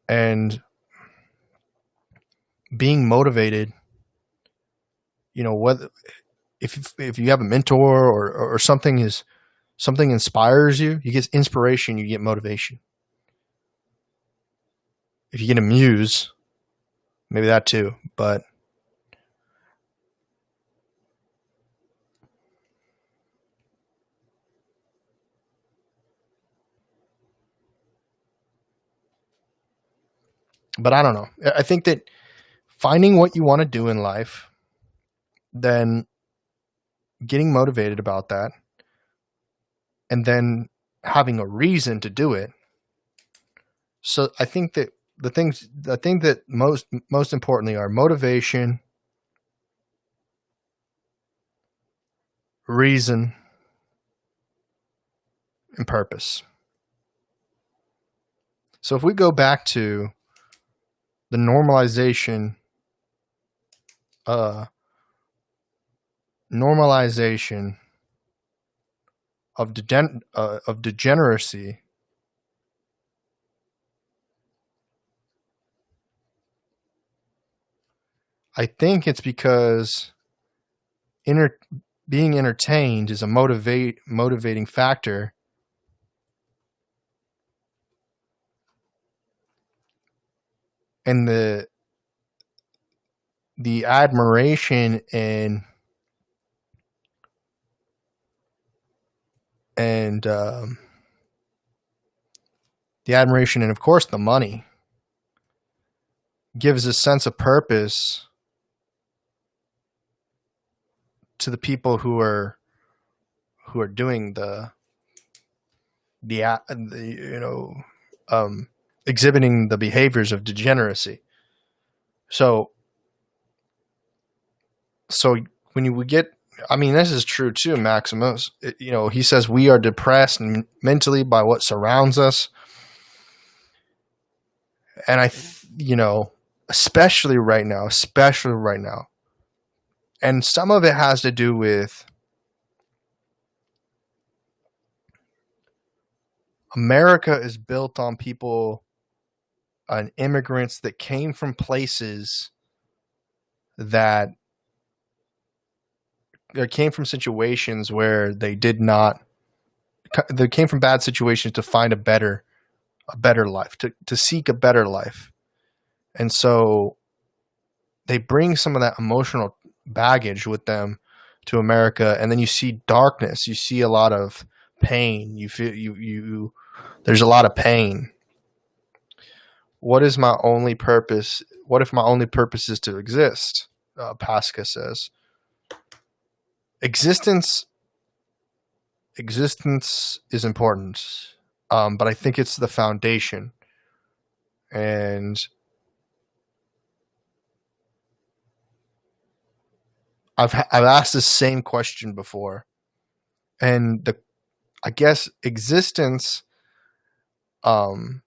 And being motivated, whether if you have a mentor or something inspires you, you get inspiration, you get motivation. If you get a muse, maybe that too, but I don't know. I think that finding what you want to do in life, then getting motivated about that, and then having a reason to do it. So I think that the thing that most importantly are motivation, reason, and purpose. So if we go back to the normalization of degeneracy, I think it's because being entertained is a motivating factor, and the admiration and the admiration and of course the money gives a sense of purpose to the people who are doing exhibiting the behaviors of degeneracy. So when you get, I mean, this is true too, Maximus. He says we are depressed mentally by what surrounds us, and especially right now, And some of it has to do with America is built on people and immigrants that came from places that came from situations where they came from bad situations to find a better life, to seek a better life. And so they bring some of that emotional baggage with them to America, and then you see darkness, you see a lot of pain, you feel there's a lot of pain. What is my only purpose? What if my only purpose is to exist? Pasca says. Existence is important, but I think it's the foundation. And I've asked the same question before, and I guess existence could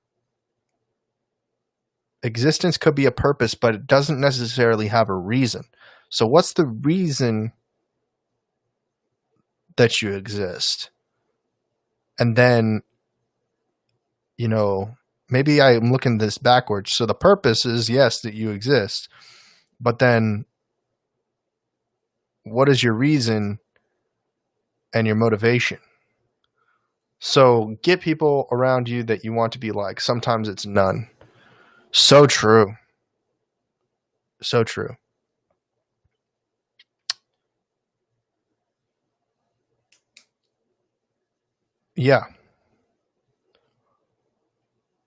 be a purpose, but it doesn't necessarily have a reason. So what's the reason that you exist? And then, maybe I'm looking this backwards. So the purpose is, yes, that you exist, but then what is your reason and your motivation? So get people around you that you want to be like. Sometimes it's none. So true. So true. Yeah.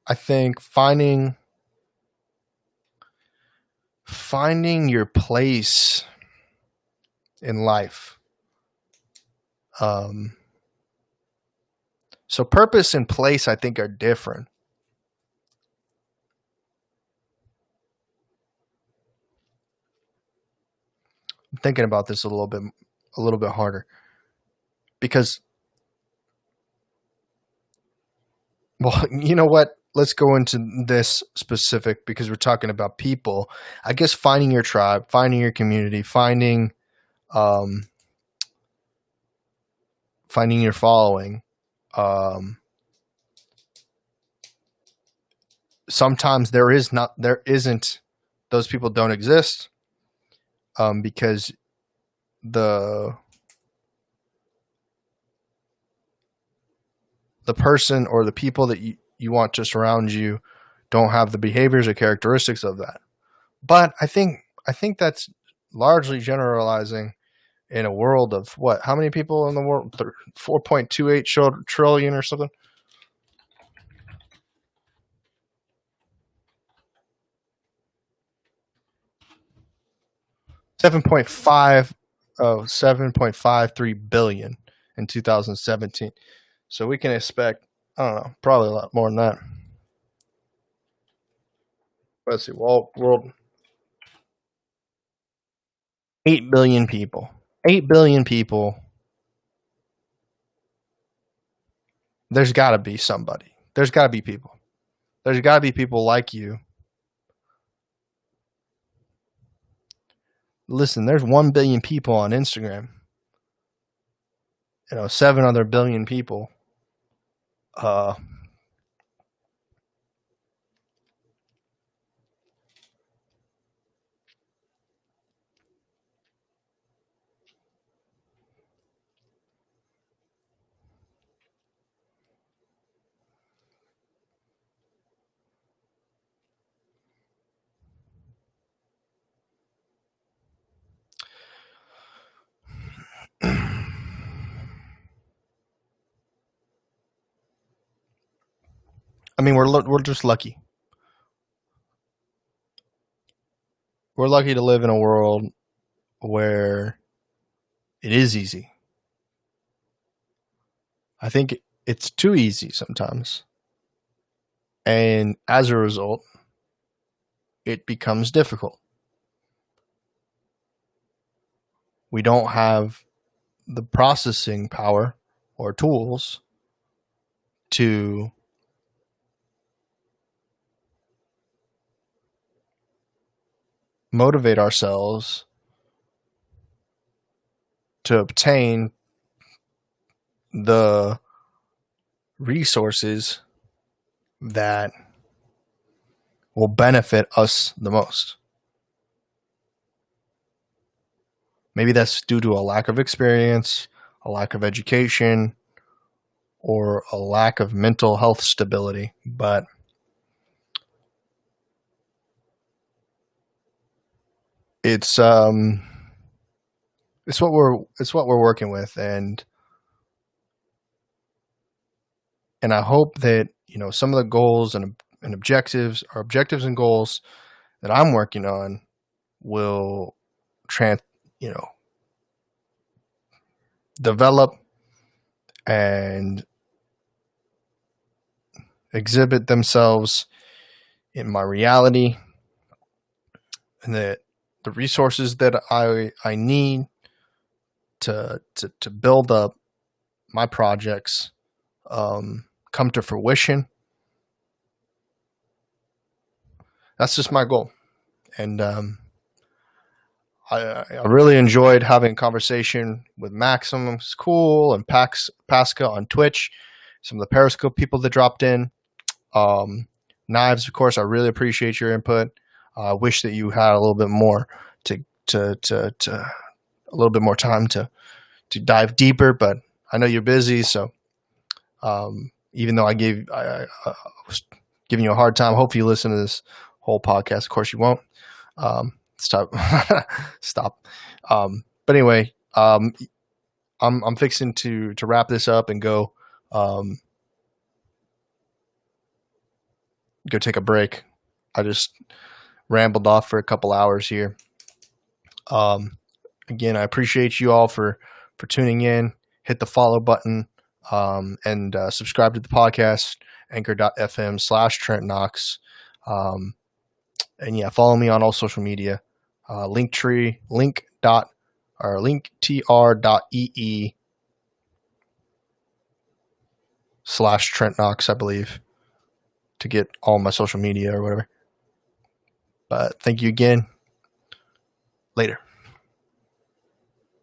I think finding your place in life. So purpose and place, I think, are different. I'm thinking about this a little bit harder, because, well, you know what? Let's go into this specific, because we're talking about people. I guess finding your tribe, finding your community, finding your following. Sometimes there isn't, those people don't exist, because the person or the people that you want to surround you don't have the behaviors or characteristics of that. But I think that's largely generalizing in a world of what? How many people in the world? 4.28 trillion or something? 7.53 billion in 2017. So we can expect, I don't know, probably a lot more than that. Let's see, world 8 billion people. 8 billion people. There's got to be somebody. There's got to be people. There's got to be people like you. Listen, there's 1 billion people on Instagram. 7 other billion people. I mean, we're just lucky. We're lucky to live in a world where it is easy. I think it's too easy sometimes. And as a result, it becomes difficult. We don't have the processing power or tools to motivate ourselves to obtain the resources that will benefit us the most. Maybe that's due to a lack of experience, a lack of education, or a lack of mental health stability, but it's what we're working with, and I hope that some of the goals and objectives and goals that I'm working on will develop and exhibit themselves in my reality, and that the resources that I need to build up my projects come to fruition. That's just my goal. And I really enjoyed having a conversation with Maxim. It's cool. And Pasca on Twitch. Some of the Periscope people that dropped in. Knives, of course, I really appreciate your input. I wish that you had a little bit more to a little bit more time to dive deeper, but I know you're busy, so even though I was giving you a hard time, hope you listen to this whole podcast. Of course, you won't. Stop. But anyway, I'm fixing to wrap this up and go take a break. I just rambled off for a couple hours here. Again, I appreciate you all for tuning in. Hit the follow button and subscribe to the podcast, anchor.fm/Trent Knox. And yeah, follow me on all social media. linktr.ee/Trent Knox, I believe, to get all my social media or whatever. But thank you again. Later.